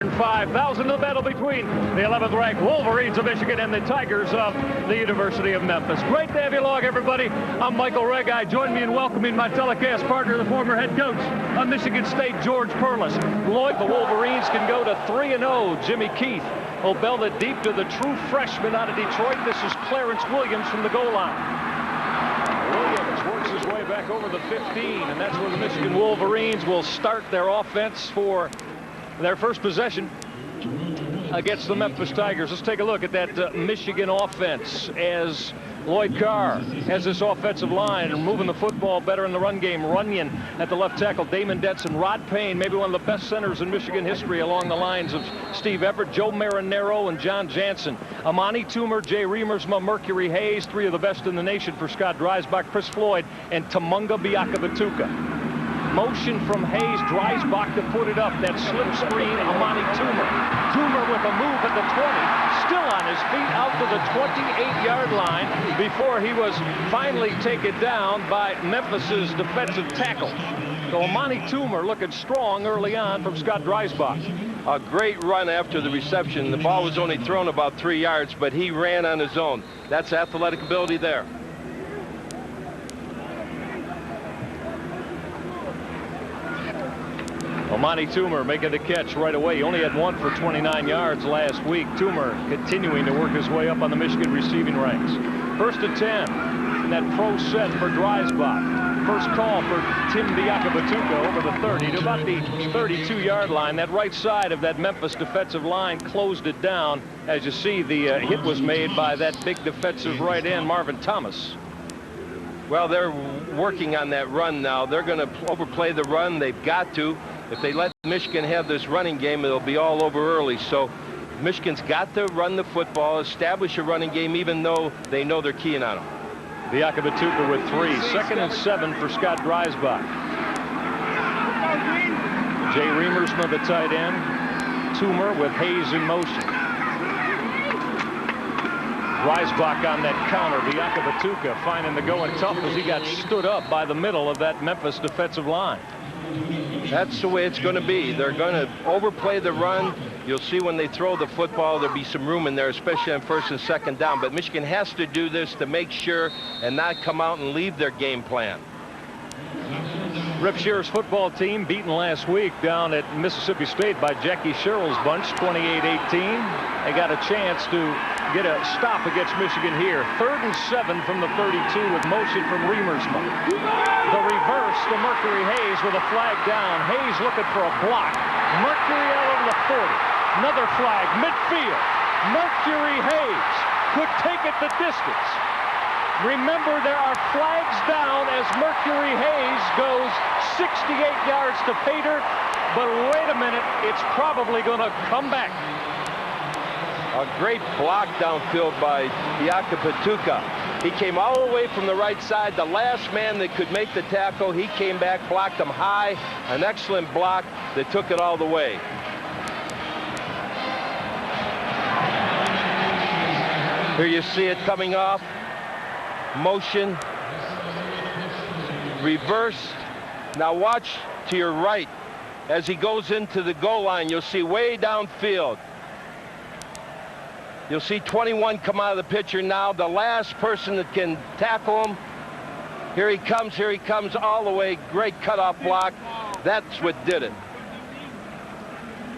5,000 the battle between the 11th ranked Wolverines of Michigan and the Tigers of the University of Memphis. Great to have you along, everybody. I'm Michael Reggi. Join me in welcoming my telecast partner, the former head coach of Michigan State, George Perlis. Lloyd, the Wolverines can go to 3-0. Jimmy Keith will bell it deep to the true freshman out of Detroit. This is Clarence Williams from the goal line. Williams works his way back over the 15, and that's where the Michigan Wolverines will start their offense for their first possession against the Memphis Tigers. Let's take a look at that Michigan offense as Lloyd Carr has this offensive line and moving the football better in the run game. Runyon at the left tackle, Damon Detson, Rod Payne, maybe one of the best centers in Michigan history along the lines of Steve Everett, Joe Marinaro, and John Jansen. Amani Toomer, Jay Riemersma, Mercury Hayes, three of the best in the nation for Scott Dreisbach, Chris Floyd, and Tamunga Biakabatuka. Motion from Hayes, Dreisbach to put it up. That slip screen, Amani Toomer. Toomer with a move at the 20, still on his feet out to the 28-yard line before he was finally taken down by Memphis's defensive tackle. So Amani Toomer looking strong early on from Scott Dreisbach. A great run after the reception. The ball was only thrown about 3 yards, but he ran on his own. That's athletic ability there. Amani Toomer making the catch right away. He only had one for 29 yards last week. Toomer continuing to work his way up on the Michigan receiving ranks. First and 10 in that pro set for Dreisbach. First call for Tim Biakabatuka over the 30 to about the 32-yard line. That right side of that Memphis defensive line closed it down. As you see, the hit was made by that big defensive right end, Marvin Thomas. Well, they're working on that run now. They're going to overplay the run. They've got to. If they let Michigan have this running game, it'll be all over early. So Michigan's got to run the football, establish a running game, even though they know they're keying on them. Biakabatuka with 3. 2nd and 7 for Scott Dreisbach. Jay Riemersma, the tight end. Toomer with Hayes in motion. Dreisbach on that counter. Biakabatuka finding the going tough as he got stood up by the middle of that Memphis defensive line. That's the way it's going to be. They're going to overplay the run. You'll see when they throw the football, there'll be some room in there, especially on 1st and 2nd down. But Michigan has to do this to make sure and not come out and leave their game plan. Rip Shearer's football team beaten last week down at Mississippi State by Jackie Sherrill's bunch, 28-18. They got a chance to get a stop against Michigan here. 3rd and 7 from the 32 with motion from Riemersma. The reverse to Mercury Hayes with a flag down. Hayes looking for a block. Mercury out over the 40. Another flag midfield. Mercury Hayes could take it the distance. Remember, there are flags down as Mercury Hayes goes 68 yards to Pater, but wait a minute, it's probably going to come back. A great block downfield by Biakabatuka. He came all the way from the right side. The last man that could make the tackle, he came back, blocked him high. An excellent block that took it all the way. Here you see it coming off. Motion, reverse. Now watch to your right as he goes into the goal line. You'll see way downfield. You'll see 21 come out of the picture now. The last person that can tackle him. Here he comes all the way. Great cutoff block. That's what did it.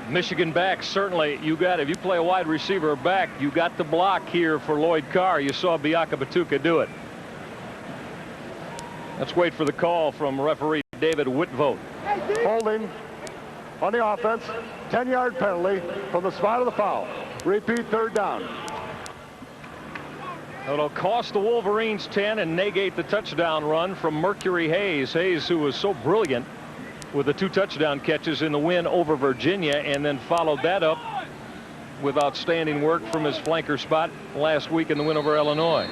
Michigan back, certainly you got, if you play a wide receiver back, you got the block here for Lloyd Carr. You saw Biakabatuka do it. Let's wait for the call from referee David Whitvote. Holding on the offense, 10-yard penalty from the spot of the foul. Repeat, 3rd down. It'll cost the Wolverines 10 and negate the touchdown run from Mercury Hayes. Hayes, who was so brilliant with the 2 touchdown catches in the win over Virginia, and then followed that up with outstanding work from his flanker spot last week in the win over Illinois.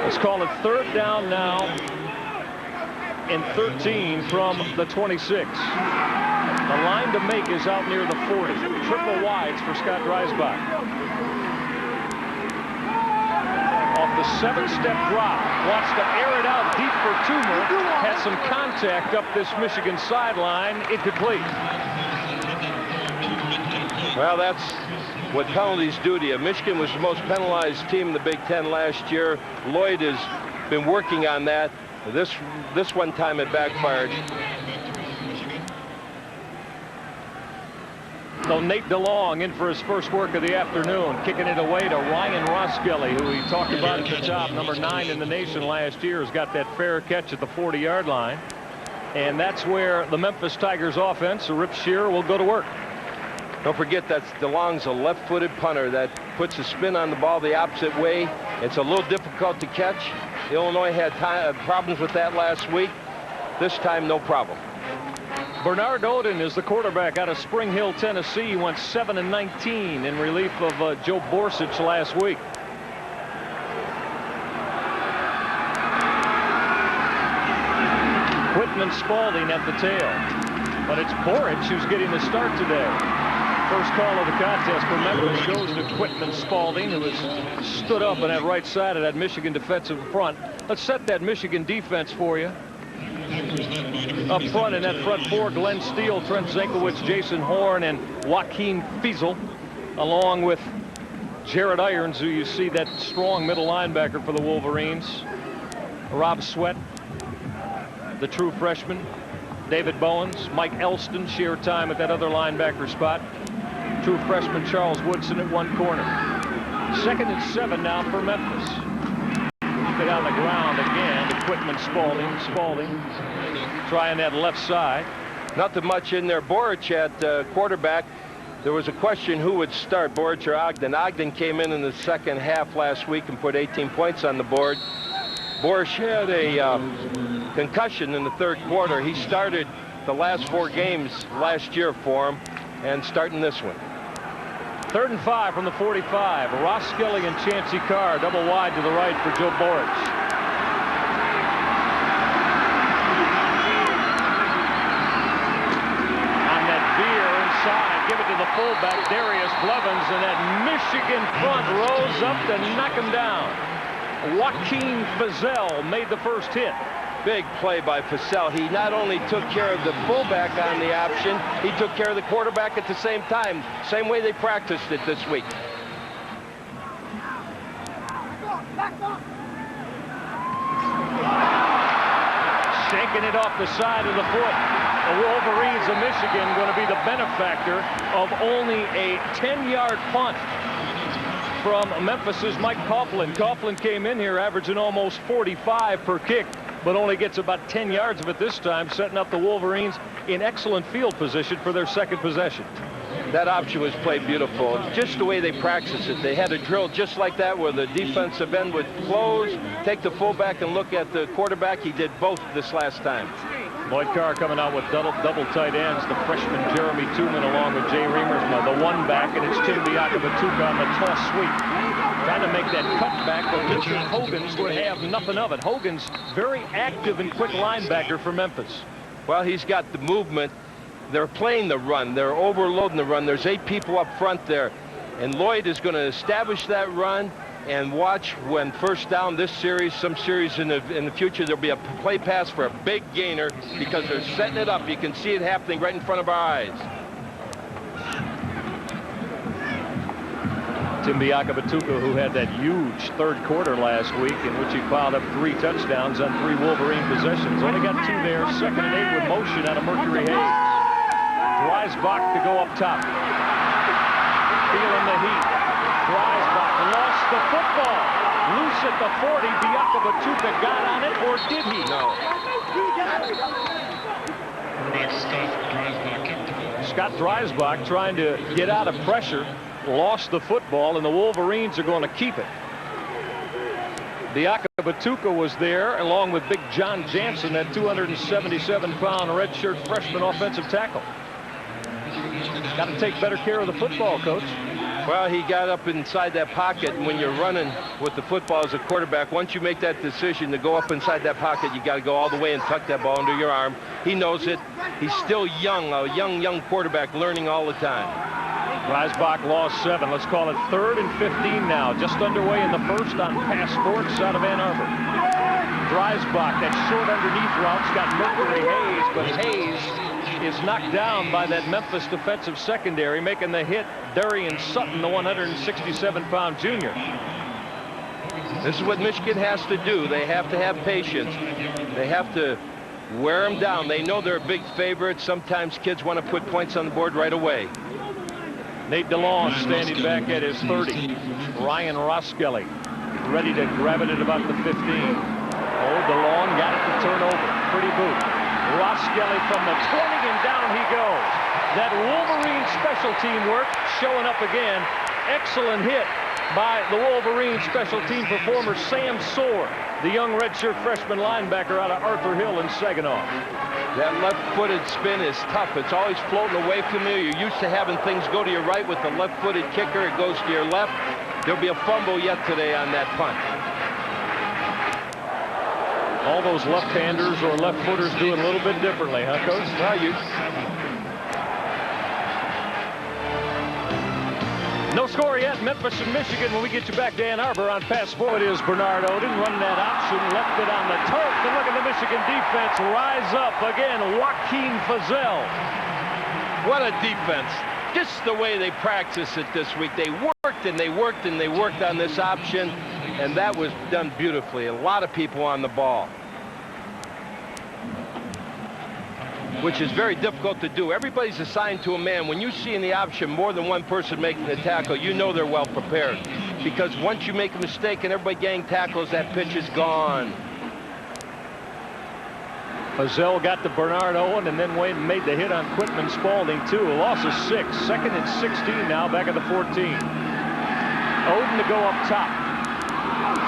Let's call it 3rd down now and 13 from the 26. The line to make is out near the 40. Triple wides for Scott Dreisbach. Off the 7-step drop. Wants to air it out deep for Toomer. Has some contact up this Michigan sideline. Incomplete. Well, that's what penalties do to you. Michigan was the most penalized team in the Big Ten last year. Lloyd has been working on that. This one time it backfired. So Nate DeLong in for his first work of the afternoon, kicking it away to Ryan Roskelley, who we talked about at the top, number 9 in the nation last year, has got that fair catch at the 40-yard line. And that's where the Memphis Tigers offense, Rip Shearer, will go to work. Don't forget that DeLong's a left-footed punter that puts a spin on the ball the opposite way. It's a little difficult to catch. Illinois had problems with that last week. This time, no problem. Bernard Oden is the quarterback out of Spring Hill, Tennessee. He went 7-19 in relief of Joe Borsich last week. Quitman Spalding at the tail. But it's Boric who's getting the start today. First call of the contest for Memphis goes to Quitman Spalding, who has stood up on that right side of that Michigan defensive front. Let's set that Michigan defense for you. Up front in that front four, Glenn Steele, Trent Zenkowitz, Jason Horn, and Joaquin Fiesel, along with Jared Irons, who you see that strong middle linebacker for the Wolverines. Rob Sweat, the true freshman. David Bowens, Mike Elston share time at that other linebacker spot. True freshman Charles Woodson at one corner. 2nd and 7 now for Memphis. Keep it on the ground again to Quitman Spalding trying that left side. Nothing much in there. Boric at quarterback. There was a question who would start, Boric or Ogden. Ogden came in the second half last week and put 18 points on the board. Boric had a concussion in the third quarter. He started the last 4 games last year for him and starting this one. 3rd and 5 from the 45. Roskelley and Chancey Carr double wide to the right for Joe Boric. On that veer inside, give it to the fullback Darius Blevins, and that Michigan front rose up to knock him down. Joaquin Fiesel made the first hit. Big play by Fiesel. He not only took care of the fullback on the option, he took care of the quarterback at the same time. Same way they practiced it this week. Shaking it off the side of the foot. The Wolverines of Michigan going to be the benefactor of only a 10-yard punt from Memphis's Mike Coughlin. Coughlin came in here averaging almost 45 per kick, but only gets about 10 yards of it this time, setting up the Wolverines in excellent field position for their second possession. That option was played beautiful. Just the way they practiced it. They had a drill just like that where the defensive end would close, take the fullback and look at the quarterback. He did both this last time. Lloyd Carr coming out with double tight ends. The freshman Jeremy Tooman along with Jay Reamersma, the one back, and it's Tim Biakabatuka on the toss sweep. Trying to make that cutback, but Richard Hogan's would have nothing of it. Hogan's very active and quick linebacker for Memphis. Well, he's got the movement. They're playing the run. They're overloading the run. There's 8 people up front there. And Lloyd is going to establish that run and watch when first down this series, some series in the future, there'll be a play pass for a big gainer because they're setting it up. You can see it happening right in front of our eyes. Tim Biakabatuka, who had that huge third quarter last week in which he piled up 3 touchdowns on 3 Wolverine possessions. Only got 2 there. 2nd and 8 with motion out of Mercury Hayes. Dreisbach to go up top. Feeling the heat. Dreisbach lost the football. Loose at the 40. Biakabatuka got on it, or did he? No. Scott Dreisbach trying to get out of pressure. Lost the football, and the Wolverines are going to keep it. Biakabatuka was there, along with Big John Jansen, that 277-pound redshirt freshman offensive tackle. Got to take better care of the football, Coach. Well, he got up inside that pocket, and when you're running with the football as a quarterback, once you make that decision to go up inside that pocket, you got to go all the way and tuck that ball under your arm. He knows it. He's still young, a young quarterback learning all the time. Dreisbach lost 7. Let's call it 3rd and 15 now. Just underway in the first on Pass Sports out of Ann Arbor. Dreisbach, that short underneath route's got Mercury Hayes, but Hayes is knocked down by that Memphis defensive secondary, making the hit Darian Sutton, the 167-pound junior. This is what Michigan has to do. They have to have patience. They have to wear them down. They know they're a big favorite. Sometimes kids want to put points on the board right away. Nate DeLong standing back at his 30. Ryan Roskelly ready to grab it at about the 15. Oh, DeLong got it to turn over. Pretty boot. Roskelly from the 20, and down he goes. That Wolverine special team work showing up again. Excellent hit by the Wolverine special team performer Sam Soar, the young redshirt freshman linebacker out of Arthur Hill in Saginaw. That left-footed spin is tough. It's always floating away from you. You're used to having things go to your right. With the left-footed kicker, it goes to your left. There'll be a fumble yet today on that punt. All those left-handers or left-footers do it a little bit differently, huh, Coach? Well, no score yet. Memphis and Michigan. When we get you back to Ann Arbor on Pass Forward, is Bernard Odin running that option, left it on the turf, and look at the Michigan defense rise up again. Joaquin Fazell. what a defense. Just the way they practiced it this week. They worked and they worked and they worked on this option, and that was done beautifully. A lot of people on the ball, which is very difficult to do. Everybody's assigned to a man. When you see in the option more than one person making the tackle, you know they're well prepared. Because once you make a mistake and everybody gang tackles, that pitch is gone. Fazell got to Bernard Owen and then went and made the hit on Quitman Spalding, too. A loss of 6. 2nd and 16 now, back at the 14. Odin to go up top.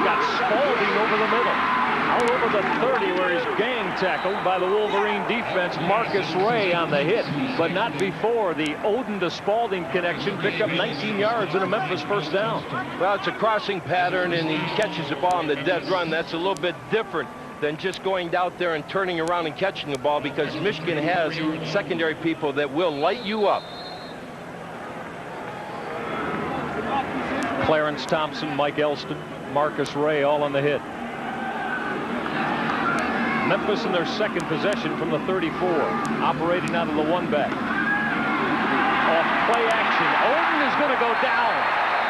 Got Spalding over the middle. Out over the 30 where he's gang tackled by the Wolverine defense. Marcus Ray on the hit, but not before. The Odin to Spalding connection picked up 19 yards and a Memphis first down. Well, it's a crossing pattern, and he catches the ball on the dead run. That's a little bit different than just going out there and turning around and catching the ball, because Michigan has secondary people that will light you up. Clarence Thompson, Mike Elston, Marcus Ray all on the hit. Memphis in their second possession from the 34, operating out of the one-back. Off play action, Odin is going to go down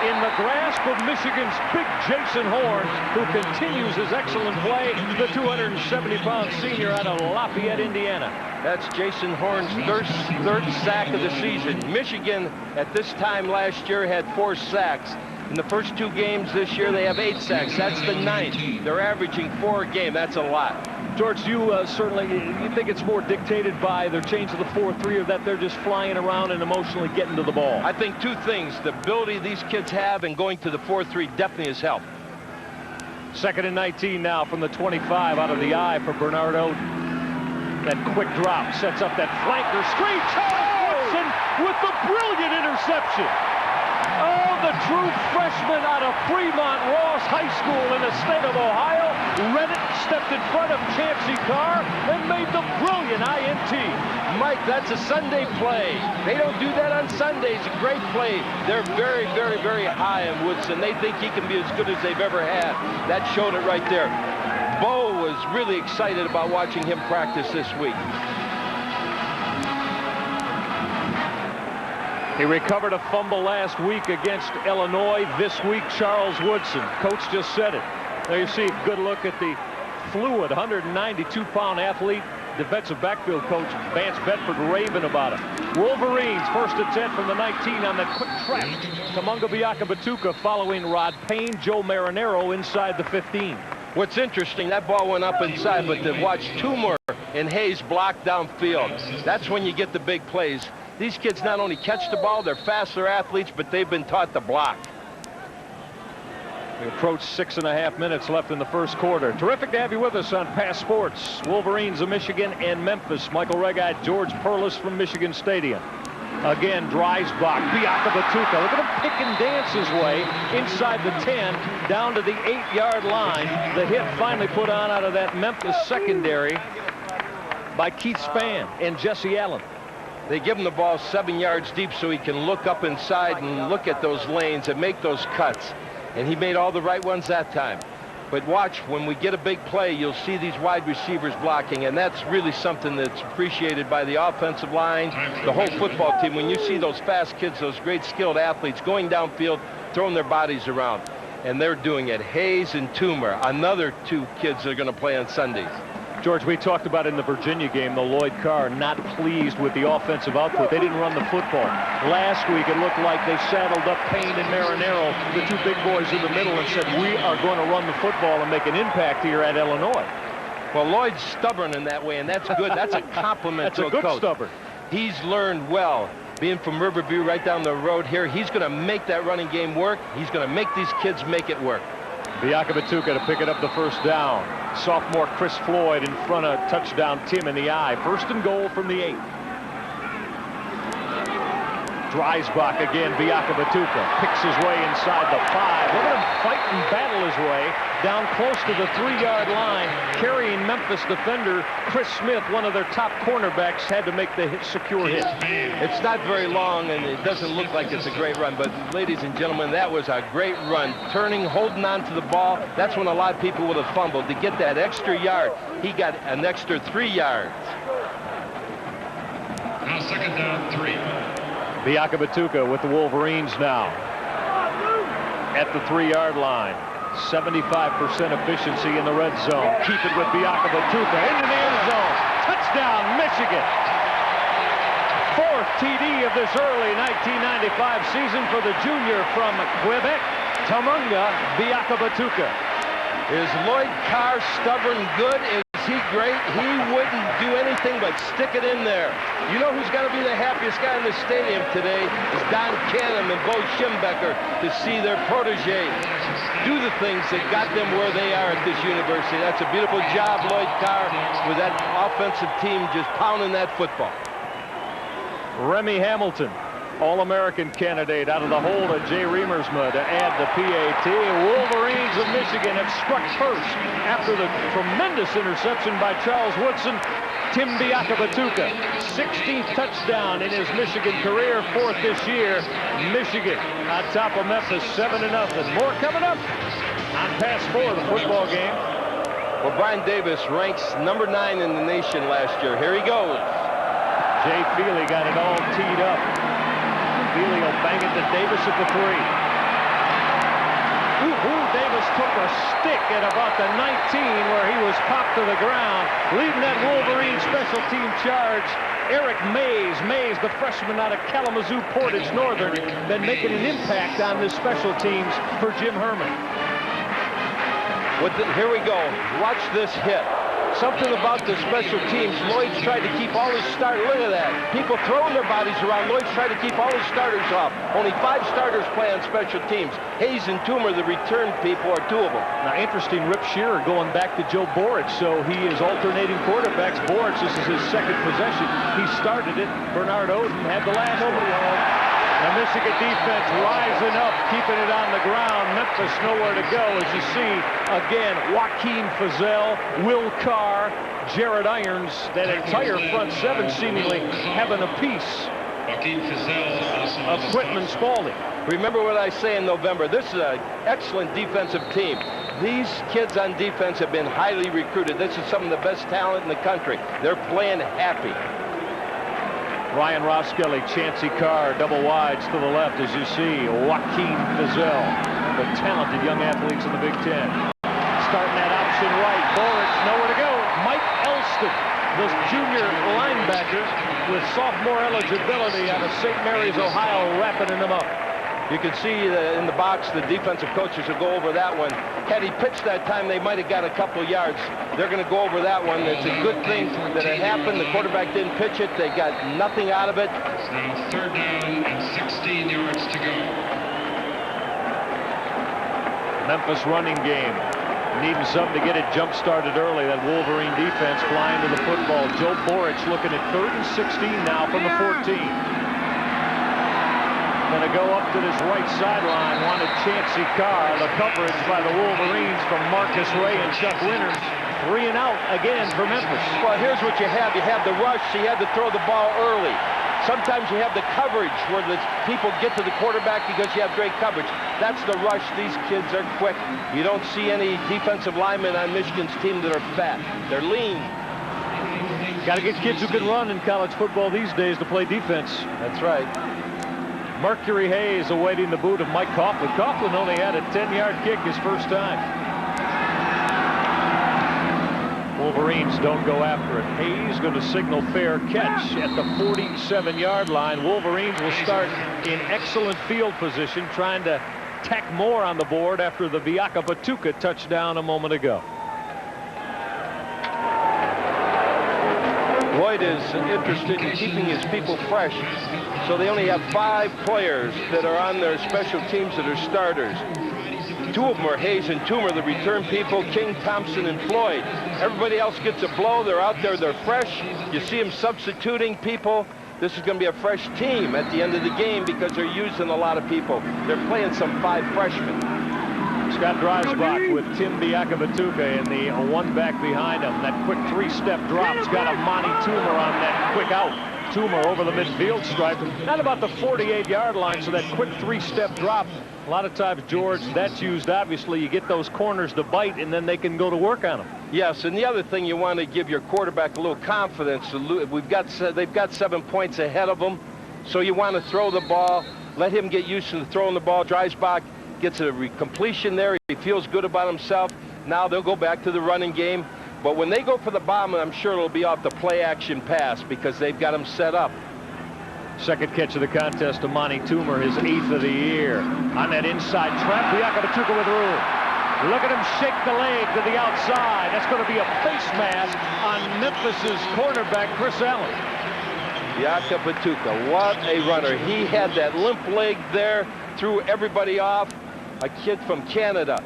in the grasp of Michigan's big Jason Horn, who continues his excellent play, the 270-pound senior out of Lafayette, Indiana. That's Jason Horn's third sack of the season. Michigan at this time last year had 4 sacks. In the first 2 games this year, they have 8 sacks. That's the 9th. They're averaging 4 a game. That's a lot. George, you think it's more dictated by their change to the 4-3, or that they're just flying around and emotionally getting to the ball? I think 2 things. The ability these kids have and going to the 4-3 definitely has helped. 2nd and 19 now from the 25 out of the eye for Bernard Odin. That quick drop sets up that flanker screen. Charles Woodson with the brilliant interception. Oh, the true freshman out of Fremont Ross High School in the state of Ohio. Read it, stepped in front of Chancey Carr, and made the brilliant INT. Mike, that's a Sunday play. They don't do that on Sundays. A great play. They're very, very, very high on Woodson. They think he can be as good as they've ever had. That showed it right there. Bo was really excited about watching him practice this week. He recovered a fumble last week against Illinois. This week, Charles Woodson. Coach just said it. There you see a good look at the fluid 192-pound athlete. Defensive backfield coach Vance Bedford raving about him. Wolverines first and 10 from the 19 on that quick trap to Mungabiaka Batuka, following Rod Payne, Joe Marinero inside the 15. What's interesting, that ball went up inside, but to watch Toomer and Hayes block downfield, that's when you get the big plays. These kids not only catch the ball, they're faster athletes, but they've been taught to block. We approach 6.5 minutes left in the first quarter. Terrific to have you with us on Pass Sports. Wolverines of Michigan and Memphis. Michael Regide, George Perlis from Michigan Stadium. Again, Dreisbach, Biaka Batuka. Look at him pick and dance his way inside the 10, down to the 8-yard line. The hit finally put on out of that Memphis secondary by Keith Spann and Jesse Allen. They give him the ball 7 yards deep so he can look up inside and look at those lanes and make those cuts. And he made all the right ones that time. But watch, when we get a big play, you'll see these wide receivers blocking, and that's really something that's appreciated by the offensive line, the whole football team. When you see those fast kids, those great skilled athletes going downfield, throwing their bodies around, and they're doing it. Hayes and Toomer, another 2 kids that are going to play on Sundays. George, we talked about in the Virginia game, the Lloyd Carr not pleased with the offensive output. They didn't run the football. Last week, it looked like they saddled up Payne and Marinero, the 2 big boys in the middle, and said, we are going to run the football and make an impact here at Illinois. Well, Lloyd's stubborn in that way, and that's good. That's a compliment to a coach. Stubborn. He's learned well. Being from Riverview right down the road here, he's going to make that running game work. He's going to make these kids make it work. Biakabatuka to pick it up the first down. Sophomore Chris Floyd in front of touchdown Tim in the eye. 1st and goal from the 8. Dreisbach again, Biakabatuka picks his way inside the 5. Look at him fight and battle his way down close to the 3-yard line, carrying Memphis defender Chris Smith, one of their top cornerbacks, had to make the secure hit. It's not very long, and it doesn't look like it's a great run, but ladies and gentlemen, that was a great run. Turning, holding on to the ball, that's when a lot of people would have fumbled. To get that extra yard, he got an extra 3 yards. Now 2nd down, 3. Biakabatuka with the Wolverines now at the 3-yard line. 75% efficiency in the red zone. Keep it with Biakabatuka into the end zone. Touchdown, Michigan. 4th TD of this early 1995 season for the junior from Quebec, Tamunga Biakabatuka. Is Lloyd Carr stubborn good? Is he great? He wouldn't do anything but stick it in there. You know who's going to be the happiest guy in the stadium today is Don Canham and Bo Schimbecker to see their protege do the things that got them where they are at this university. That's a beautiful job, Lloyd Carr, with that offensive team just pounding that football. Remy Hamilton, All-American candidate out of the hold of Jay Riemersma to add the PAT. Wolverines of Michigan have struck first after the tremendous interception by Charles Woodson. Tim Biakabatuka, 16th touchdown in his Michigan career, 4th this year. Michigan on top of Memphis, 7-0. More coming up on Pass 4, the football game. Well, Brian Davis ranks number 9 in the nation last year. Here he goes. Jay Feely got it all teed up. Feely will bang it to Davis at the 3. Davis took a stick at about the 19 where he was popped to the ground. Leading that Wolverine special team charge, Eric Mays. Mays, the freshman out of Kalamazoo Portage Northern, been making an impact on this special teams for Jim Herman. Here we go. Watch this hit. Something about the special teams. Lloyd's tried to keep all his starters. Look at that. People throwing their bodies around. Lloyd's tried to keep all his starters off. Only 5 starters play on special teams. Hayes and Toomer, the return people, are 2 of them. Now, interesting, Rip Shearer going back to Joe Boric. So he is alternating quarterbacks. Boric, this is his 2nd possession. He started it. Bernard Oden had the last one. The Michigan defense rising up, keeping it on the ground. Memphis nowhere to go, as you see, again, Joaquin Fazell, Will Carr, Jared Irons, that entire front 7 seemingly having a piece of Quitman Spalding. Remember what I say in November. This is an excellent defensive team. These kids on defense have been highly recruited. This is some of the best talent in the country. They're playing happy. Ryan Roskelly, Chancey Carr, double wides to the left, as you see. Joaquin Fazell, the talented young athletes in the Big Ten. Starting that option right. Boric, nowhere to go. Mike Elston, the junior linebacker with sophomore eligibility out of St. Mary's, Ohio, wrapping them up. You can see in the box the defensive coaches will go over that one. Had he pitched that time, they might have got a couple yards. They're going to go over that one. It's a good thing that it happened. The quarterback didn't pitch it. They got nothing out of it. Now 3rd down and 16 yards to go. Memphis running game. Needing something to get it jump-started early. That Wolverine defense flying to the football. Joe Boric looking at 3rd and 16 now from the 14. Going to go up to this right sideline. Wanted Chancey Carr. The coverage by the Wolverines from Marcus Ray and Chuck Winters. 3 and out again for Memphis. Well, here's what you have. You have the rush. He had to throw the ball early. Sometimes you have the coverage where the people get to the quarterback because you have great coverage. That's the rush. These kids are quick. You don't see any defensive linemen on Michigan's team that are fat. They're lean. Got to get kids who can run in college football these days to play defense. That's right. Mercury Hayes awaiting the boot of Mike Coughlin. Coughlin only had a 10-yard kick his first time. Wolverines don't go after it. Hayes going to signal fair catch at the 47-yard line. Wolverines will start in excellent field position, trying to tack more on the board after the Viaka Patuka touchdown a moment ago. Lloyd is interested in keeping his people fresh, so they only have 5 players that are on their special teams that are starters. 2 of them are Hayes and Toomer, the return people, King, Thompson, and Floyd. Everybody else gets a blow. They're out there. They're fresh. You see them substituting people. This is going to be a fresh team at the end of the game because they're using a lot of people. They're playing some 5 freshmen. Scott Dreisbach with Tim Biakabatuka in the one back behind him. That quick 3-step drop's got a Monty Toomer on that quick out. Toomer over the midfield stripe, not about the 48-yard line, so that quick 3-step drop. A lot of times, George, that's used, obviously. You get those corners to bite, and then they can go to work on them. Yes, and the other thing, you want to give your quarterback a little confidence. They've got 7 points ahead of them, so you want to throw the ball, let him get used to throwing the ball. Dreisbach gets a completion there. He feels good about himself. Now they'll go back to the running game. But when they go for the bomb, I'm sure it'll be off the play-action pass because they've got him set up. Second catch of the contest to Monty Toomer, his 8th of the year. On that inside trap, Biakabatuka with room. Look at him shake the leg to the outside. That's going to be a face mask on Memphis's cornerback, Chris Allen. Biakabatuka, what a runner. He had that limp leg there, threw everybody off. A kid from Canada.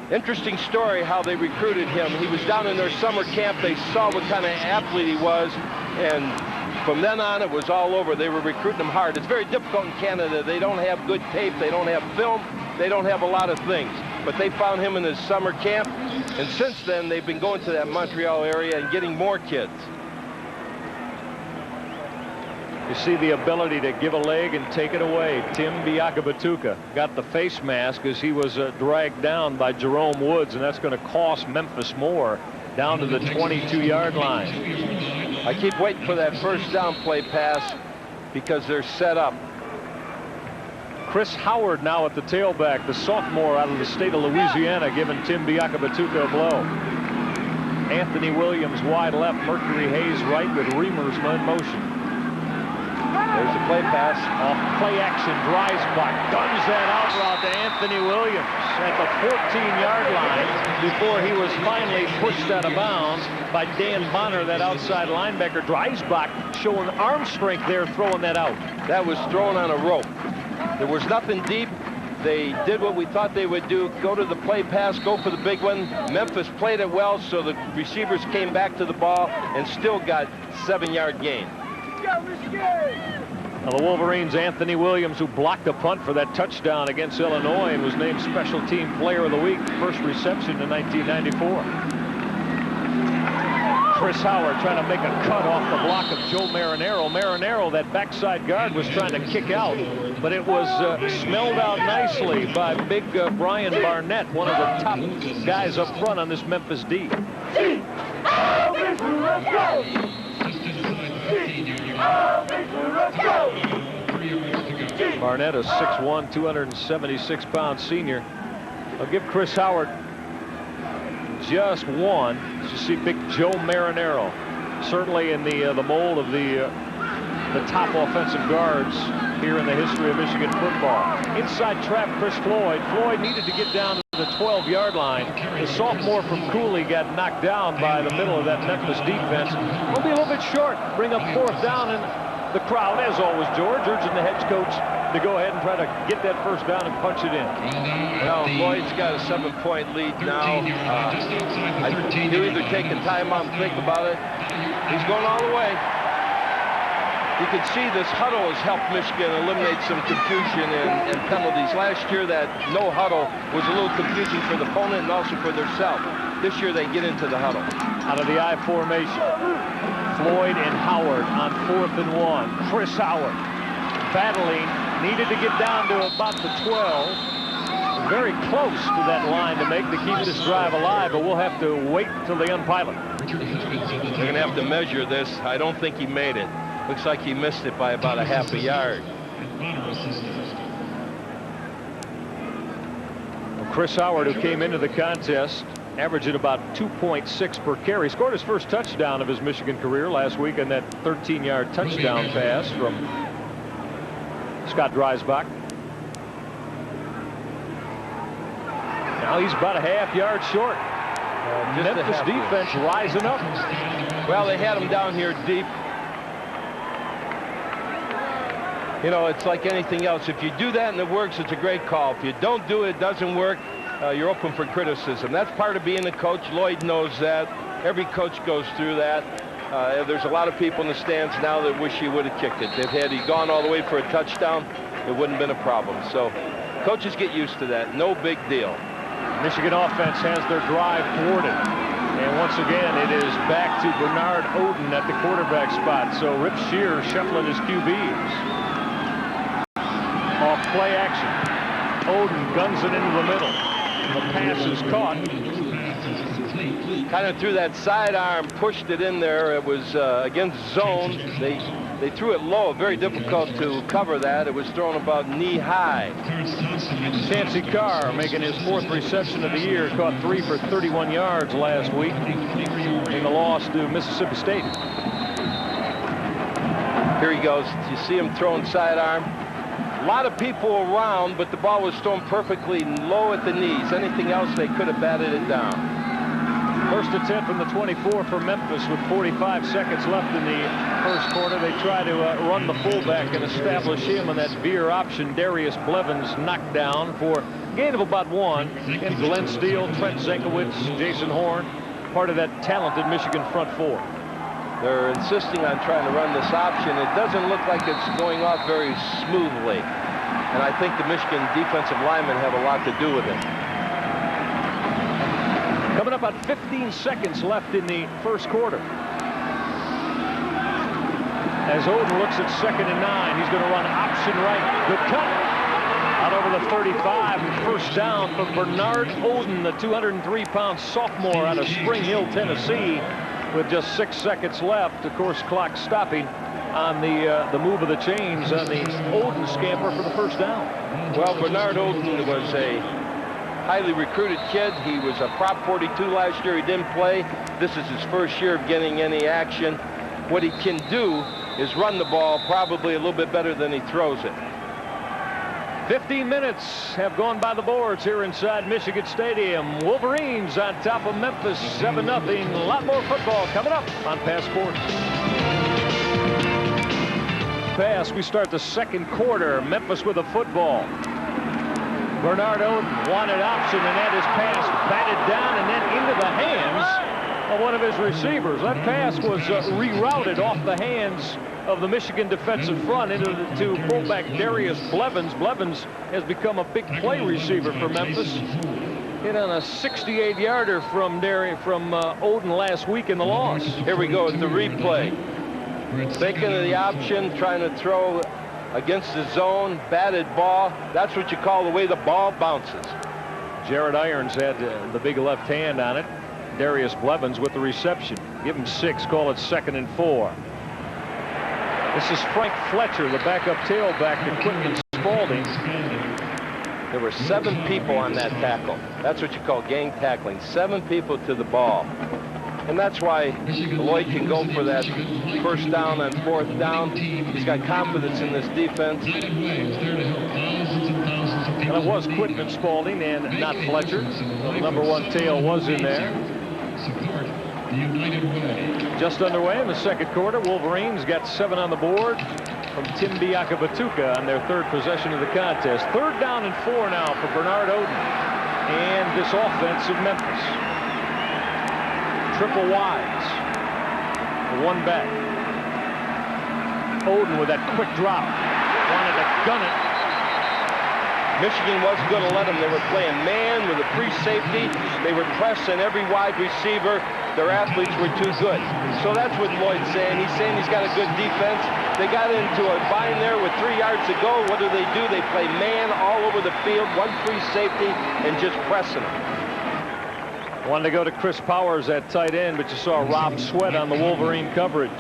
Interesting story how they recruited him. He was down in their summer camp. They saw what kind of athlete he was, and from then on it was all over. They were recruiting him hard. It's very difficult in Canada. They don't have good tape. They don't have film. They don't have a lot of things. But they found him in his summer camp, and since then they've been going to that Montreal area and getting more kids. You see the ability to give a leg and take it away. Tim Biakabatuka got the face mask as he was dragged down by Jerome Woods, and that's going to cost Memphis more, down to the 22-yard line. I keep waiting for that first down play pass because they're set up. Chris Howard now at the tailback, the sophomore out of the state of Louisiana, giving Tim Biakabatuka a blow. Anthony Williams wide left, Mercury Hayes right with Reimers in motion. There's the play pass. Off play action, Dreisbach guns that out route to Anthony Williams at the 14-yard line before he was finally pushed out of bounds by Dan Bonner, that outside linebacker. Dreisbach showing arm strength there, throwing that out. That was thrown on a rope. There was nothing deep. They did what we thought they would do, go to the play pass, go for the big one. Memphis played it well, so the receivers came back to the ball and still got 7-yard gain. Now the Wolverines' Anthony Williams, who blocked a punt for that touchdown against Illinois and was named Special Team Player of the Week, first reception in 1994. Chris Howard trying to make a cut off the block of Joe Marinero. Marinero, that backside guard, was trying to kick out, but it was smelled out nicely by big Brian Barnett, one of the top guys up front on this Memphis D. Barnett, a 6'1", 276-pound senior. I'll give Chris Howard just one. You see big Joe Marinero, certainly in the mold of the top offensive guards here in the history of Michigan football. Inside trap, Chris Floyd. Floyd needed to get down to the 12-yard line. The sophomore from Cooley got knocked down by the middle of that Memphis defense. Will be a little bit short. Bring up 4th down, and the crowd, as always, George, urging the head coach to go ahead and try to get that first down and punch it in. Well, Floyd's got a 7-point lead now. He'll either take a timeout and think about it. He's going all the way. You can see this huddle has helped Michigan eliminate some confusion and penalties. Last year, that no huddle was a little confusing for the opponent and also for themselves. This year, they get into the huddle. Out of the I formation. Floyd and Howard on 4th and 1. Chris Howard battling, needed to get down to about the 12. Very close to that line to make to keep this drive alive, but we'll have to wait till they unpilot. They're going to have to measure this. I don't think he made it. Looks like he missed it by about a half a yard. Well, Chris Howard, who came into the contest averaging about 2.6 per carry, scored his first touchdown of his Michigan career last week on that 13-yard touchdown pass from Scott Dreisbach. Now he's about a half yard short. Memphis defense rising up. Well, they had him down here deep. You know, it's like anything else. If you do that and it works, it's a great call. If you don't do it, it doesn't work, you're open for criticism. That's part of being a coach. Lloyd knows that. Every coach goes through that. There's a lot of people in the stands now that wish he would have kicked it. Had he gone all the way for a touchdown, it wouldn't have been a problem. So coaches get used to that. No big deal. Michigan offense has their drive thwarted. And once again, it is back to Bernard Oden at the quarterback spot. So Rip Shear shuffling his QBs. Off play action. Oden guns it into the middle. The pass is caught. Kind of threw that sidearm, pushed it in there. It was against zone. They threw it low. Very difficult to cover that. It was thrown about knee high. Chancey Carr making his 4th reception of the year. Caught 3 for 31 yards last week in the loss to Mississippi State. Here he goes. You see him throwing sidearm. A lot of people around, but the ball was thrown perfectly low at the knees. Anything else, they could have batted it down. First attempt from the 24 for Memphis with 45 seconds left in the first quarter. They try to run the fullback and establish him on that veer option. Darius Blevins knocked down for a gain of about 1. And Glenn Steele, Trent Zenkowitz, Jason Horn, part of that talented Michigan front 4. They're insisting on trying to run this option. It doesn't look like it's going off very smoothly. And I think the Michigan defensive linemen have a lot to do with it. Coming up on 15 seconds left in the first quarter. As Oden looks at 2nd and 9, he's going to run option right. Good cut. Out over the 35, and first down for Bernard Oden, the 203-pound sophomore out of Spring Hill, Tennessee, with just 6 seconds left. Of course, clock stopping on the move of the chains on the Oden scamper for the first down. Well, Bernard Oden was a highly recruited kid. He was a Prop 42 last year. He didn't play. This is his first year of getting any action. What he can do is run the ball probably a little bit better than he throws it. 15 minutes have gone by the boards here inside Michigan Stadium. Wolverines on top of Memphis, 7-0. A lot more football coming up on Pass Sports. Pass, we start the second quarter. Memphis with a football. Bernard Oden wanted option, and that is pass batted down and then into the hands of one of his receivers. That pass was rerouted off the hands of the Michigan defensive front to fullback Darius Blevins. Blevins has become a big play receiver for Memphis. Hit on a 68-yarder from Oden last week in the loss. Here we go with the replay. Thinking of the option, trying to throw against the zone, batted ball. That's what you call the way the ball bounces. Jared Irons had the big left hand on it. Darius Blevins with the reception. Give him 6, call it 2nd and 4. This is Frank Fletcher, the backup tailback to Quinton Spalding. There were 7 people on that tackle. That's what you call gang tackling. 7 people to the ball. And that's why Lloyd can go for that first down on 4th down. He's got confidence in this defense. And it was Quinton Spalding and not Fletcher. The number 1 tail was in there. Just underway in the second quarter. Wolverines got 7 on the board from Tim Biakabatuka on their 3rd possession of the contest. 3rd down and 4 now for Bernard Oden and this offense of Memphis. Triple wides. 1 back. Oden with that quick drop. Wanted to gun it. Michigan wasn't going to let them. They were playing man with a free safety. They were pressing every wide receiver. Their athletes were too good. So that's what Lloyd's saying. He's saying he's got a good defense. They got into a bind there with 3 yards to go. What do? They play man all over the field, one free safety, and just pressing them. Wanted to go to Chris Powers at tight end, but you saw Rob Sweat on the Wolverine coverage.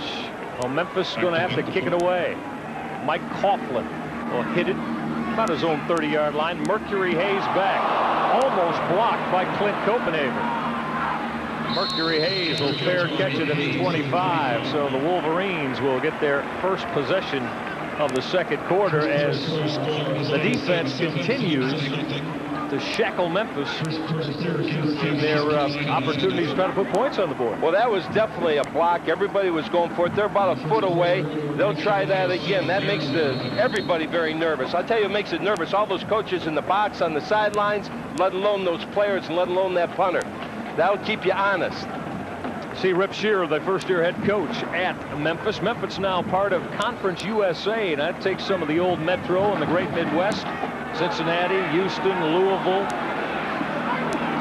Well, Memphis is going to have to kick it away. Mike Coughlin will hit it about his own 30-yard line. Mercury Hayes back. Almost blocked by Clint Copenhagen. Mercury Hayes will fair catch it at the 25, so the Wolverines will get their first possession of the second quarter as the defense continues to shackle Memphis in their opportunities to try to put points on the board. Well, that was definitely a block. Everybody was going for it. They're about a foot away. They'll try that again. That makes everybody very nervous. I'll tell you, it makes it nervous. All those coaches in the box on the sidelines, let alone those players, and let alone that punter. That'll keep you honest. See Rip Shearer, the first-year head coach at Memphis. Memphis now part of Conference USA, and that takes some of the old Metro and the great Midwest. Cincinnati, Houston, Louisville,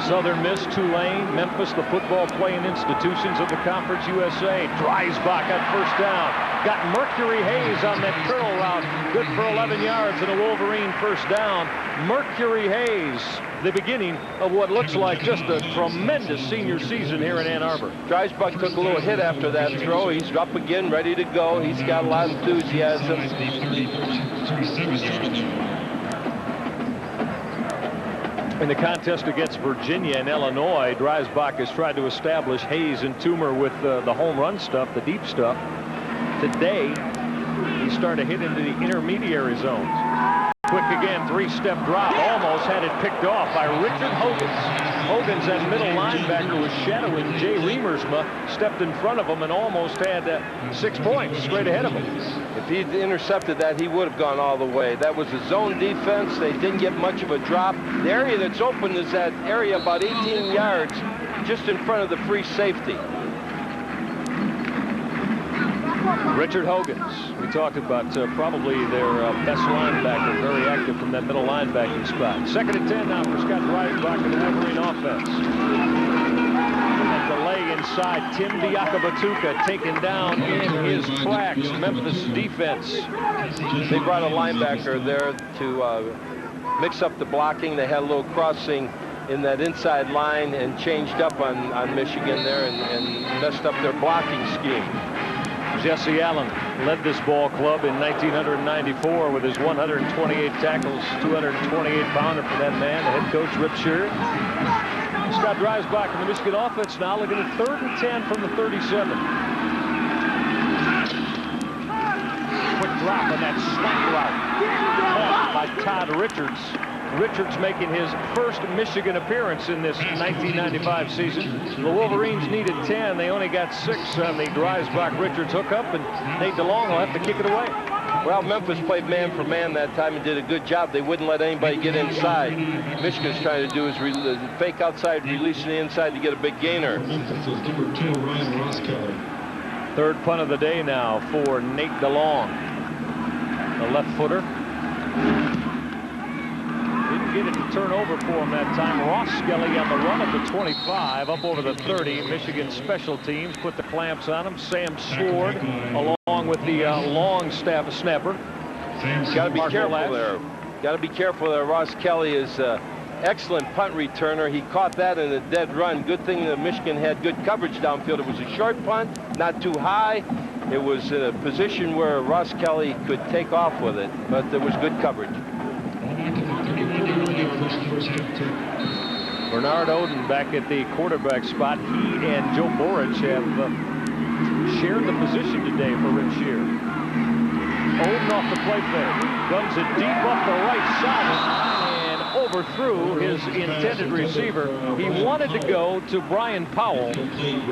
Southern Miss, Tulane, Memphis, the football-playing institutions of the Conference USA. Dreisbach at first down. Got Mercury Hayes on that curl route. Good for 11 yards and a Wolverine first down. Mercury Hayes, the beginning of what looks like just a tremendous senior season here in Ann Arbor. Dreisbach took a little hit after that throw. He's up again, ready to go. He's got a lot of enthusiasm. In the contest against Virginia and Illinois, Dreisbach has tried to establish Hayes and Toomer with the home run stuff, the deep stuff. Today, he's starting to hit into the intermediary zones. Quick again, 3-step drop. Almost had it picked off by Richard Hogan's. Hogan's, that middle linebacker, was shadowing Jay Remersma, stepped in front of him and almost had 6 points straight ahead of him. If he'd intercepted that, he would have gone all the way. That was a zone defense. They didn't get much of a drop. The area that's open is that area about 18 yards just in front of the free safety. Richard Hogan's, we talked about probably their best linebacker, very active from that middle linebacking spot. 2nd and 10 now for Scott Dreisbach and the Wolverine offense. That delay inside, Tim Diakabatuka taken down in his tracks. Memphis defense. They brought a linebacker there to mix up the blocking. They had a little crossing in that inside line and changed up on Michigan there and messed up their blocking scheme. Jesse Allen led this ball club in 1994 with his 128 tackles, 228-pounder for that man, the head coach, Rip Shearer. Scott Dreisbach in the Michigan offense now looking at 3rd and 10 from the 37. Quick drop on that slot route. Caught by Todd Richards. Richards making his first Michigan appearance in this 1995 season. The Wolverines needed 10. They only got 6 on the Dreisbach-Richards hookup, and Nate DeLong will have to kick it away. Well, Memphis played man for man that time and did a good job. They wouldn't let anybody get inside. Michigan's trying to do is fake outside, release the inside to get a big gainer. 3rd punt of the day now for Nate DeLong. The left footer. Didn't get it to turn over for him that time. Ross Skelly on the run at the 25, up over the 30. Michigan special teams put the clamps on him. Sam Sword along with the long staff snapper. Got to be careful there. Got to be careful there. Ross Kelly is excellent punt returner. He caught that in a dead run. Good thing that Michigan had good coverage downfield. It was a short punt, not too high. It was in a position where Ross Kelly could take off with it, but there was good coverage. Bernard Oden back at the quarterback spot. He and Joe Borich have shared the position today for Rip Shearer. Oden off the play fake. Guns it deep up the right side and overthrew his intended receiver. He wanted to go to Brian Powell.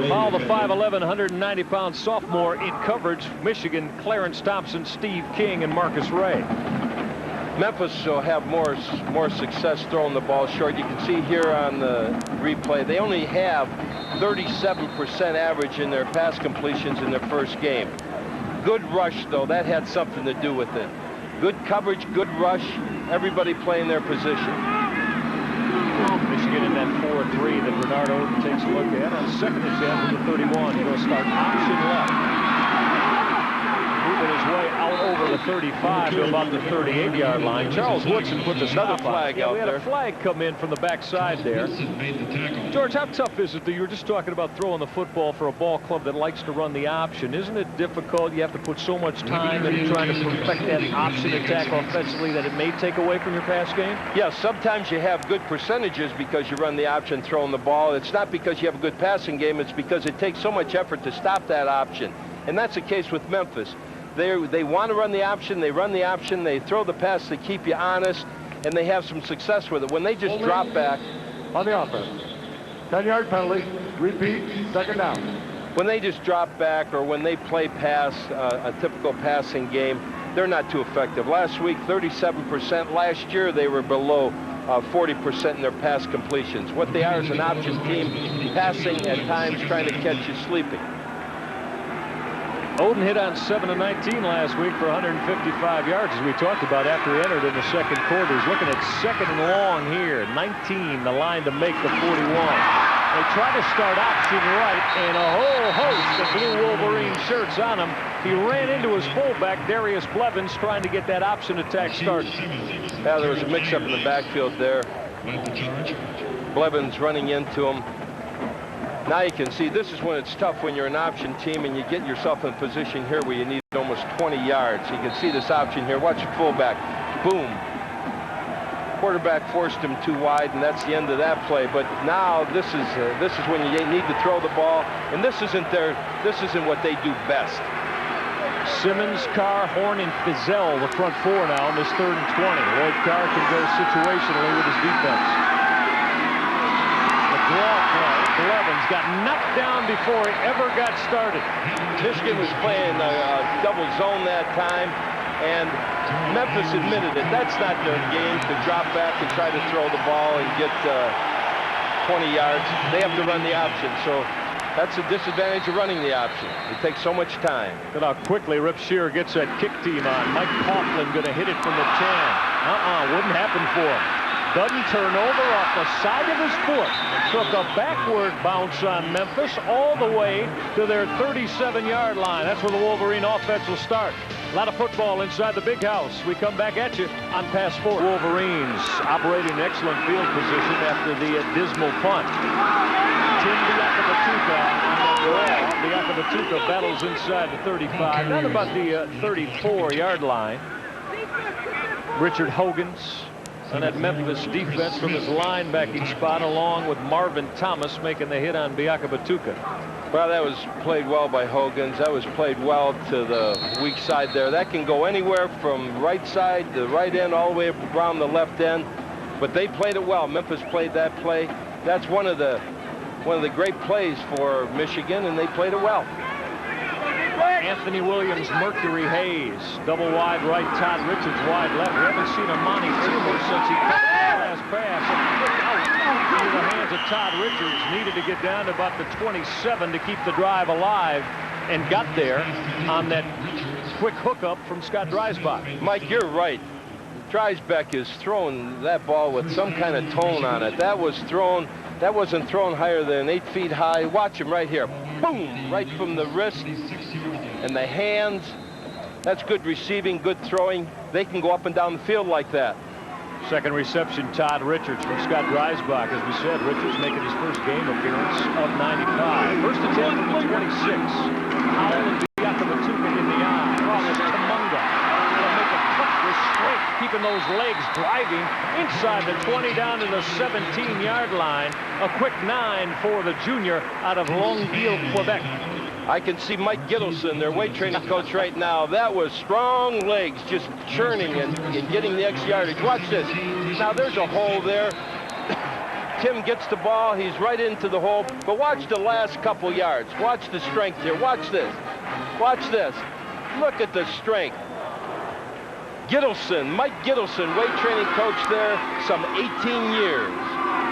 Powell, the 5'11", 190-pound sophomore in coverage. Michigan, Clarence Thompson, Steve King, and Marcus Ray. Memphis will have more success throwing the ball short. You can see here on the replay, they only have 37% average in their pass completions in their first game. Good rush, though. That had something to do with it. Good coverage, good rush, everybody playing their position. Michigan in that 4-3 that Bernard Oden takes a look at. On second and 10 from the 31, he'll start option left. Moving his way out over the 35 to about the 38-yard line. Charles Woodson puts another flag out there. We had a flag come in from the backside there. George, how tough is it that you were just talking about throwing the football for a ball club that likes to run the option? Isn't it difficult? You have to put so much time into trying to perfect that option attack offensively that it may take away from your pass game? Yeah, sometimes you have good percentages because you run the option throwing the ball. It's not because you have a good passing game. It's because it takes so much effort to stop that option. And that's the case with Memphis. They want to run the option, they run the option, they throw the pass to keep you honest, and they have some success with it. When they just drop back. On the offense, 10-yard penalty, repeat, second down. When they just drop back or when they play pass, a typical passing game, they're not too effective. Last week, 37%. Last year, they were below 40% in their pass completions. What they are is an option team, passing at times, trying to catch you sleeping. Oden hit on 7 of 19 last week for 155 yards, as we talked about after he entered in the second quarter. He's looking at second and long here. 19, the line to make the 41. They try to start option right, and a whole host of blue Wolverine shirts on him. He ran into his fullback, Darius Blevins, trying to get that option attack started. Yeah, there was a mix-up in the backfield there. Blevins running into him. Now you can see this is when it's tough when you're an option team and you get yourself in a position here where you need almost 20 yards. You can see this option here. Watch the fullback. Boom. Quarterback forced him too wide, and that's the end of that play. But now this is when you need to throw the ball, and this isn't what they do best. Simmons, Carr, Horn, and Fizel, the front four now in this 3rd and 20. Lloyd Carr can go situationally with his defense. The draw play. Blevins got knocked down before he ever got started. Michigan was playing a double zone that time, and Memphis admitted it. That's not their game, to drop back and try to throw the ball and get 20 yards. They have to run the option, so that's the disadvantage of running the option. It takes so much time. Look at how quickly Rip Shear gets that kick team on. Mike Coughlin going to hit it from the 10. Wouldn't happen for him. Doesn't turn over off the side of his foot. Took a backward bounce on Memphis all the way to their 37-yard line. That's where the Wolverine offense will start. A lot of football inside the big house. We come back at you on Pass Sports. Wolverines operating in excellent field position after the dismal punt. Tim Biakabatuka battles inside the 35, not about the 34-yard line. Richard Hogan's on that Memphis defense from his linebacking spot, along with Marvin Thomas making the hit on Biakabatuka. Well, that was played well by Hogan's. That was played well to the weak side there. That can go anywhere from right side to right end all the way around the left end. But they played it well. Memphis played that play. That's one of the great plays for Michigan, and they played it well. Anthony Williams, Mercury Hayes, double wide right, Todd Richards wide left. We haven't seen a Monty Timber since he cut the last pass. Out into the hands of Todd Richards. Needed to get down to about the 27 to keep the drive alive, and got there on that quick hookup from Scott Dreisbach. Mike, you're right. Dreisbach is throwing that ball with some kind of tone on it. That wasn't thrown higher than 8 feet high. Watch him right here. Boom! Right from the wrist and the hands. That's good receiving, good throwing. They can go up and down the field like that. Second reception, Todd Richards from Scott Dreisbach. As we said, Richards making his first game appearance of 95. First attempt from the 26. Howell and Biakabatuka in the eye. It's Tamunga. Gonna make a cut with strength, keeping those legs driving inside the 20 down to the 17-yard line. A quick 9 for the junior out of Longueuil, Quebec. I can see Mike Gittleson, their weight training coach right now. That was strong legs, just churning and getting the extra yardage. Watch this. Now there's a hole there. Tim gets the ball. He's right into the hole. But watch the last couple yards. Watch the strength here. Watch this. Watch this. Look at the strength. Gittleson, Mike Gittleson, weight training coach there, some 18 years.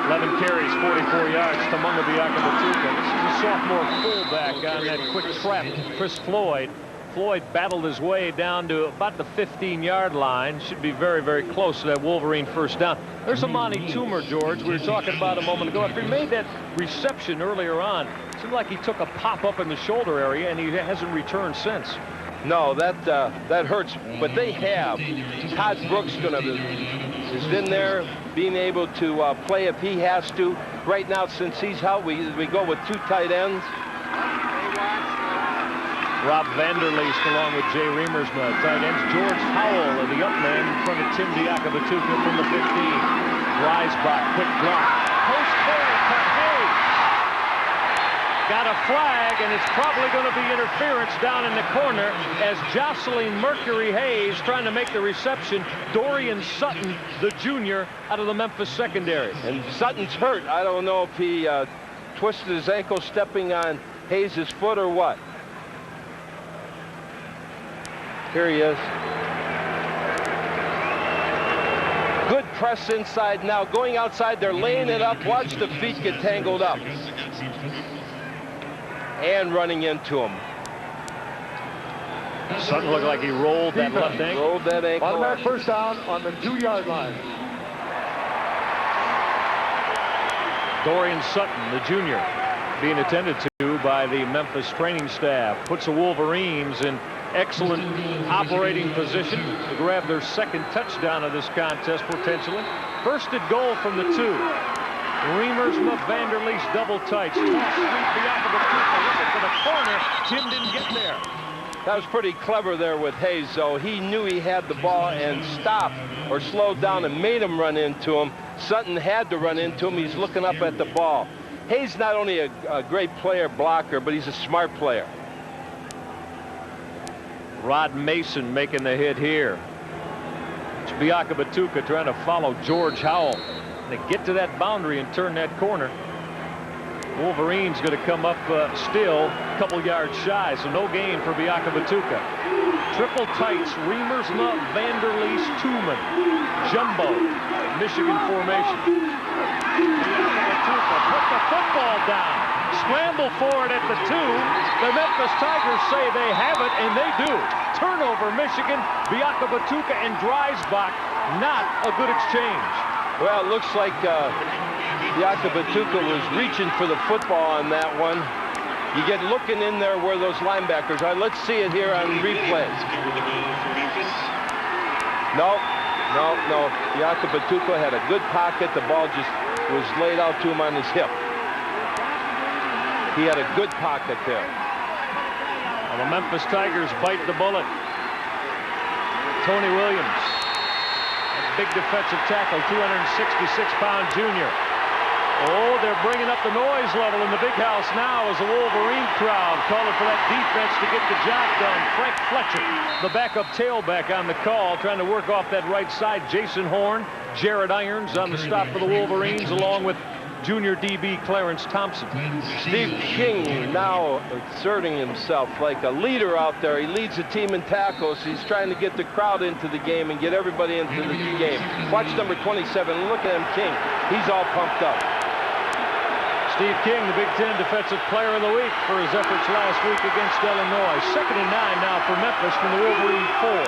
11 carries, 44 yards to Tamunga Biakabatuka. This is a sophomore fullback on that quick trap. Chris Floyd Floyd battled his way down to about the 15-yard line. Should be very, very close to that Wolverine first down. There's a Monty Toomer, George, we were talking about a moment ago. After he made that reception earlier on, it seemed like he took a pop up in the shoulder area, and he hasn't returned since. No, that hurts, but they have. Todd Brooks is in there, being able to play if he has to. Right now, since he's out, we go with 2 tight ends. Rob Vanderleest along with Jay Remersma, tight ends. George Howell, the up man in front of Tim Diakabatuka from the 15. Dreisbach, quick drop. Post corner to Hayes. Got a flag, and it's probably going to be interference down in the corner as Jocelyn Mercury Hayes trying to make the reception. Dorian Sutton, the junior, out of the Memphis secondary. And Sutton's hurt. I don't know if he twisted his ankle stepping on Hayes' foot or what. Here he is. Good press inside now. Going outside, they're laying it up. Watch the feet get tangled up. And running into him. Sutton looked like he rolled that left ankle. Rolled that ankle. Automatic first down on the 2-yard line. Dorian Sutton, the junior, being attended to by the Memphis training staff. Puts the Wolverines in excellent operating position to grab their second touchdown of this contest potentially. First and goal from the 2. Remersma, Vanderleest, double tights. Sweep Diakabatuka, looking for the corner. Tim didn't get there. That was pretty clever there with Hayes, though. He knew he had the ball and stopped or slowed down and made him run into him. Sutton had to run into him. He's looking up at the ball. Hayes not only a great player blocker, but he's a smart player. Rod Mason making the hit here. It's Diakabatuka trying to follow George Howell. They get to that boundary and turn that corner. Wolverine's going to come up still a couple yards shy, so no gain for Diakabatuka. Triple tights, Remersma, Vanderleest, Tooman. Jumbo, Michigan formation. Diakabatuka put the football down. Scramble for it at the 2. The Memphis Tigers say they have it, and they do. Turnover, Michigan. Diakabatuka and Dreisbach. Not a good exchange. Well, it looks like Diakabatuka was reaching for the football on that one. You get looking in there where those linebackers are. Let's see it here on replay. No. Diakabatuka had a good pocket. The ball just was laid out to him on his hip. He had a good pocket there. Well, the Memphis Tigers bite the bullet. Tony Williams, a big defensive tackle, 266-pound junior. Oh, they're bringing up the noise level in the big house now as the Wolverine crowd calling for that defense to get the job done. Frank Fletcher, the backup tailback on the call, trying to work off that right side. Jason Horn, Jared Irons on the stop for the Wolverines, along with junior DB Clarence Thompson. Steve King now exerting himself like a leader out there. He leads the team in tackles. He's trying to get the crowd into the game and get everybody into the game. Watch number 27. Look at him, King. He's all pumped up. Steve King, the Big Ten Defensive Player of the Week for his efforts last week against Illinois. 2nd and 9 now for Memphis from the Wolverine 4.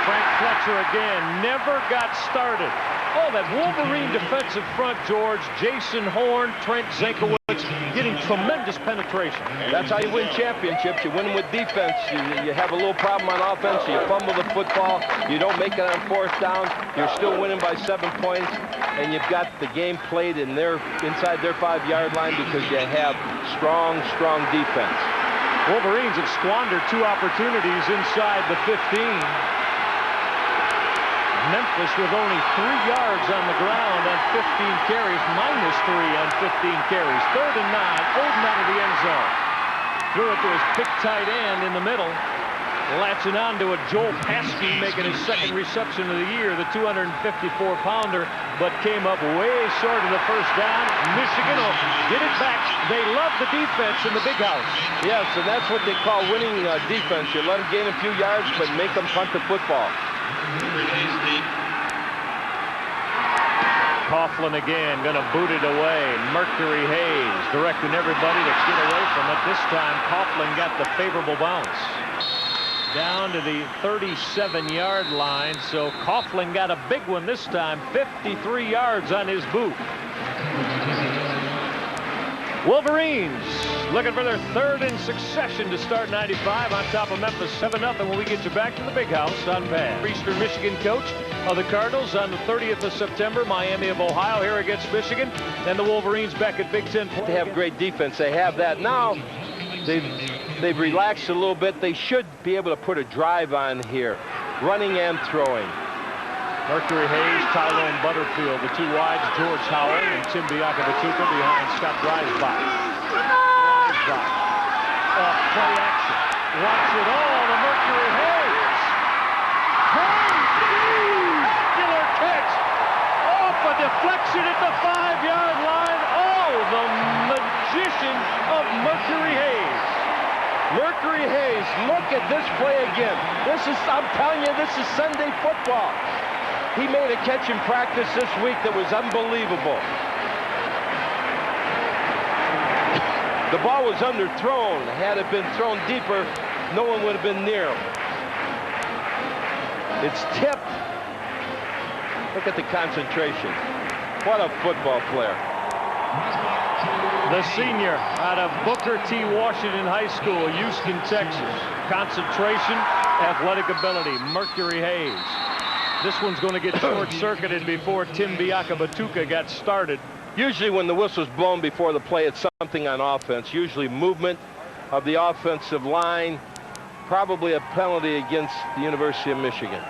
Frank Fletcher again, never got started. Oh, that Wolverine defensive front, George, Jason Horn, Trent Zankowitz, getting tremendous penetration. That's how you win championships. You win them with defense. You have a little problem on offense. You fumble the football. You don't make it on 4th down. You're still winning by 7 points. And you've got the game played in inside their 5-yard line because you have strong defense. Wolverines have squandered 2 opportunities inside the 15. Memphis with only 3 yards on the ground on 15 carries, -3 on 15 carries. 3rd and 9, Oden out of the end zone. Threw it to his big tight end in the middle. Latching on to a Joel Paskey making his 2nd reception of the year, the 254-pounder, but came up way short of the 1st down. Michigan will get it back. They love the defense in the big house. Yes, and that's what they call winning defense. You let them gain a few yards, but make them punt the football. Coughlin again, going to boot it away. Mercury Hayes directing everybody to get away from it. This time, Coughlin got the favorable bounce down to the 37-yard line. So Coughlin got a big one this time, 53 yards on his boot. Wolverines looking for their third in succession to start 95 on top of Memphis 7-0 when we get you back to the big house on Pad. Eastern Michigan coach of the Cardinals on the 30th of September, Miami of Ohio here against Michigan, and the Wolverines back at Big Ten play. They have great defense. They have that now. They've relaxed a little bit. They should be able to put a drive on here, running and throwing. Mercury Hayes, Tyrone Butterfield, the two wides, George Howell and Tim Biakabatuka behind Scott Dreisbach. Play action. Watch it all to Mercury Hayes. Spectacular catch. Off a deflection at the 5-yard line. Oh, the magician of Mercury Hayes. Mercury Hayes, look at this play again. I'm telling you, this is Sunday football. He made a catch in practice this week that was unbelievable. The ball was underthrown. Had it been thrown deeper, no one would have been near him. It's tipped. Look at the concentration. What a football player. The senior out of Booker T. Washington High School, Houston, Texas. Concentration, athletic ability, Mercury Hayes. This one's going to get short-circuited before Tim Biakabatuka got started. Usually when the whistle's blown before the play, it's something on offense. Usually movement of the offensive line, probably a penalty against the University of Michigan.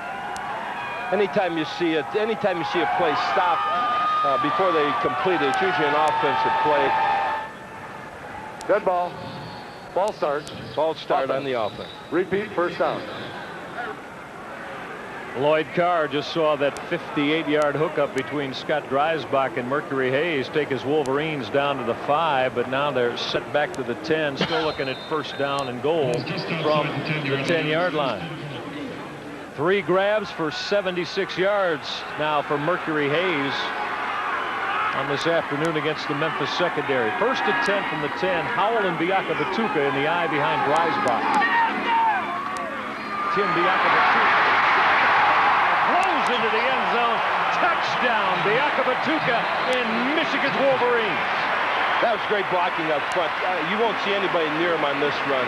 Anytime you see a play stop before they complete it, it's usually an offensive play. Dead ball. Ball start. Ball start on the offense. Repeat, first down. Lloyd Carr just saw that 58-yard hookup between Scott Dreisbach and Mercury Hayes take his Wolverines down to the 5, but now they're set back to the 10, still looking at first down and goal from the 10-yard line. 3 grabs for 76 yards now for Mercury Hayes on this afternoon against the Memphis secondary. First and 10 from the 10. Howell and Biakabatuka in the eye behind Dreisbach. Tim Biakabatuka into the end zone. Touchdown, Biakabatuka in Michigan's Wolverines. That was great blocking up front. You won't see anybody near him on this run.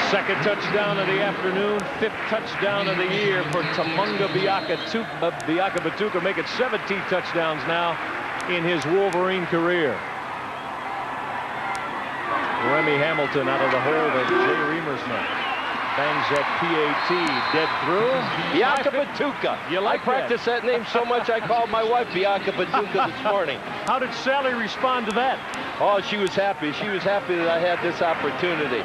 Second touchdown of the afternoon, 5th touchdown of the year for Tamunga Biakabatuka, making 17 touchdowns now in his Wolverine career. Remy Hamilton out of the hole that Jay Reamersman bangs that PAT dead through. Biakabatuka. You like I practiced that name so much I called my wife Biakabatuka this morning. How did Sally respond to that? Oh, she was happy. She was happy that I had this opportunity.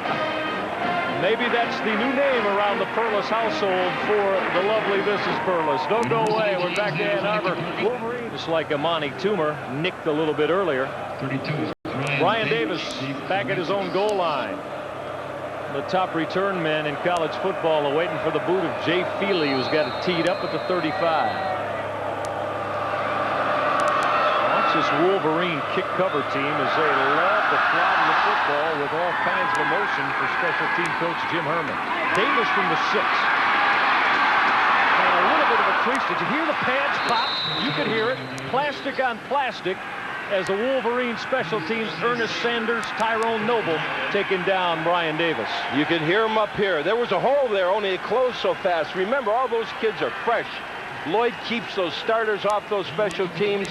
Maybe that's the new name around the Perlis household for the lovely Mrs. Perlis. Don't go away. We're back to Ann Arbor. Wolverine, just like Amani Toomer, nicked a little bit earlier. 32. Ryan Davis back at his own goal line. The top return man in college football awaiting for the boot of Jay Feely, who's got it teed up at the 35. This Wolverine kick cover team as they love to flatten the football with all kinds of emotion for special team coach Jim Herman. Davis from the 6. And a little bit of a crease. Did you hear the pads pop? You could hear it. Plastic on plastic as the Wolverine special teams, Ernest Sanders, Tyrone Noble taking down Brian Davis. You can hear him up here. There was a hole there, only it closed so fast. Remember, all those kids are fresh. Lloyd keeps those starters off those special teams.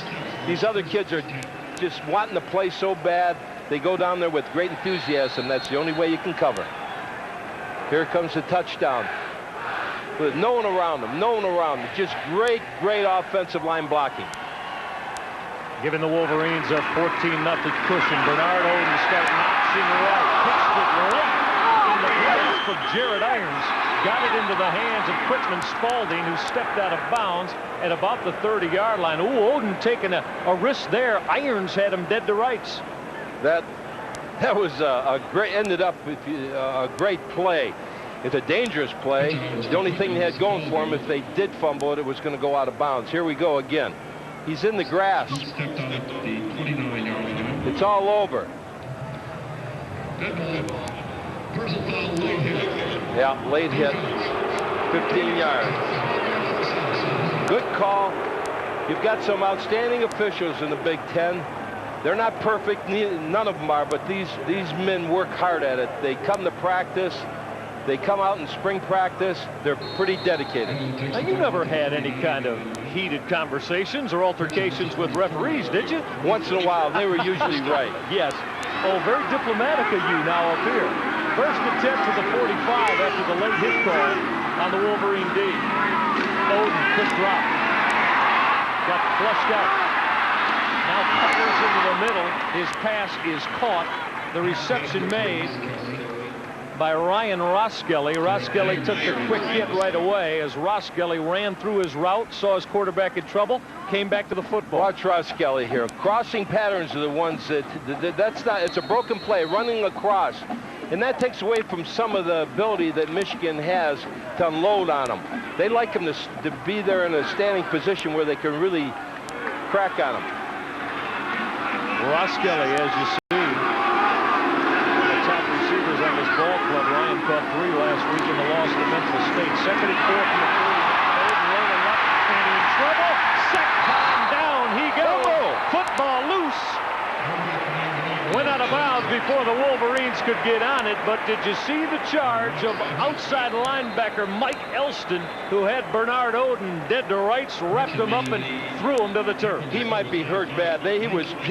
These other kids are just wanting to play so bad. They go down there with great enthusiasm. That's the only way you can cover. Here comes the touchdown. With no one around them, no one around them. Just great, great offensive line blocking. Giving the Wolverines a 14-0 cushion. Bernard Oden starting option right. Pitched it late in the grasp of Jared Irons. Got it into the hands of Quitman Spalding, who stepped out of bounds at about the 30-yard line. Ooh, Oden taking a risk there. Irons had him dead to rights. That That was ended up with a great play. It's a dangerous play. The only thing they had going for him, if they did fumble it, it was going to go out of bounds. Here we go again. He's in the grass. It's all over. Yeah, late hit. 15 yards. Good call. You've got some outstanding officials in the Big Ten. They're not perfect, none of them are, but these men work hard at it. They come to practice. They come out in spring practice. They're pretty dedicated. Now, you never had any kind of heated conversations or altercations with referees, did you? Once in a while, they were usually right. Yes. Oh, very diplomatic of you now up here. First attempt to the 45 after the late hit call on the Wolverine D. Oden, quick drop. Got flushed out. Now fires into the middle. His pass is caught. The reception made by Ryan Roskelly. Roskelly took the quick hit right away as Roskelly ran through his route, saw his quarterback in trouble, came back to the football. Watch Roskelly here. Crossing patterns are the ones that's not, it's a broken play, running across. And that takes away from some of the ability that Michigan has to unload on them. They like him to be there in a standing position where they can really crack on him. Roskelly, as you see, on this ball club. Ryan caught 3 last week in the loss to Memphis State. Second and 4 from the 3. Oden rolling up and in trouble. Sept down he goes. Football loose. Went out of bounds before the Wolverines could get on it, but did you see the charge of outside linebacker Mike Elston, who had Bernard Oden dead to rights, wrapped him up and threw him to the turf? He might be hurt bad. He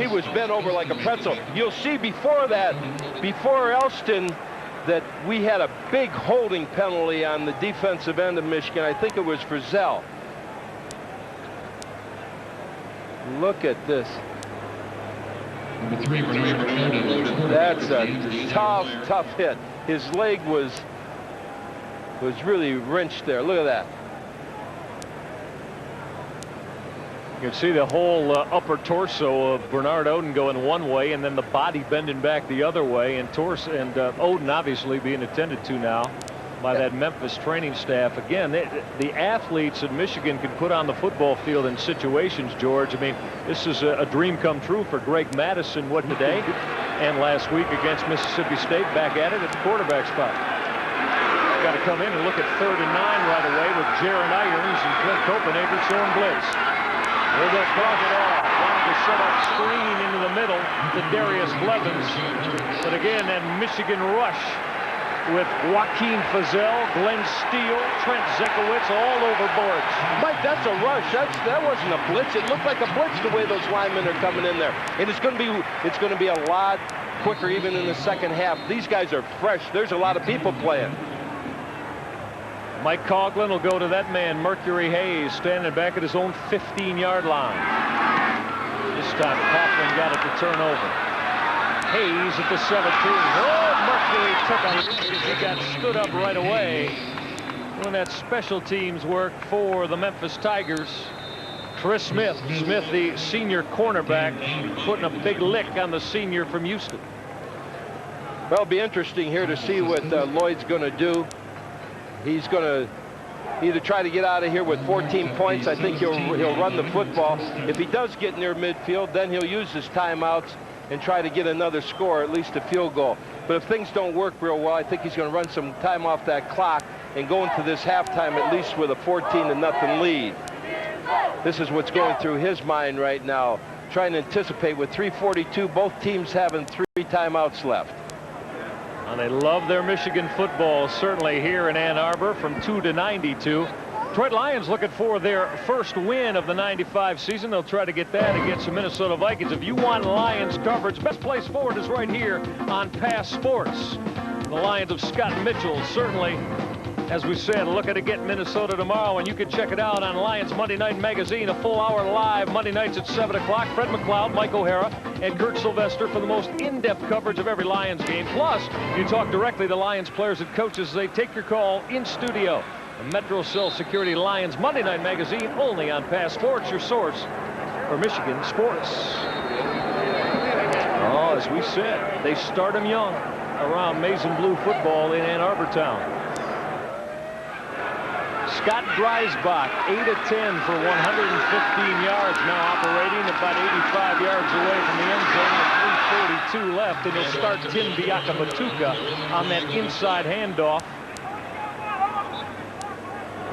was bent over like a pretzel. You'll see before Elston, that we had a big holding penalty on the defensive end of Michigan. I think it was for Zell. Look at this. Number 3, Bernard. That's a tough hit. His leg was really wrenched there. Look at that. You can see the whole upper torso of Bernard Oden going one way, and then the body bending back the other way, and Oden obviously being attended to now by that Memphis training staff. Again, the athletes in Michigan can put on the football field in situations, George. I mean, this is a dream come true for Greg Madison, today and last week against Mississippi State, back at it at the quarterback spot. Got to come in and look at 3rd and 9 right away with Jaron Irons and Clint Copenhagen showing blitz. They're going to cross it off. Wanted to set up screen into the middle to Darius Blevins. But again, that Michigan rush with Joaquin Fazell, Glenn Steele, Trent Zekowitz all over boards. Mike, that's a rush. That wasn't a blitz. It looked like a blitz the way those linemen are coming in there. And it's going to be a lot quicker even in the second half. These guys are fresh. There's a lot of people playing. Mike Coughlin will go to that man, Mercury Hayes, standing back at his own 15-yard line. This time, Coughlin got it to turn over. Hayes at the 17. Oh, Mercury took a risk as he got stood up right away. Doing that special teams work for the Memphis Tigers. Chris Smith, the senior cornerback, putting a big lick on the senior from Houston. Well, it'll be interesting here to see what Lloyd's going to do. He's going to either try to get out of here with 14 points. I think he'll run the football. If he does get near midfield, then he'll use his timeouts and try to get another score, at least a field goal. But if things don't work real well, I think he's going to run some time off that clock and go into this halftime at least with a 14-0 lead. This is what's going through his mind right now, trying to anticipate with 3:42, both teams having 3 timeouts left. And they love their Michigan football, certainly here in Ann Arbor, from 2 to 92. Detroit Lions looking for their first win of the 95 season. They'll try to get that against the Minnesota Vikings. If you want Lions coverage, best place for it is right here on Pass Sports. The Lions of Scott Mitchell, certainly, as we said, looking to get Minnesota tomorrow, and you can check it out on Lions Monday Night Magazine, a full hour live Monday nights at 7 o'clock. Fred McLeod, Mike O'Hara, and Kurt Sylvester for the most in-depth coverage of every Lions game. Plus, you talk directly to Lions players and coaches as they take your call in studio. The Metro Cell Security Lions Monday Night Magazine, only on Pass Sports, your source for Michigan sports. Oh, as we said, they start them young around Maize and Blue football in Ann Arbor Town. Scott Dreisbach, 8 of 10 for 115 yards, now operating about 85 yards away from the end zone with 3:42 left, and he'll start Tim Biakabatuka on that inside handoff.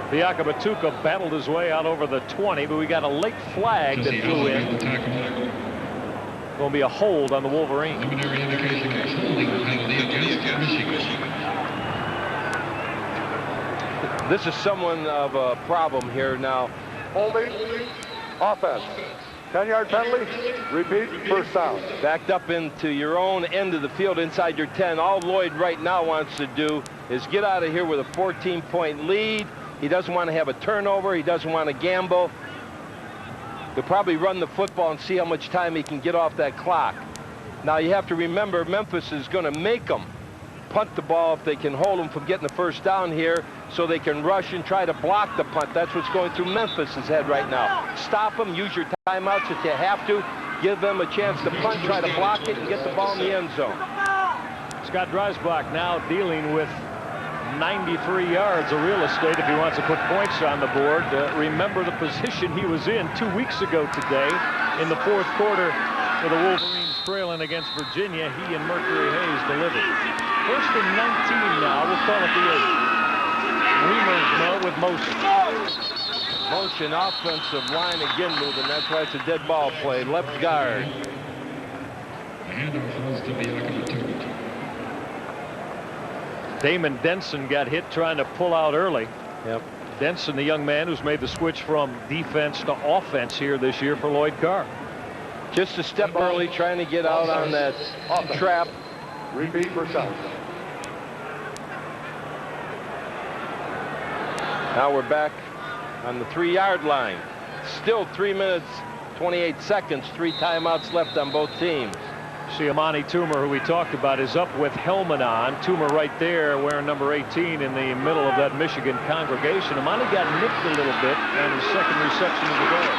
Biakabatuka battled his way out over the 20, but we got a late flag that flew in. Going to be a hold on the Wolverines. This is someone of a problem here now. Holding, offense. 10-yard penalty, repeat, first down. Backed up into your own end of the field inside your 10. All Lloyd right now wants to do is get out of here with a 14-point lead. He doesn't want to have a turnover. He doesn't want to gamble. He'll probably run the football and see how much time he can get off that clock. Now you have to remember, Memphis is going to make them punt the ball if they can hold them from getting the first down here, so they can rush and try to block the punt. That's what's going through Memphis's head right now. Stop them, use your timeouts if you have to, give them a chance to punt, try to block it, and get the ball in the end zone. Scott Dreisbach now dealing with 93 yards of real estate if he wants to put points on the board. Remember the position he was in 2 weeks ago today in the fourth quarter with the Wolverines trailing against Virginia. He and Mercury Hayes delivered. First and 19 now. We'll call it the 8. Reimers now with motion. Motion, offensive line again moving. That's why it's a dead ball play. Left guard. Damon Denson got hit trying to pull out early. Yep. Denson, the young man who's made the switch from defense to offense here this year for Lloyd Carr. Just a step early, trying to get out on that trap. Repeat for down. Now we're back on the 3-yard line. Still 3 minutes, 28 seconds, 3 timeouts left on both teams. See, Amani Toomer, who we talked about, is up with helmet on. Toomer right there wearing number 18 in the middle of that Michigan congregation. Amani got nipped a little bit on his second reception of the day.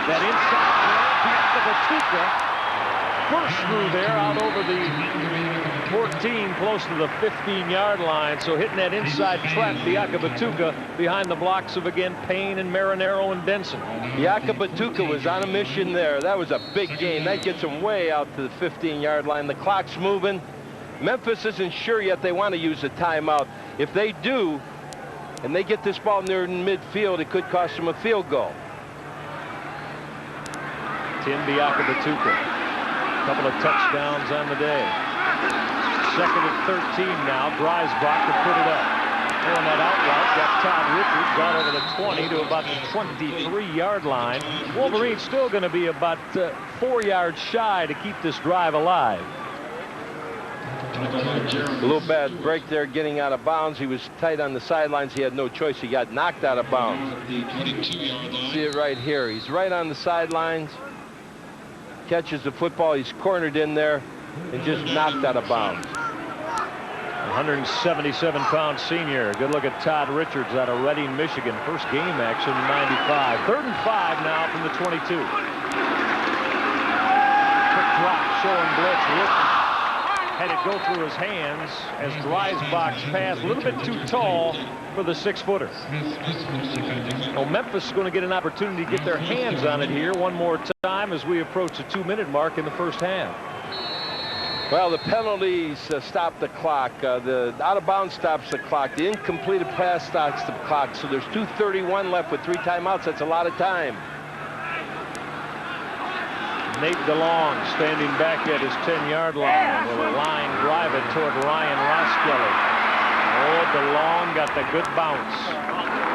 That inside Biakabatuka burst through there out over the 14, close to the 15-yard line. So hitting that inside trap, Biakabatuka behind the blocks of, again, Payne and Marinero and Denson. Biakabatuka was on a mission there. That was a big game. That gets him way out to the 15-yard line. The clock's moving. Memphis isn't sure yet they want to use a timeout. If they do, and they get this ball near midfield, it could cost them a field goal. Tim Biakabatuka. Couple of touchdowns on the day. Second and 13 now. Dreisbach to put it up. Throwing that out route. Got Todd Richards out over the 20 to about the 23-yard line. Wolverines still going to be about 4 yards shy to keep this drive alive. A little bad break there getting out of bounds. He was tight on the sidelines. He had no choice. He got knocked out of bounds. See it right here. He's right on the sidelines. Catches the football. He's cornered in there and just knocked out of bounds. 177-pound senior. Good look at Todd Richards out of Reading, Michigan. First game action in '95. 3rd and 5 now from the 22. Quick drop showing blitz. Richards had it go through his hands as Dreisbach's pass a little bit too tall for the 6-footer. Well, Memphis is going to get an opportunity to get their hands on it here one more time as we approach the 2-minute mark in the first half. Well, the penalties stop the clock. The out-of-bounds stops the clock. The incompleted pass stops the clock. So there's 2:31 left with 3 timeouts. That's a lot of time. Nate DeLong standing back at his 10-yard line with a line drive it toward Ryan Roskelley. Oh, DeLong got the good bounce.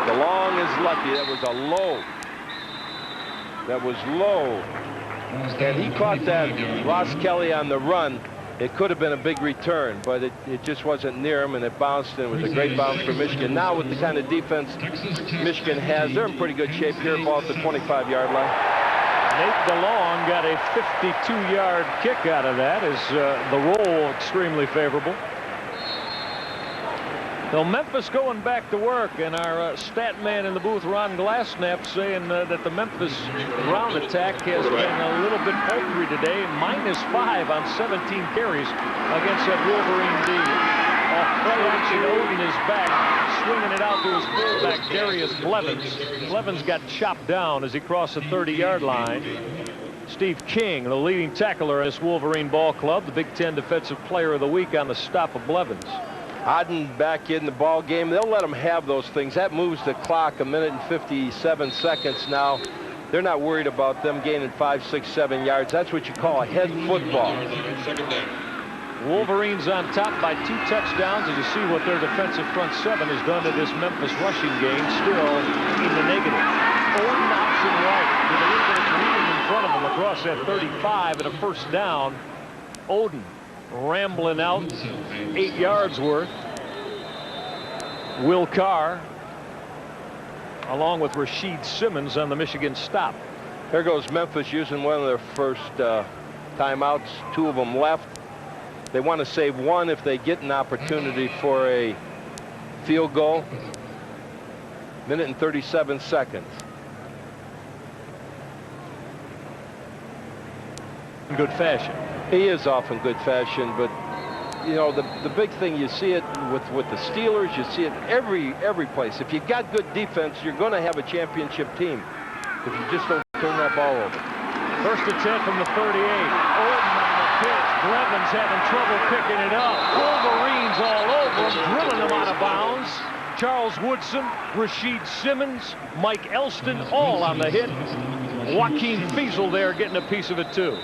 DeLong is lucky. That was a low. That was low. And he caught that Roskelley on the run. It could have been a big return, but it just wasn't near him, and it bounced, and it was a great bounce for Michigan. Now with the kind of defense Michigan has, they're in pretty good shape here, ball at the 25-yard line. Nate DeLong got a 52-yard kick out of that. Is the roll extremely favorable. So Memphis going back to work, and our stat man in the booth, Ron Glassnap, saying that the Memphis ground attack has been a little bit paltry today. -5 on 17 carries against that Wolverine D. Off play action, Oden is back, swinging it out to his fullback, Darius Blevins. Blevins got chopped down as he crossed the 30-yard line. Steve King, the leading tackler at this Wolverine ball club, the Big Ten Defensive Player of the Week on the stop of Blevins. Oden back in the ball game. They'll let them have those things. That moves the clock 1 minute and 57 seconds now. They're not worried about them gaining 5, 6, 7 yards. That's what you call a head football. Wolverines on top by 2 touchdowns, as you see what their defensive front 7 has done to this Memphis rushing game, still in the negative. Oden option right with a little bit of breathing in front of him across that 35 and a first down. Oden rambling out 8 yards worth. Will Carr along with Rasheed Simmons on the Michigan stop. There goes Memphis using one of their first timeouts. 2 of them left. They want to save 1 if they get an opportunity for a field goal. 1 minute and 37 seconds. In good fashion. He is off in good fashion, but you know the big thing, you see it with the Steelers, you see it every place. If you've got good defense, you're going to have a championship team. If you just don't turn that ball over. First attempt from the 38. Oden on the pitch. Blevins having trouble picking it up. Wolverines all over him, drilling him out of bounds. Charles Woodson, Rasheed Simmons, Mike Elston, all on the hit. Joaquin Feasel there getting a piece of it too.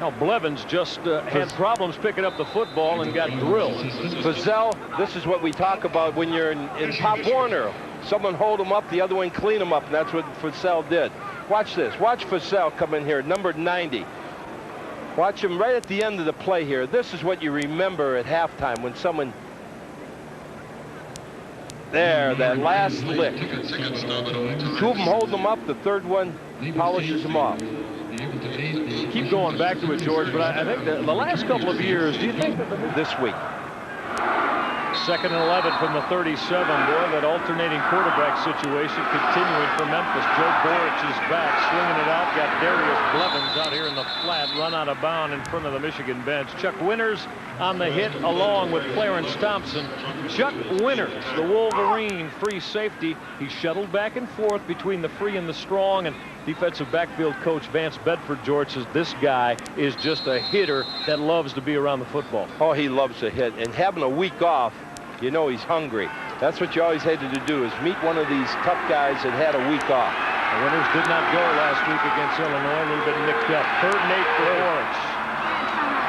Now Blevins just had problems picking up the football and got drilled. Feasel, this is what we talk about when you're in Pop Warner. Someone hold him up, the other one clean him up, and that's what Feasel did. Watch this. Watch Feasel come in here, number 90. Watch him right at the end of the play here. This is what you remember at halftime when someone... There, that last lick. 2 of them hold them up, the third one polishes them off. Keep going back to it, George, but I think the last couple of years, do you think that this week? 2nd and 11 from the 37. Boy, that alternating quarterback situation continuing for Memphis. Joe Borich is back, swinging it out. Got Darius Blevins out here in the flat, run out of bounds in front of the Michigan bench. Chuck Winters on the hit along with Clarence Thompson. Chuck Winters, the Wolverine free safety. He shuttled back and forth between the free and the strong, and defensive backfield coach Vance Bedford, George, says this guy is just a hitter that loves to be around the football. Oh, he loves to hit, and having a week off, you know he's hungry. That's what you always hated to do, is meet one of these tough guys that had a week off. The Winters did not go last week against Illinois, a little bit nicked up. 3rd and 8 for Orange.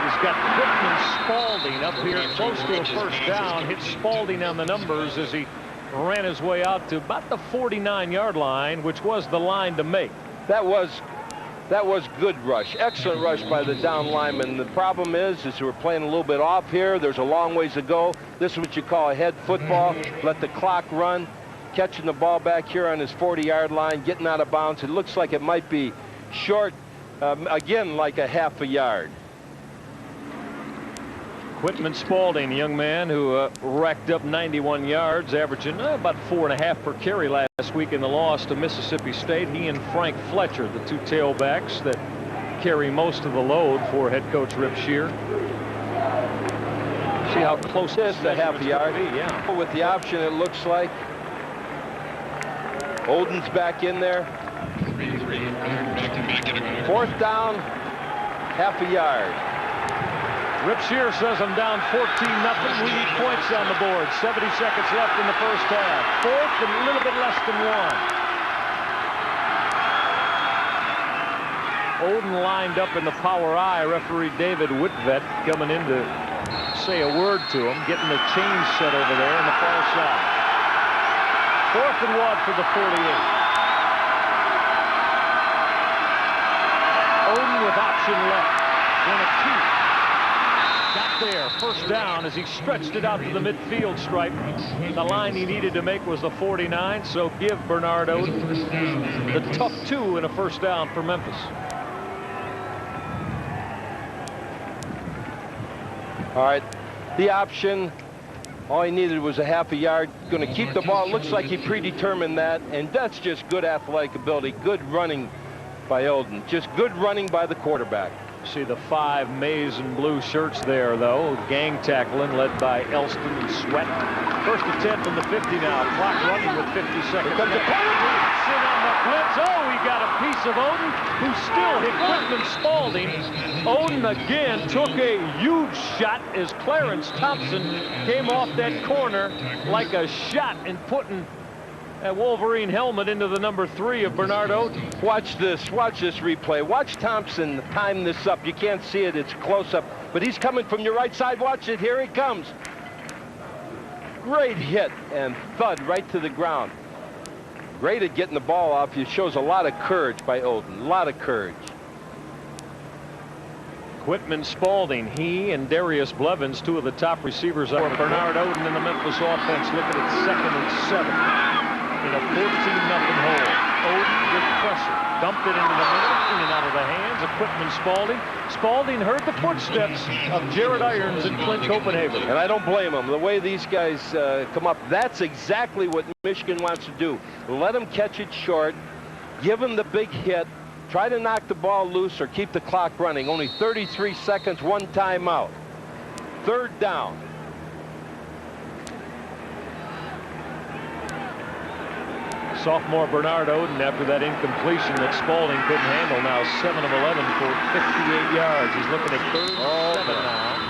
He's got Quitman Spalding up here close to a first down. Hit Spalding on the numbers as he ran his way out to about the 49-yard line, which was the line to make. That was good rush. Excellent rush by the down lineman. The problem is we're playing a little bit off here. There's a long ways to go. This is what you call a head football. Let the clock run. Catching the ball back here on his 40-yard line, getting out of bounds. It looks like it might be short, again, like a half a yard. Quitman Spalding, a young man who racked up 91 yards, averaging about 4.5 per carry last week in the loss to Mississippi State. He and Frank Fletcher, the 2 tailbacks that carry most of the load for head coach Rip Shear. See how close this is, a half a yard. Yeah. With the option, it looks like. Oden's back in there. 4th down, half a yard. Rip Shear says I'm down 14-0. We need points on the board. 70 seconds left in the first half. 4th and a little bit less than 1. Oden lined up in the power eye. Referee David Whitvet coming in to say a word to him, getting the change set over there on the far side. 4th and 1 for the 48. Oden with option left. Going to keep. Got there, first down as he stretched it out to the midfield stripe. The line he needed to make was the 49, so give Bernard Oden the tough 2 and a first down for Memphis. All right, the option, All he needed was a half a yard. Going to keep the ball. Looks like he predetermined that, and that's just good athletic ability. Good running by Olden. Just good running by the quarterback. See the 5 maize and blue shirts there, though. Gang tackling led by Elston and Sweat. First and 10 from the 50 now. Clock running with 50 seconds. Here comes the Sit on the blitz. Oh, he got a piece of Oden, who still hit Quitman Spalding. Oden again took a huge shot as Clarence Thompson came off that corner like a shot and putting that Wolverine helmet into the number 3 of Bernard Oden. Watch this replay. Watch Thompson time this up. You can't see it, it's close up, but he's coming from your right side. Watch it, here he comes. Great hit and thud right to the ground. Great at getting the ball off. It shows a lot of courage by Oden, a lot of courage. Quitman Spalding, he and Darius Blevins, 2 of the top receivers for Bernard Oden in the Memphis offense, looking at 2nd and 7. In a 14-0 hole. Oden with pressure. Dumped it into the middle, in and out of the hands of Quitman Spalding. Spalding heard the footsteps of Jared Irons and Clint Copenhagen. And I don't blame him. The way these guys come up, that's exactly what Michigan wants to do. Let him catch it short, give him the big hit, try to knock the ball loose or keep the clock running. Only 33 seconds, 1 timeout. 3rd down. Sophomore Bernard Oden, after that incompletion that Spalding couldn't handle, now 7 of 11 for 58 yards. He's looking at 3rd and 7 now.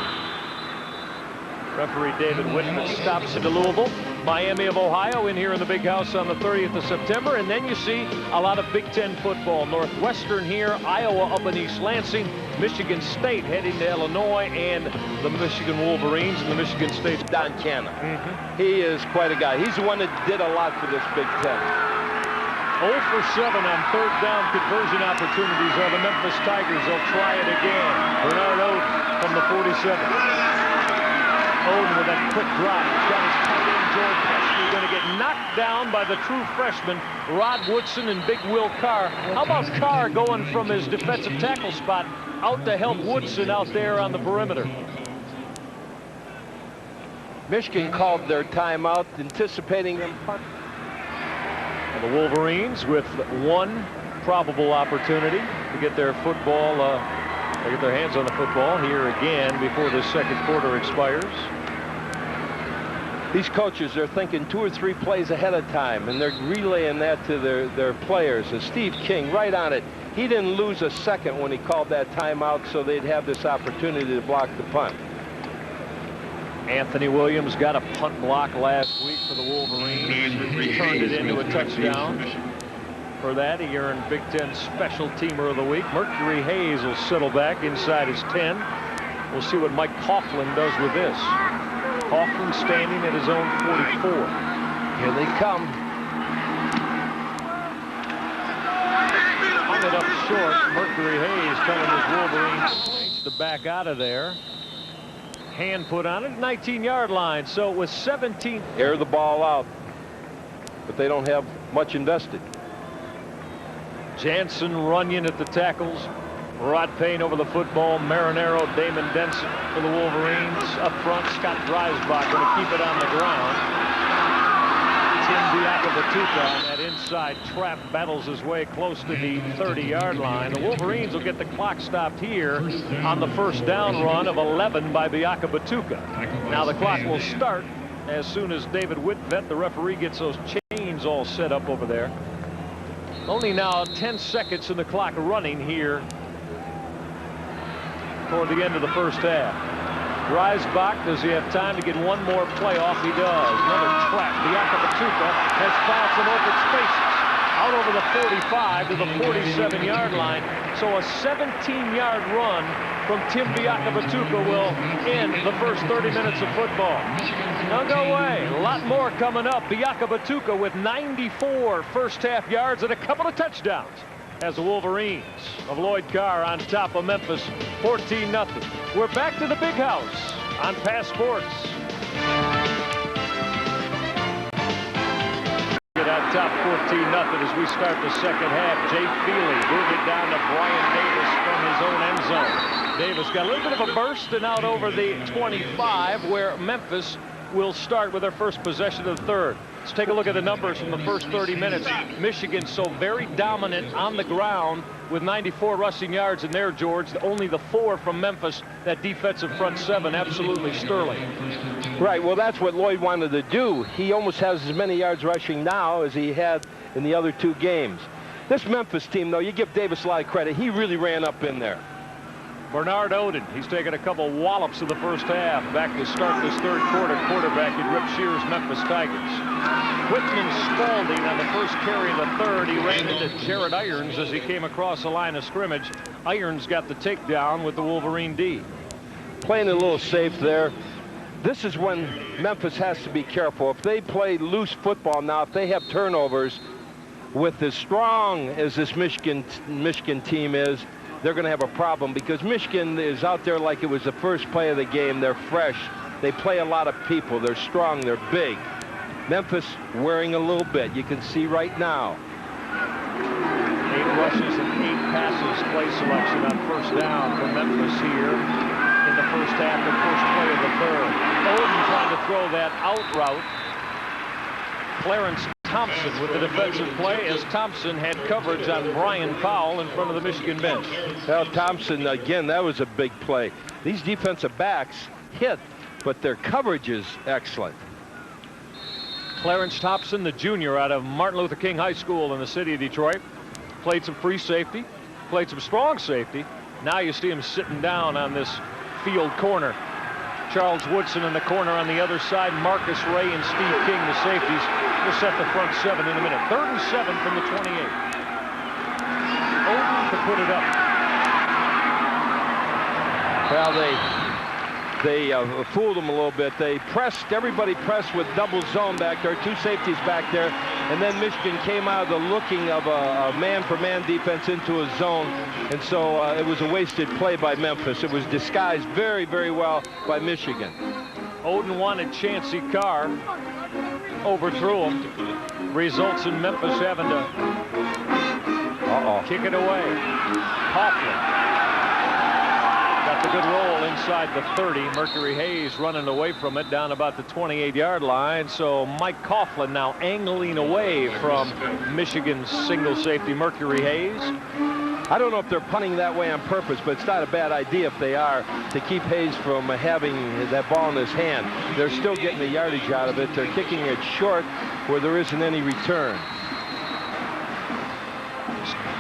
Referee David Whitman stops into Louisville. Miami of Ohio in here in the Big House on the 30th of September. And then you see a lot of Big Ten football. Northwestern here, Iowa up in East Lansing, Michigan State heading to Illinois, and the Michigan Wolverines and the Michigan State. Don Canna. He is quite a guy. He's the one that did a lot for this Big Ten. 0 for 7 on 3rd down conversion opportunities are the Memphis Tigers. They'll try it again. Bernard Oden from the 47. Oden with that quick drop. He's got his tight end, George Pesky, going to get knocked down by the true freshman, Rod Woodson and Big Will Carr. How about Carr going from his defensive tackle spot out to help Woodson out there on the perimeter? Michigan called their timeout, anticipating them. The Wolverines with 1 probable opportunity to get their football, get their hands on the football here again before the 2nd quarter expires. These coaches are thinking 2 or 3 plays ahead of time, and they're relaying that to their players. And Steve King, right on it. He didn't lose a second when he called that timeout, so they'd have this opportunity to block the punt. Anthony Williams got a punt block last week for the Wolverines. Returned it into a touchdown. For that, he earned Big Ten Special Teamer of the Week. Mercury Hayes will settle back inside his 10. We'll see what Mike Coughlin does with this. Coughlin standing at his own 44. Here they come. On it up short. Mercury Hayes telling his Wolverines to back out of there. Hand put on it, 19-yard line. So with 17. Air the ball out, but they don't have much invested. Jansen, Runyon at the tackles. Rod Payne over the football. Marinero, Damon Denson for the Wolverines. Up front, Scott Dreisbach going to keep it on the ground. Tim Biakabatuka on that inside trap battles his way close to the 30-yard line. The Wolverines will get the clock stopped here on the 1st down run of 11 by Biakabatuka. Now the clock will start as soon as David Whitvet, the referee, gets those chains all set up over there. Only now 10 seconds in the clock running here toward the end of the 1st half. Dreisbach, does he have time to get 1 more play off? He does. Another trap. Biakabatuka has found some open spaces out over the 45 to the 47-yard line. So a 17-yard run from Tim Biakabatuka will end the first 30 minutes of football. Now go away. A lot more coming up. Biakabatuka with 94 first-half yards and a couple of touchdowns as the Wolverines of Lloyd Carr on top of Memphis, 14-0. We're back to the Big House on Pass Sports. On top 14-0 as we start the 2nd half. Jay Feely moving it down to Brian Davis from his own end zone. Davis got a little bit of a burst and out over the 25 where Memphis will start with their first possession of the third. Let's take a look at the numbers from the first 30 minutes. Michigan so very dominant on the ground with 94 rushing yards in there, George. Only the 4 from Memphis. That defensive front 7 absolutely sterling. Right, well, that's what Lloyd wanted to do. He almost has as many yards rushing now as he had in the other 2 games. This Memphis team, though, you give Davis a lot of credit. He really ran up in there. Bernard Oden, he's taken a couple wallops in the first half. Back to start this third quarter, quarterback at Rip Shear's Memphis Tigers. Whitman Spalding on the first carry of the third. He ran into Jared Irons as he came across the line of scrimmage. Irons got the takedown with the Wolverine D. Playing a little safe there. This is when Memphis has to be careful. If they play loose football now, if they have turnovers, with as strong as this Michigan team is, they're going to have a problem, because Michigan is out there like it was the first play of the game. They're fresh. They play a lot of people. They're strong. They're big. Memphis wearing a little bit. You can see right now. 8 rushes and 8 passes. Play selection on first down for Memphis here in the first half, the first play of the third. Oden trying to throw that out route. Clarence Thompson with the defensive play, as Thompson had coverage on Brian Powell in front of the Michigan bench. Well, Thompson, again, that was a big play. These defensive backs hit, but their coverage is excellent. Clarence Thompson, the junior out of Martin Luther King High School in the city of Detroit. Played some free safety, played some strong safety. Now you see him sitting down on this field corner. Charles Woodson in the corner on the other side. Marcus Ray and Steve King, the safeties. We'll set the front 7 in a minute. 3rd and 7 from the 28. Oden to put it up. Well, they fooled them a little bit. They pressed, everybody pressed with double zone back there, 2 safeties back there, and then Michigan came out of the looking of a man-for-man defense into a zone, and so it was a wasted play by Memphis. It was disguised very, very well by Michigan. Oden wanted Chancey Carr, overthrew him. Results in Memphis having to kick it away. Hoffman got the good roll inside the 30. Mercury Hayes running away from it down about the 28-yard line. So Mike Coughlin now angling away from Michigan's single safety Mercury Hayes. I don't know if they're punting that way on purpose, but it's not a bad idea if they are, to keep Hayes from having that ball in his hand. They're still getting the yardage out of it. They're kicking it short where there isn't any return.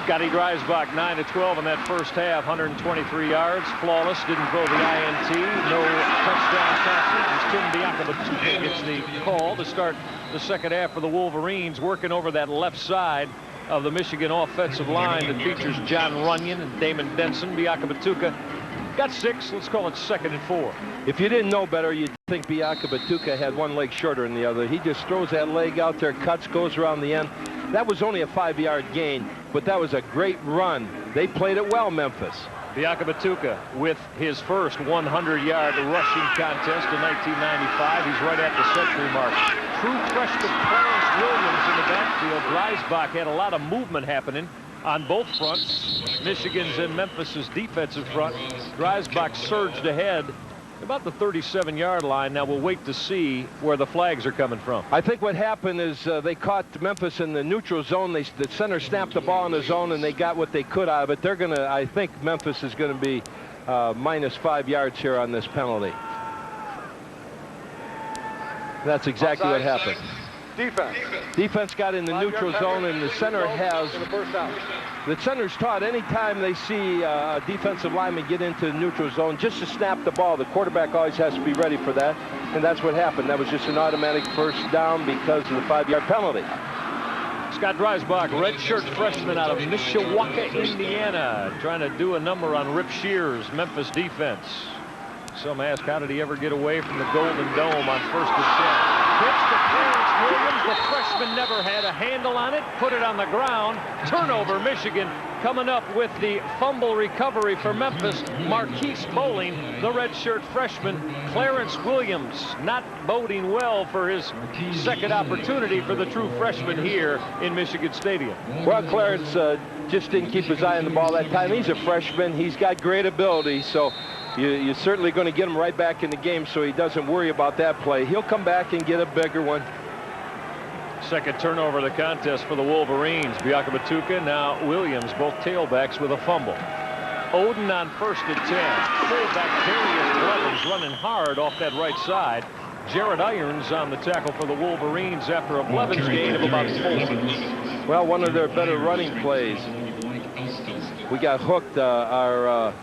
Scotty Dreisbach 9-12 in that first half, 123 yards, flawless, didn't throw the INT, no touchdown passes. Tim Biakabatuka gets the call to start the second half for the Wolverines, working over that left side of the Michigan offensive line that features John Runyon and Damon Denson. Biakabatuka got 6. Let's call it 2nd and 4. If you didn't know better, you'd think Biakabatuka had one leg shorter than the other. He just throws that leg out there, cuts, goes around the end. That was only a 5-yard gain, but that was a great run. They played it well, Memphis. Biakabatuka with his first 100-yard rushing contest in 1995. He's right at the century mark. True freshman Clarence Williams in the backfield. Dreisbach had a lot of movement happening on both fronts. Michigan's and Memphis's defensive front. Dreisbach surged ahead about the 37-yard line. Now we'll wait to see where the flags are coming from. I think what happened is they caught Memphis in the neutral zone. The center snapped the ball in the zone, and they got what they could out of it. I think Memphis is going to be minus 5 yards here on this penalty. That's exactly what happened. Defense got in the neutral zone, and the center has. The center's taught anytime they see a defensive lineman get into the neutral zone just to snap the ball. The quarterback always has to be ready for that, and that's what happened. That was just an automatic first down because of the 5-yard penalty. Scott Dreisbach, redshirt freshman out of Mishawaka, Indiana, trying to do a number on Rip Shear's Memphis defense. Some ask, how did he ever get away from the Golden Dome on 1st and 10? Pitch to Clarence Williams. The freshman never had a handle on it. Put it on the ground. Turnover, Michigan. Coming up with the fumble recovery for Memphis. Marquise Bowling, the redshirt freshman. Clarence Williams not boding well for his second opportunity for the true freshman here in Michigan Stadium. Well, Clarence just didn't keep his eye on the ball that time. He's a freshman. He's got great ability, so you're certainly going to get him right back in the game so he doesn't worry about that play. He'll come back and get a bigger one. Second turnover of the contest for the Wolverines. Bianca Batuka, now Williams, both tailbacks with a fumble. Oden on 1st and 10. Fullback Darius Blevins running hard off that right side. Jared Irons on the tackle for the Wolverines after a Blevins gain of about 4. Well, one of their better running plays. We got hooked. Our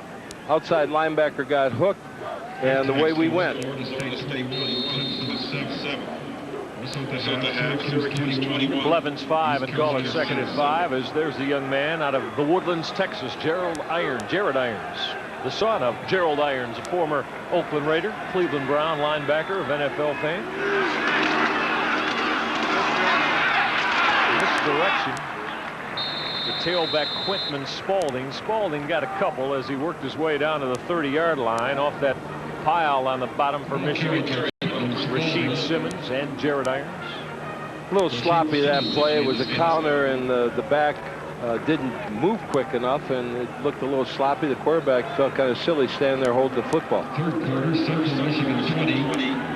outside linebacker got hooked, and the way we went. Blevins 5 and call it 2nd and 5 as there's the young man out of the Woodlands, Texas, Jared Irons, the son of Gerald Irons, a former Oakland Raider, Cleveland Brown linebacker of NFL fame. Misdirection. The tailback Quintman Spaulding. Spaulding got a couple as he worked his way down to the 30-yard line off that pile on the bottom for Michigan. Rasheed Simmons and Jared Irons. A little sloppy that play. It was a counter, and the back didn't move quick enough, and it looked a little sloppy. The quarterback felt kind of silly standing there holding the football.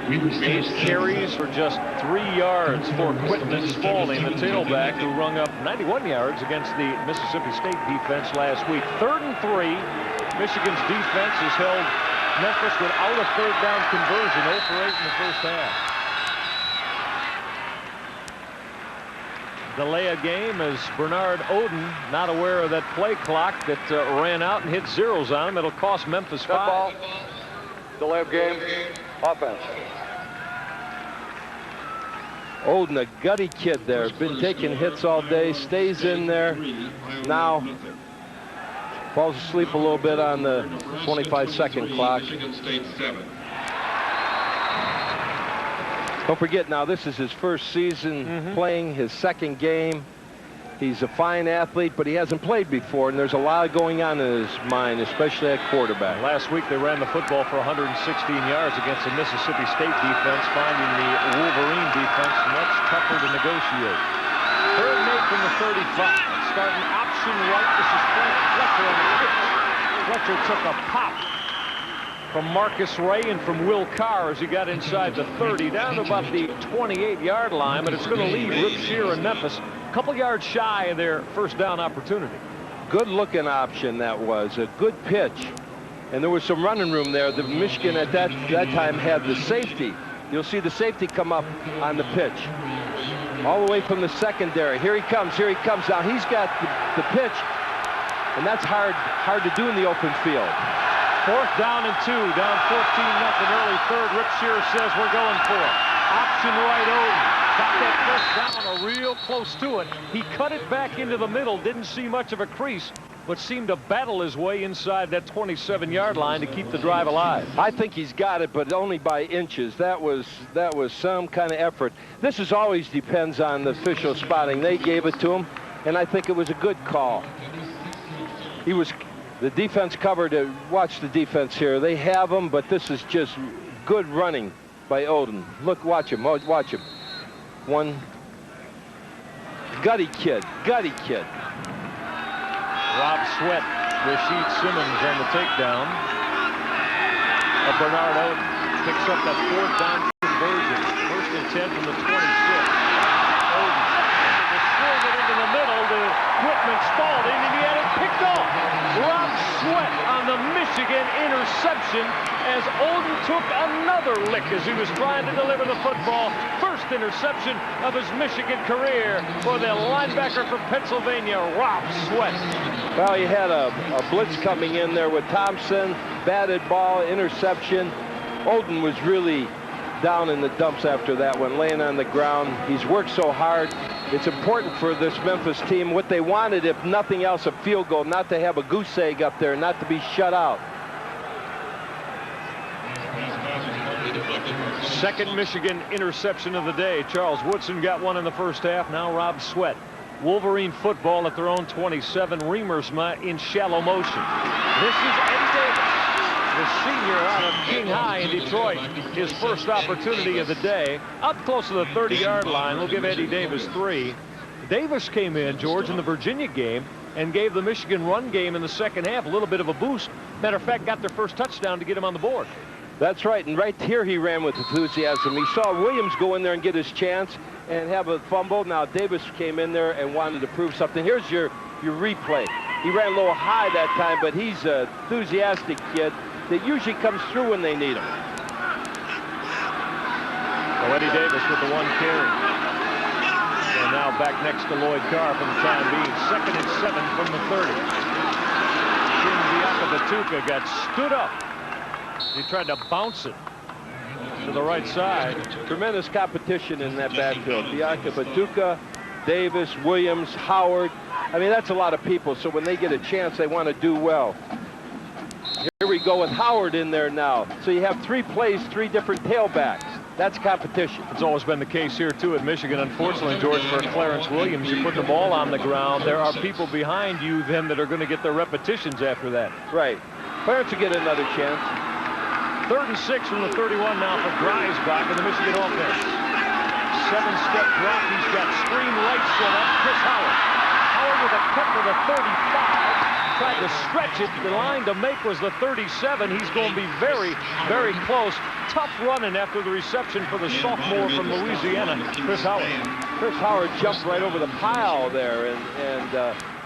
8 carries for just 3 yards for Quintman Spaulding, the tailback who rung up 91 yards against the Mississippi State defense last week. 3rd and 3. Michigan's defense has held Memphis without a 3rd down conversion, 0 for 8 in the first half. Delay a game as Bernard Oden not aware of that play clock that ran out and hit zeros on him. It'll cost Memphis 5. Delay of game. Offense. Oden, a gutty kid there, been taking hits all day, stays in there. Now falls asleep a little bit on the 25-second clock. Don't forget, now this is his first season playing, his 2nd game. He's a fine athlete, but he hasn't played before, and there's a lot going on in his mind, especially at quarterback. Last week they ran the football for 116 yards against the Mississippi State defense, finding the Wolverine defense much tougher to negotiate. 3rd and 8 from the 35. Starting option right. This is Frank Fletcher on the pitch. Fletcher took a pop from Marcus Ray and from Will Carr as he got inside the 30, down to about the 28-yard line, but it's going to leave Rip Shear and Memphis a couple yards shy of their 1st down opportunity. Good looking option that was, a good pitch, and there was some running room there. The Michigan at that time had the safety. You'll see the safety come up on the pitch. All the way from the secondary. Here he comes. Now he's got the pitch, and that's hard to do in the open field. 4th down and 2, down 14-0 early 3rd. Rip Shear says we're going for it. Option right Oden. Got that 1st down, or real close to it. He cut it back into the middle, didn't see much of a crease, but seemed to battle his way inside that 27-yard line to keep the drive alive. I think he's got it, but only by inches. That was some kind of effort. This is always depends on the official spotting. They gave it to him, and I think it was a good call. The defense covered it. Watch the defense here. They have him, but this is just good running by Oden. Look, watch him. One gutty kid. Rob Sweat, Rasheed Simmons on the takedown. Bernard Oden picks up that 4th down conversion. 1st and 10 from the 26. Oden to swing it into the middle to Quintman Spaulding, and he had it picked off. Rob Sweat on the Michigan interception as Oden took another lick as he was trying to deliver the football. 1st interception of his Michigan career for the linebacker from Pennsylvania, Rob Sweat. Well, he had a blitz coming in there with Thompson, batted ball, interception. Oden was really down in the dumps after that one, laying on the ground. He's worked so hard. It's important for this Memphis team. What they wanted, if nothing else, a field goal, not to have a goose egg up there, not to be shut out. 2nd Michigan interception of the day. Charles Woodson got one in the 1st half. Now Rob Sweat. Wolverine football at their own 27. Remersma in shallow motion. This is Eddie Davis, the senior out of King High in Detroit. His 1st opportunity of the day. Up close to the 30-yard line. We'll give Eddie Davis 3. Davis came in, George, in the Virginia game and gave the Michigan run game in the second half a little bit of a boost. Matter of fact, got their first touchdown to get him on the board. That's right, and right here he ran with enthusiasm. He saw Williams go in there and get his chance and have a fumble. Now Davis came in there and wanted to prove something. Here's your replay. He ran a little high that time, but he's an enthusiastic kid that usually comes through when they need him. So Eddie Davis with the 1 carry. And now back next to Lloyd Carr for the time being. 2nd and 7 from the 30. Batuka got stood up. He tried to bounce it to the right side. Tremendous competition in that backfield. Bianca, Batuka, Davis, Williams, Howard. I mean, that's a lot of people. So when they get a chance, they want to do well. Here we go with Howard in there now. So you have 3 plays, 3 different tailbacks. That's competition. It's always been the case here, too, at Michigan. Unfortunately, George, for Clarence Williams, you put the ball on the ground. There are people behind you then that are going to get their repetitions after that. Right. Clarence will get another chance. 3rd and 6 from the 31 now for Dreisbach in the Michigan offense. 7-step drop. He's got screen right set up. Chris Howard. Howard with a cut to the 35. Tried to stretch it. The line to make was the 37. He's going to be very, very close. Tough running after the reception for the sophomore from Louisiana, Chris Howard. Chris Howard jumped right over the pile there and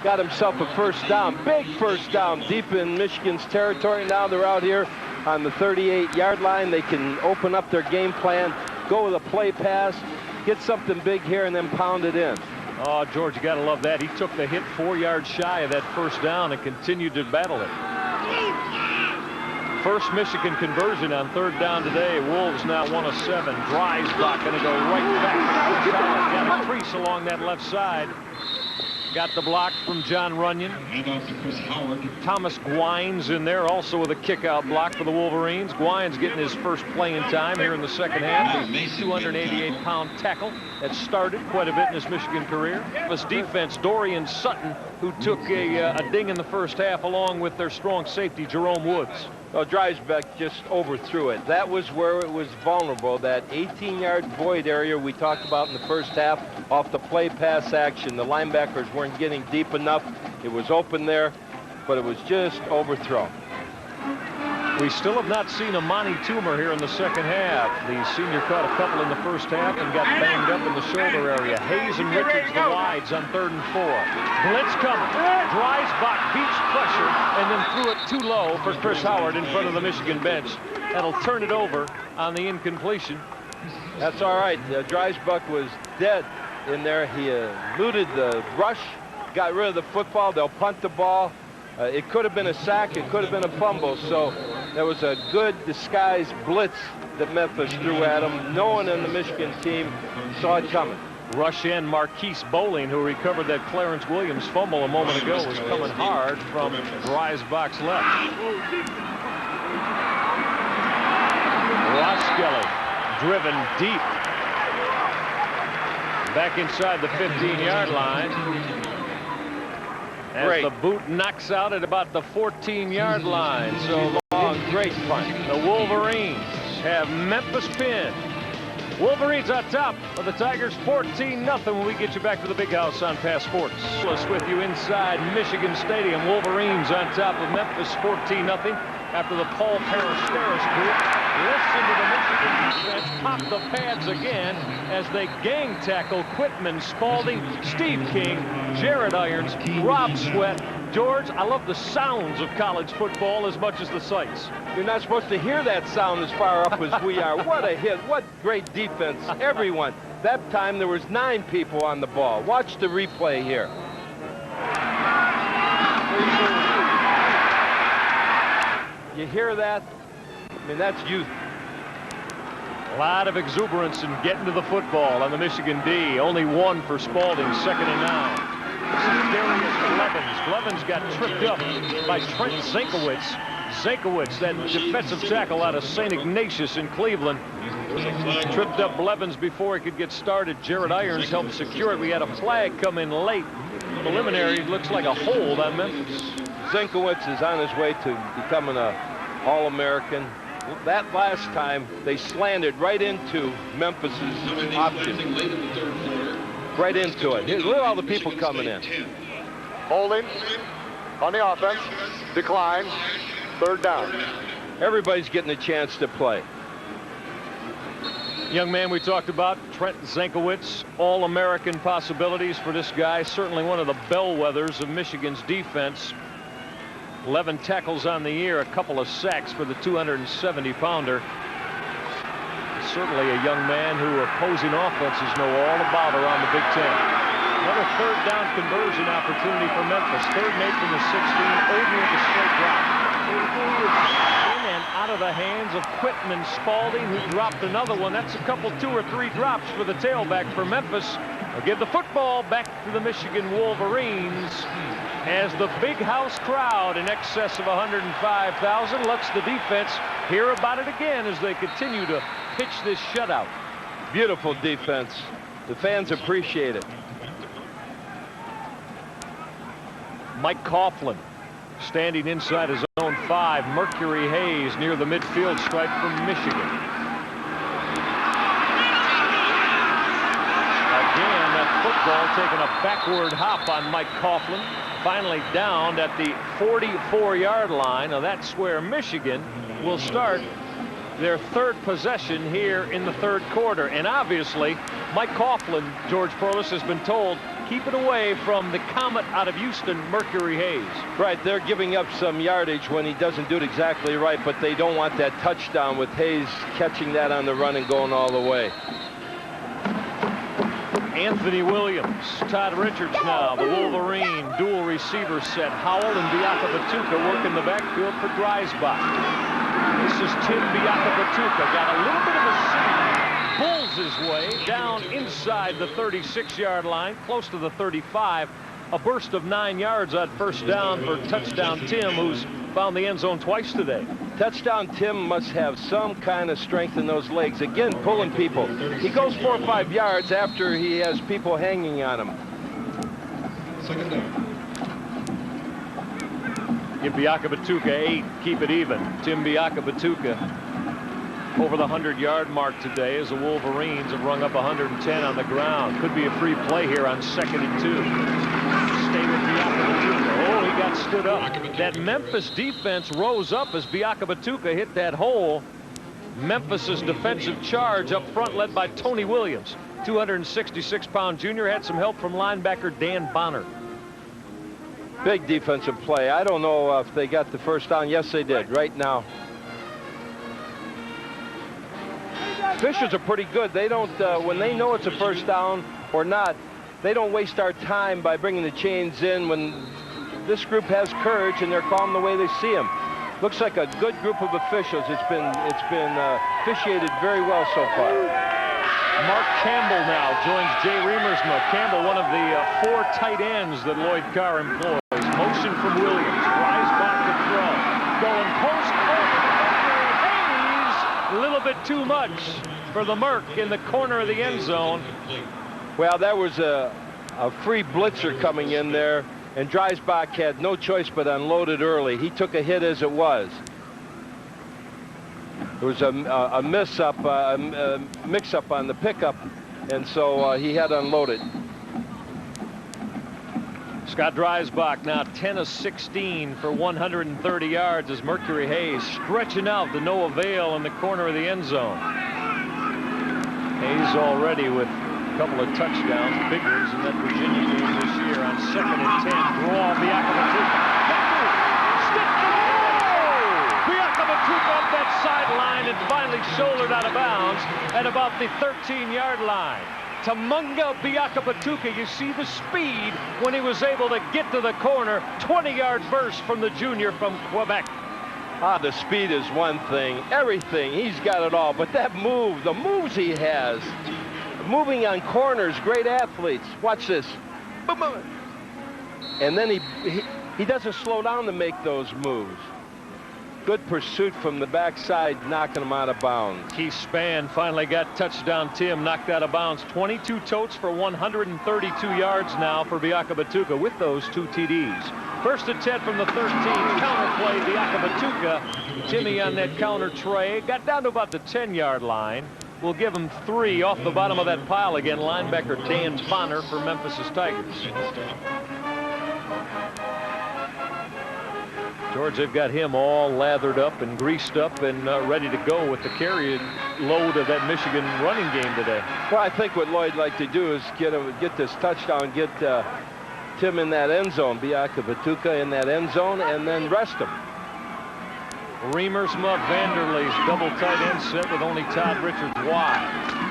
got himself a first down. Big first down deep in Michigan's territory. Now they're out here on the 38-yard line. They can open up their game plan, go with a play pass, get something big here, and then pound it in. Oh, George, you got to love that. He took the hit 4 yards shy of that first down and continued to battle it. First Michigan conversion on 3rd down today. Wolves now 1 of 7. Dreisbach going to go right back to got a crease along that left side. Got the block from John Runyon. Thomas Gwines in there also with a kick-out block for the Wolverines. Gwines getting his first playing time here in the second half. The 288-pound tackle that started quite a bit in his Michigan career. This defense, Dorian Sutton, who took a ding in the first half along with their strong safety, Jerome Woods. Well, Dreisbach just overthrew it. That was where it was vulnerable, that 18-yard void area we talked about in the first half off the play pass action. The linebackers weren't getting deep enough. It was open there, but it was just overthrown. We still have not seen Amani Toomer here in the second half. The senior caught a couple in the first half and got banged up in the shoulder area. Hayes and Richards the wides on 3rd and 4. Blitz coming. Dreisbach beats pressure and then threw it too low for Chris Howard in front of the Michigan bench. That'll turn it over on the incompletion. That's all right. Dreisbach was dead in there. He eluded the rush, got rid of the football. They'll punt the ball. It could have been a sack. It could have been a fumble. So there was a good disguised blitz that Memphis threw at him. No one in the Michigan team saw it coming. Rush in Marquise Bowling, who recovered that Clarence Williams fumble a moment ago, was coming hard from Dreisbach's left. Roskelley driven deep. Back inside the 15-yard line. As the boot knocks out at about the 14-yard line. So long, great punt. The Wolverines have Memphis pinned. Wolverines on top of the Tigers 14-0 when we get you back to the big house on Pass Sports. With you inside Michigan Stadium. Wolverines on top of Memphis 14-0 after the Paul Peristeris group. Listen to the Michigan defense pop the pads again as they gang tackle Quitman, Spalding, Steve King, Jared Irons, Rob Sweat. George, I love the sounds of college football as much as the sights. You're not supposed to hear that sound as far up as we are. What a hit. What great defense. Everyone. That time there was 9 people on the ball. Watch the replay here. You hear that? I mean, that's youth. A lot of exuberance in getting to the football on the Michigan D. Only 1 for Spalding, 2nd and 9. Darius Blevins got tripped up by Trent Zinkowitz. Zinkowitz, that defensive tackle out of St. Ignatius in Cleveland, tripped up Blevins before he could get started. Jared Irons helped secure it. We had a flag come in late. Preliminary, looks like a hold on Memphis. Zinkowitz is on his way to becoming an All-American. That last time, they slanted right into Memphis's option. Right into it. Look at all the people coming in. Holding on the offense. Decline. Third down. Everybody's getting a chance to play. Young man we talked about, Trent Zankowitz, all-American possibilities for this guy. Certainly one of the bellwethers of Michigan's defense. 11 tackles on the year, a couple of sacks for the 270-pounder. Certainly a young man who opposing offenses know all about around the Big Ten. Another third down conversion opportunity for Memphis. 3rd and 8 from the 16. Over with a straight drop. In and out of the hands of Quitman Spalding, who dropped another one. That's a couple, 2 or 3 drops for the tailback for Memphis. They'll give the football back to the Michigan Wolverines as the big house crowd in excess of 105,000 lets the defense hear about it again as they continue to pitch this shutout. Beautiful defense. The fans appreciate it. Mike Coughlin standing inside his own 5. Mercury Hayes near the midfield stripe from Michigan. Again, that football taking a backward hop on Mike Coughlin. Finally downed at the 44-yard line. Now that's where Michigan will start their 3rd possession here in the 3rd quarter. And obviously, Mike Coughlin, George Perlis, has been told, keep it away from the Comet out of Houston, Mercury Hayes. Right, they're giving up some yardage when he doesn't do it exactly right, but they don't want that touchdown with Hayes catching that on the run and going all the way. Anthony Williams, Todd Richards now, the Wolverine dual receiver set. Howell and Biaka Batuka work in the backfield for Dreisbach. This is Tim Biaka Batuka. Got a little bit of a seam, pulls his way down inside the 36-yard line, close to the 35. A burst of 9 yards on 1st down for touchdown Tim, who's found the end zone twice today. Touchdown Tim must have some kind of strength in those legs. Again, pulling people. He goes 4 or 5 yards after he has people hanging on him. Second down. Give Biaka Batuka 8, keep it even. Tim Biaka Batuka over the 100-yard mark today as the Wolverines have rung up 110 on the ground. Could be a free play here on 2nd and 2. Stay with Biaka Batuka. Oh, he got stood up. That Memphis defense rose up as Biaka Batuka hit that hole. Memphis's defensive charge up front led by Tony Williams. 266-pound junior, had some help from linebacker Dan Bonner. Big defensive play. I don't know if they got the 1st down. Yes, they did right now. Fishers are pretty good. They don't, when they know it's a 1st down or not, they don't waste our time by bringing the chains in when this group has courage and they're calling the way they see them. Looks like a good group of officials. It's been officiated very well so far. Mark Campbell now joins Jay Riemersma. Campbell, one of the 4 tight ends that Lloyd Carr employs. Motion from Williams. Rise back to throw. Going post over Hayes. A little bit too much for the Merc in the corner of the end zone. Well, that was a free blitzer coming in there, and Dreisbach had no choice but unloaded early. He took a hit as it was. There was a mix-up on the pickup, and so he had unloaded. Scott Dreisbach now 10 of 16 for 130 yards as Mercury Hayes stretching out to no avail in the corner of the end zone. Hayes already with a couple of touchdowns, big ones in that Virginia game this year on 2nd and 10. Draw Biaka Batuka. Stick to goal! Biaka Batuka up that sideline and finally shouldered out of bounds at about the 13-yard line. Tamunga Biaka Batuka, you see the speed when he was able to get to the corner. 20-yard burst from the junior from Quebec. The speed is one thing. Everything, he's got it all. But that move, the moves he has, moving on corners, great athletes. Watch this. And then he doesn't slow down to make those moves. Good pursuit from the backside, knocking him out of bounds. Keith Spann finally got touchdown Tim, knocked out of bounds. 22 totes for 132 yards now for Biaka Batuka with those 2 TDs. 1st and 10 from the 13. Counter play, Biaka Batuka. Timmy on that counter tray. Got down to about the 10-yard line. We'll give him 3 off the bottom of that pile again. Linebacker Dan Bonner for Memphis Tigers. George, they've got him all lathered up and greased up and ready to go with the carry load of that Michigan running game today. Well, I think what Lloyd like to do is get this touchdown, get Tim in that end zone, Biaka Batuka in that end zone, and then rest him. Remersma, Vanderlee's double tight end set with only Todd Richards wide.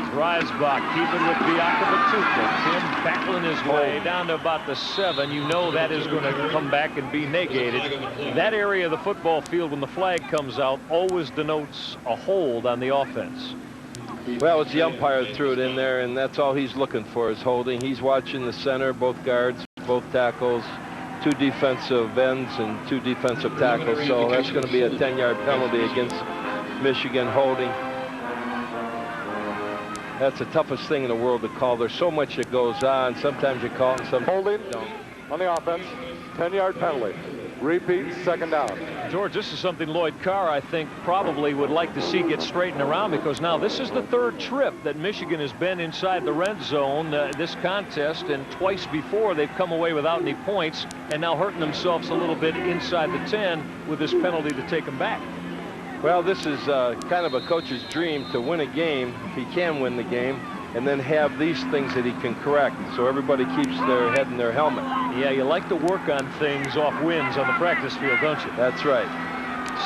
Dreisbach keeping with Biaka Batuka. Tim battling his way down to about the 7. You know that is going to come back and be negated. That area of the football field, when the flag comes out, always denotes a hold on the offense. Well, it's the umpire that threw it in there, and that's all he's looking for is holding. He's watching the center, both guards, both tackles, 2 defensive ends and 2 defensive tackles. So that's going to be a 10-yard penalty against Michigan, holding. That's the toughest thing in the world to call. There's so much that goes on. Sometimes you call it, and sometimes Holding you don't. on the offense. 10-yard penalty. Repeat, second down. George, this is something Lloyd Carr, I think, probably would like to see get straightened around, because now this is the 3rd trip that Michigan has been inside the red zone this contest, and twice before they've come away without any points, and now hurting themselves a little bit inside the 10 with this penalty to take them back. Well, this is kind of a coach's dream, to win a game, if he can win the game, and then have these things that he can correct, so everybody keeps their head in their helmet. Yeah, you like to work on things off wins on the practice field, don't you? That's right.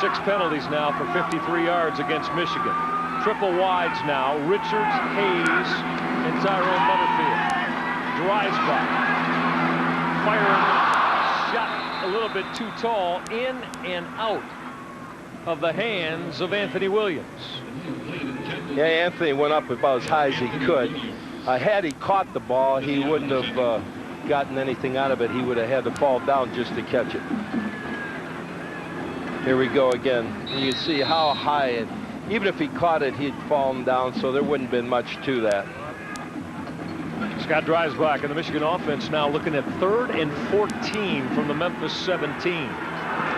6 penalties now for 53 yards against Michigan. Triple wides now. Richards, Hayes, and Tyrone Butterfield. Dreisbach firing, shot a little bit too tall, in and out of the hands of Anthony Williams. Yeah, Anthony went up about as high as he could. Had he caught the ball, he wouldn't have gotten anything out of it. He would have had to fall down just to catch it. Here we go again. You see how high, even if he caught it, he'd fallen down, so there wouldn't have been much to that. Scott Dreisbach and the Michigan offense now looking at 3rd and 14 from the Memphis 17.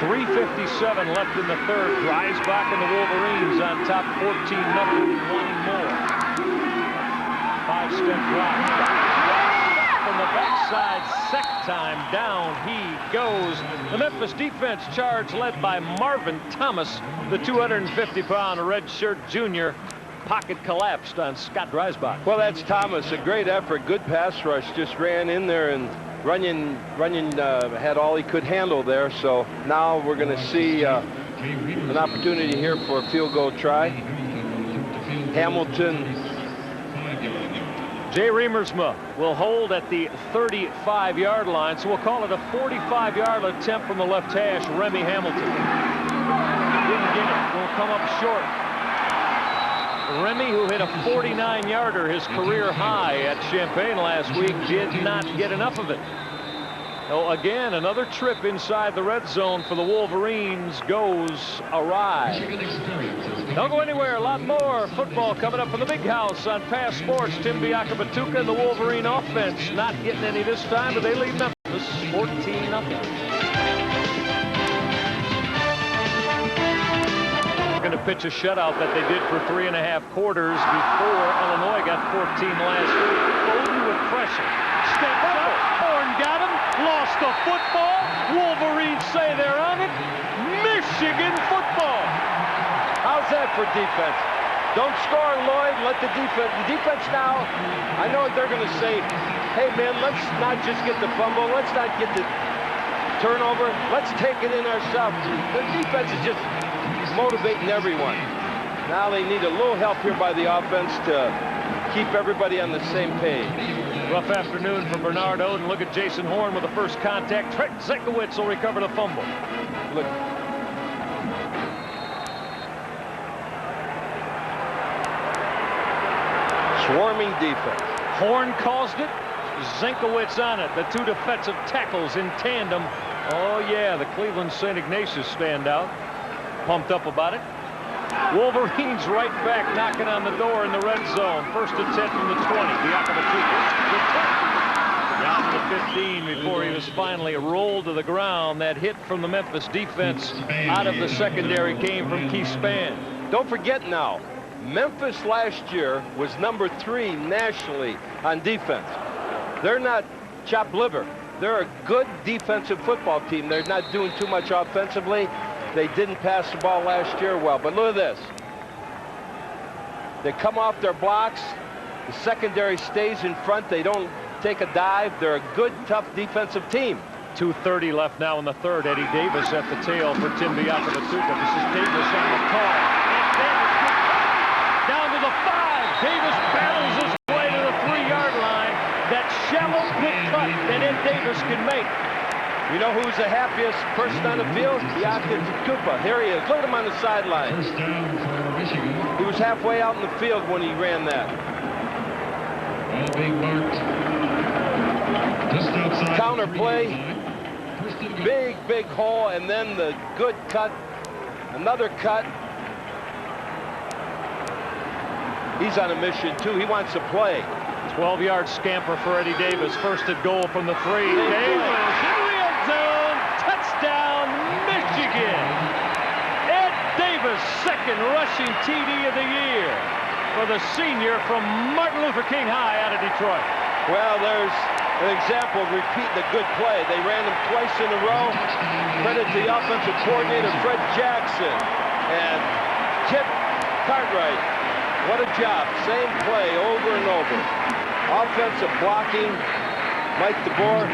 3:57 left in the 3rd. Dreisbach and the Wolverines on top 14-0, wanting more. 5-step drop. From the backside, Sept time, down he goes. The Memphis defense charge led by Marvin Thomas, the 250-pound redshirt junior. Pocket collapsed on Scott Dreisbach. Well, that's Thomas. A great effort, good pass rush. Just ran in there, and Runyon had all he could handle there. So now we're going to see an opportunity here for a field goal try. Hamilton. Jay Remersma will hold at the 35-yard line, so we'll call it a 45-yard attempt from the left hash, Remy Hamilton. Didn't get it. Will come up short. Remy, who hit a 49-yarder, his career high at Champaign last week, did not get enough of it. So again, another trip inside the red zone for the Wolverines goes awry. Don't go anywhere. A lot more football coming up from the big house on Pass Sports. Tim Biaka Batuka and the Wolverine offense not getting any this time, but they lead Memphis 14-0. Going to pitch a shutout that they did for 3.5 quarters before Illinois got 14 last week. Bowden with pressure. Steps up. Horn got him. Lost the football. Wolverines say they're on it. Michigan football. How's that for defense? Don't score, Lloyd. Let the defense now. I know they're going to say, hey, man, let's not just get the fumble. Let's not get the turnover. Let's take it in ourselves. The defense is just motivating everyone. Now they need a little help here by the offense to keep everybody on the same page. Rough afternoon for Bernard Oden. Look at Jason Horn with the first contact. Trent Zekowitz will recover the fumble. Look. Swarming defense. Horn caused it. Zenkowitz on it. The 2 defensive tackles in tandem. Oh, yeah, the Cleveland St. Ignatius standout. Pumped up about it. Wolverines right back knocking on the door in the red zone. First and 10 from the 20. Biaka Batuka. Down to the 15 before he was finally rolled to the ground. That hit from the Memphis defense out of the secondary came from Keith Spann. Don't forget now, Memphis last year was #3 nationally on defense. They're not chopped liver. They're a good defensive football team. They're not doing too much offensively. They didn't pass the ball last year well, but look at this. They come off their blocks. The secondary stays in front. They don't take a dive. They're a good, tough defensive team. 2:30 left now in the third. Eddie Davis at the tail for Tim Biakavatuka. This is Davis on the call. And Davis down to the 5. Davis battles his way to the 3-yard line. That shallow quick cut that Ed Davis can make. You know who's the happiest person on the field? Biakavatuka. Here he is. Look at him on the sideline. First down for Michigan. He was halfway out in the field when he ran that. Ball being marked just outside. Counter the play. 3-yard line. First and goal. Big hole, and then the good cut. Another cut. He's on a mission, too. He wants to play. 12-yard scamper for Eddie Davis. First and goal from the 3. Davis in the end zone. Touchdown, Michigan. Ed Davis, second rushing TD of the year for the senior from Martin Luther King High out of Detroit. Well, there's an example of repeating a good play. They ran him twice in a row. Credit to the offensive coordinator, Fred Jackson, and Kip Cartwright. What a job. Same play over and over. Offensive blocking. Mike DeBoer.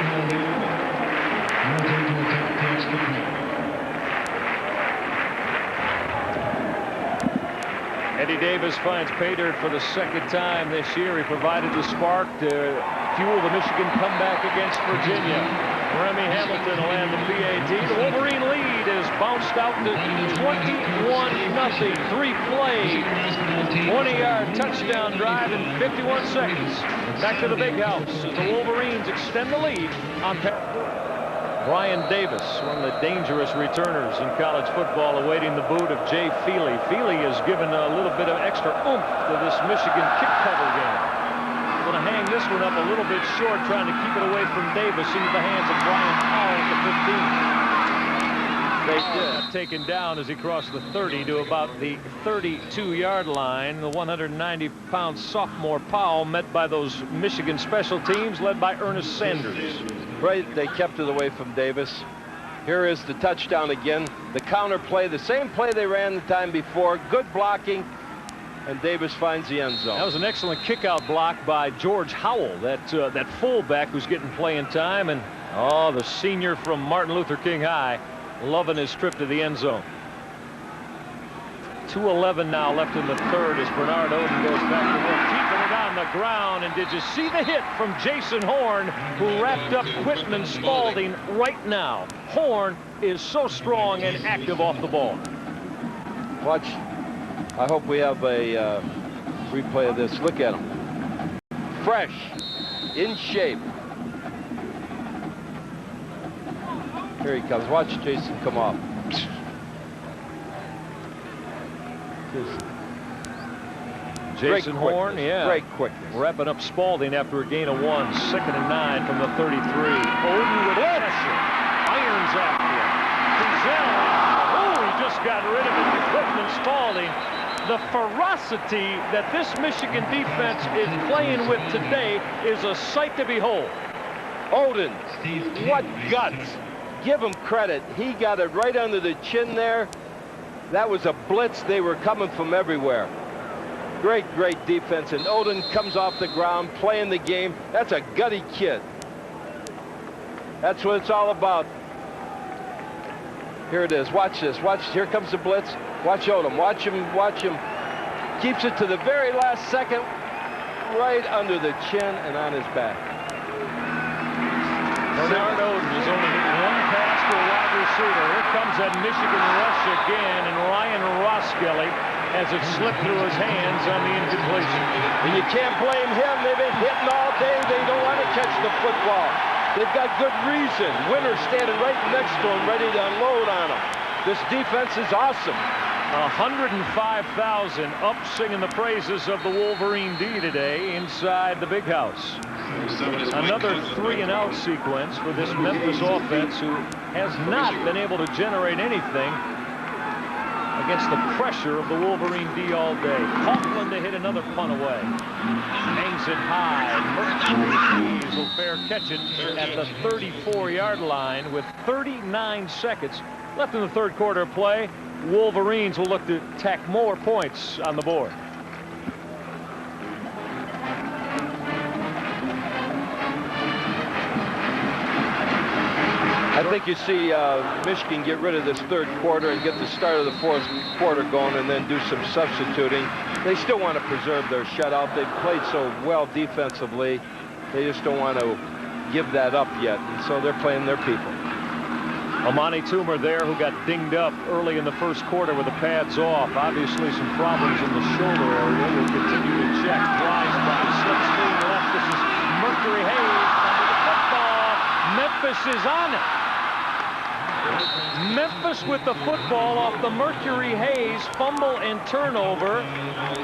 Eddie Davis finds pay dirt for the second time this year. He provided the spark to fuel the Michigan comeback against Virginia. Remy Hamilton will land the PAT. The Wolverine lead is bounced out to 21-0. 3 plays, 20-yard touchdown drive in 51 seconds. Back to the big house. The Wolverines extend the lead on Brian Davis, one of the dangerous returners in college football, awaiting the boot of Jay Feely. Feely has given a little bit of extra oomph to this Michigan kick cover game. Going to hang this one up a little bit short, trying to keep it away from Davis into the hands of Brian Powell at the 15. They did. Taken down as he crossed the 30 to about the 32-yard line. The 190-pound sophomore Powell met by those Michigan special teams led by Ernest Sanders. Right, they kept it away from Davis. Here is the touchdown again. The counter play, the same play they ran the time before. Good blocking, and Davis finds the end zone. That was an excellent kick-out block by George Howell, that fullback who's getting playing time. And, oh, the senior from Martin Luther King High loving his trip to the end zone. 2:11 now left in the third as Bernard Oden goes back to work, keeping it on the ground. And did you see the hit from Jason Horn, who wrapped up Quitman Spalding right now? Horn is so strong and active off the ball. Watch. I hope we have a replay of this. Look at him. Fresh, in shape. Here he comes. Watch Jason come off. Jason Horn, yeah. Great quickness. Wrapping up Spalding after a gain of 1. 2nd and 9 from the 33. Oden with pressure. Irons after it. Frizzell. Oh, he just got rid of it. Quitman Spalding. The ferocity that this Michigan defense is playing with today is a sight to behold. Oden, what guts. Give him credit. He got it right under the chin there. That was a blitz. They were coming from everywhere. Great defense. And Oden comes off the ground, playing the game. That's a gutty kid. That's what it's all about. Here it is. Watch this. Watch. Here comes the blitz. Watch Odom. Watch him. Keeps it to the very last second, right under the chin and on his back. Bernard Oden has only hit 1 pass to a wide receiver. Here comes that Michigan rush again, and Ryan Roskelley has it slipped through his hands on the incompletion. And you can't blame him. They've been hitting all day. They don't want to catch the football. They've got good reason. Winter standing right next to him, ready to unload on them. This defense is awesome. 105,000 up singing the praises of the Wolverine D today inside the big house. Another 3-and-out sequence for this Memphis offense, who has not been able to generate anything against the pressure of the Wolverine D all day. Coughlin to hit another punt away. Hangs it high. Mercury will fair catch it at the 34-yard line with 39 seconds left in the third quarter of play. Wolverines will look to tack more points on the board. I think you see Michigan get rid of this third quarter and get the start of the fourth quarter going and then do some substituting. They still want to preserve their shutout. They've played so well defensively. They just don't want to give that up yet. And so they're playing their people. Amani Toomer there, who got dinged up early in the first quarter with the pads off. Obviously some problems in the shoulder area. We'll continue to check. Flies by, slip screen left. This is Mercury Hayes under the football. Memphis is on it. Memphis with the football off the Mercury Hayes fumble and turnover,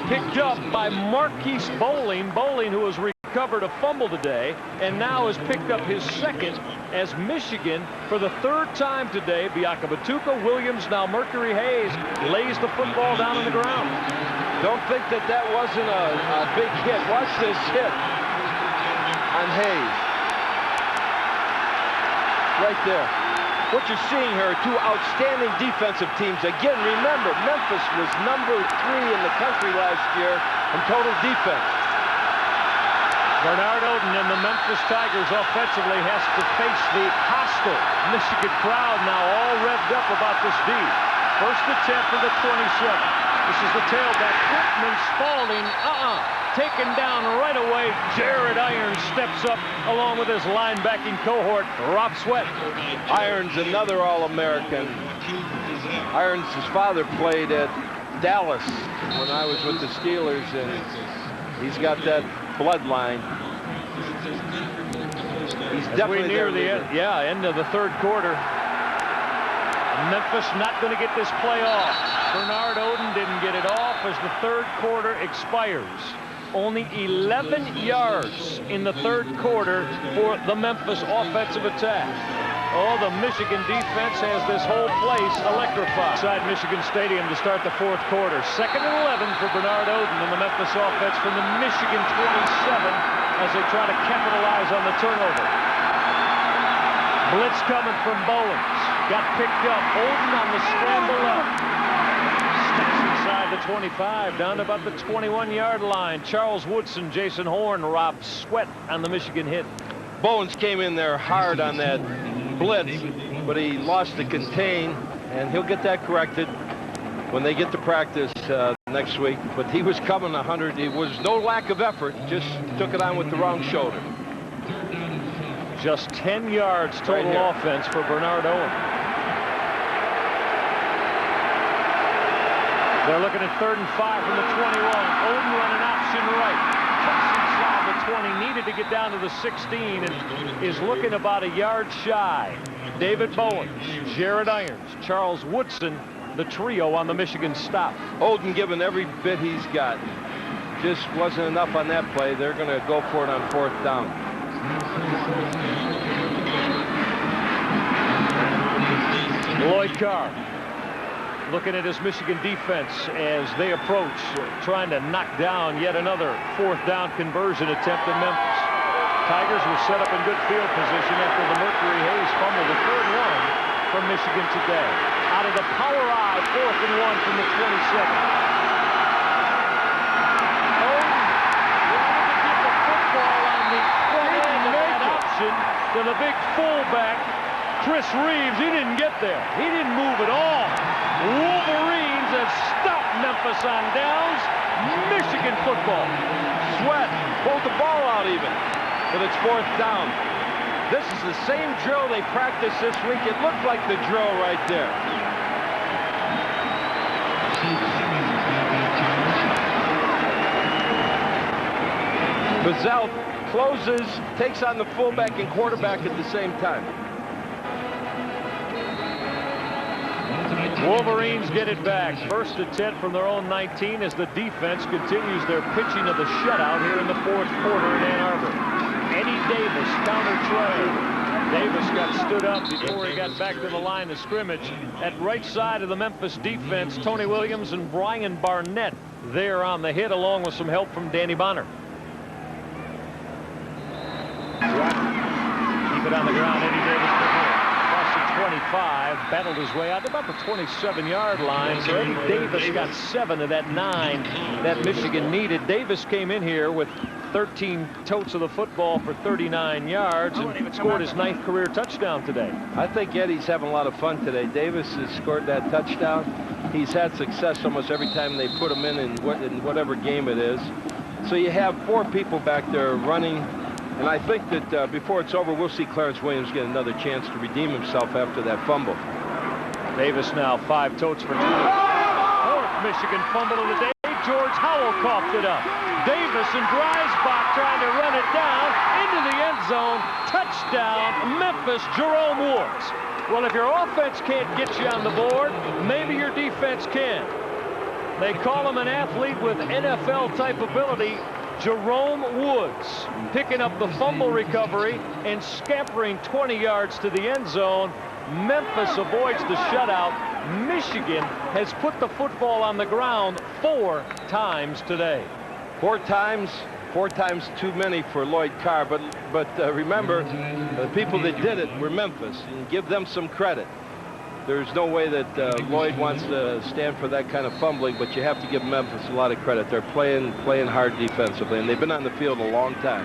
picked up by Marquise Bowling. Bowling, who has recovered a fumble today and now has picked up his second, as Michigan for the third time today, Biaka Batuka, Williams, now Mercury Hayes lays the football down on the ground. Don't think that that wasn't a big hit. Watch this hit on Hayes. Right there. What you're seeing here are two outstanding defensive teams. Again, remember, Memphis was #3 in the country last year in total defense. Bernard Oden and the Memphis Tigers offensively has to face the hostile Michigan crowd now all revved up about this D. First attempt for the 27. This is the tailback, Quitman Spalding, taken down right away. Jared Irons steps up along with his linebacking cohort, Rob Sweat. Irons, another All-American. Irons' his father played at Dallas when I was with the Steelers, and he's got that bloodline. He's definitely near the end of the third quarter. Memphis not going to get this play off. Bernard Oden didn't get it off as the third quarter expires. Only 11 yards in the third quarter for the Memphis offensive attack. Oh, the Michigan defense has this whole place electrified. Inside Michigan Stadium to start the fourth quarter. 2nd and 11 for Bernard Oden and the Memphis offense from the Michigan 27 as they try to capitalize on the turnover. Blitz coming from Bowens. Got picked up. Oden on the scramble up. Steps inside the 25, down to about the 21-yard line. Charles Woodson, Jason Horn, Rob Sweat on the Michigan hit. Bowens came in there hard on that blitz, but he lost the contain, and he'll get that corrected when they get to practice next week. But he was coming 100. It was no lack of effort, just took it on with the wrong shoulder. Just 10 yards total offense for Bernard Oden. They're looking at 3rd and 5 from the 21. Oden running option right. Cuts inside the 20. Needed to get down to the 16 and is looking about a yard shy. David Bowens, Jared Irons, Charles Woodson, the trio on the Michigan stop. Oden giving every bit he's got. Just wasn't enough on that play. They're going to go for it on 4th down. Lloyd Carr looking at his Michigan defense as they approach, trying to knock down yet another 4th down conversion attempt in Memphis. Tigers were set up in good field position after the Mercury Hayes fumble, the 3rd one from Michigan today. Out of the power I, 4th and 1 from the 27. To the big fullback, Chris Reeves. He didn't get there. He didn't move at all. Wolverines have stopped Memphis on downs. Michigan football. Sweat pulled the ball out even, but it's 4th down. This is the same drill they practiced this week. It looked like the drill right there. Bazell closes, takes on the fullback and quarterback at the same time. Wolverines get it back. First and 10 from their own 19 as the defense continues their pitching of the shutout here in the 4th quarter in Ann Arbor. Eddie Davis counter trade. Davis got stood up before he got back to the line of scrimmage. At right side of the Memphis defense, Tony Williams and Brian Barnett there on the hit, along with some help from Danny Bonner. Keep it on the ground. Eddie Davis across the 25, battled his way out to about the 27-yard line. So Eddie Davis got 7 of that 9 that Michigan needed. Davis came in here with 13 totes of the football for 39 yards and scored his 9th career touchdown today. I think Eddie's having a lot of fun today. Davis has scored that touchdown. He's had success almost every time they put him in whatever game it is. So you have 4 people back there running. And I think that before it's over, we'll see Clarence Williams get another chance to redeem himself after that fumble. Davis now 5 totes for 2. 4th Michigan fumble of the day. George Howell coughed it up. Davis and Dreisbach trying to run it down into the end zone. Touchdown, Memphis, Jerome Woods. Well, if your offense can't get you on the board, maybe your defense can. They call him an athlete with NFL-type ability. Jerome Woods picking up the fumble recovery and scampering 20 yards to the end zone. Memphis avoids the shutout. Michigan has put the football on the ground 4 times today. 4 times too many for Lloyd Carr, but remember, the people that did it were Memphis, and give them some credit. There's no way that Lloyd wants to stand for that kind of fumbling, but you have to give Memphis a lot of credit. They're playing hard defensively, and they've been on the field a long time.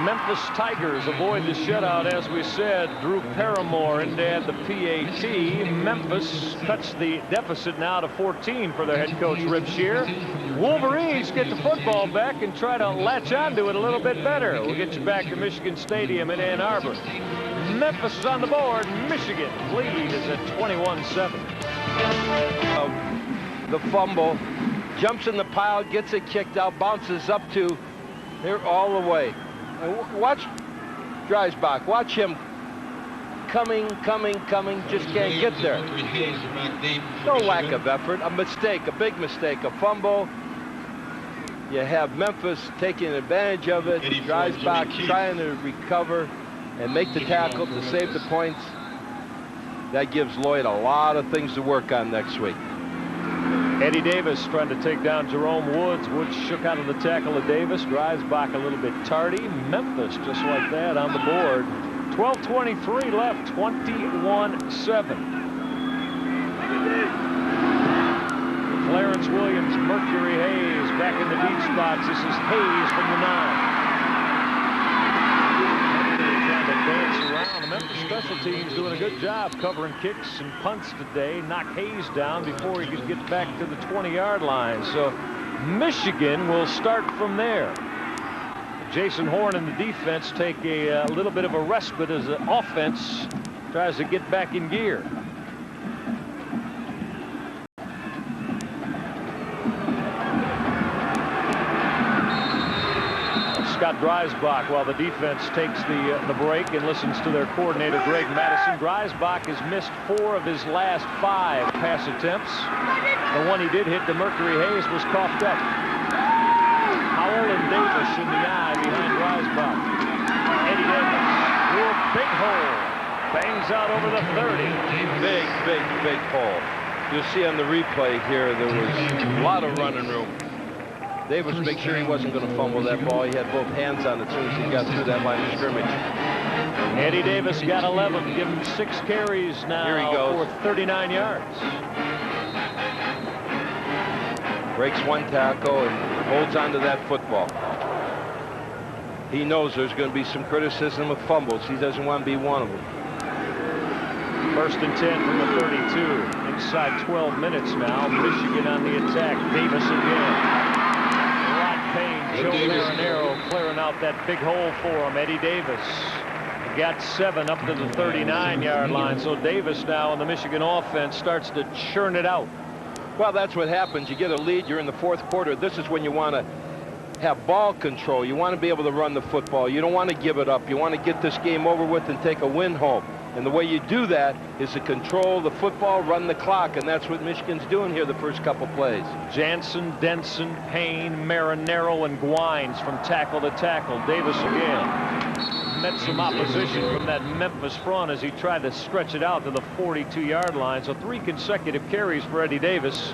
Memphis Tigers avoid the shutout, as we said. Drew Paramore in to add the PAT. Memphis cuts the deficit now to 14 for their head coach, Rip Shear. Wolverines get the football back and try to latch onto it a little bit better. We'll get you back to Michigan Stadium in Ann Arbor. Memphis is on the board. Michigan lead is at 21-7. The fumble, jumps in the pile, gets it kicked out, bounces up to here all the way. Watch Dreisbach. Watch him coming, just can't get there. No lack of effort, a mistake, a big mistake, a fumble. You have Memphis taking advantage of it. Dreisbach trying to recover and make the tackle to save the points. That gives Lloyd a lot of things to work on next week. Eddie Davis trying to take down Jerome Woods. Woods shook out of the tackle of Davis. Dreisbach a little bit tardy. Memphis just like that on the board. 12:23 left, 21-7. Clarence Williams, Mercury Hayes back in the deep spots. This is Hayes from the 9. Dance around. The Memphis special teams doing a good job covering kicks and punts today. Knock Hayes down before he could get back to the 20-yard line. So Michigan will start from there. Jason Horn and the defense take a little bit of a respite as the offense tries to get back in gear. Scott Dreisbach, while the defense takes the break and listens to their coordinator, Greg Madison. Dreisbach has missed 4 of his last 5 pass attempts. The one he did hit to Mercury Hayes was coughed up. Howell and Davis in the eye behind Dreisbach. Eddie Davis, real big hole. Bangs out over the 30. Big hole. You'll see on the replay here, there was a lot of running room. Davis make sure he wasn't going to fumble that ball. He had both hands on it as soon as he got through that line of scrimmage. Eddie Davis got 11. Give him 6 carries now. Here he goes. For 39 yards. Breaks 1 tackle and holds on to that football. He knows there's going to be some criticism of fumbles. He doesn't want to be one of them. 1st and 10 from the 32. Inside 12 minutes now. Michigan on the attack. Davis again. Payne, Joe Marinero clearing out that big hole for him. Eddie Davis got 7 up to the 39-yard line. So Davis now in the Michigan offense starts to churn it out. Well, that's what happens. You get a lead. You're in the 4th quarter. This is when you want to have ball control. You want to be able to run the football. You don't want to give it up. You want to get this game over with and take a win home. And the way you do that is to control the football, run the clock, and that's what Michigan's doing here the first couple plays. Jansen, Denson, Payne, Marinero, and Gwines from tackle to tackle. Davis again. met some opposition from that Memphis front as he tried to stretch it out to the 42-yard line. So 3 consecutive carries for Eddie Davis.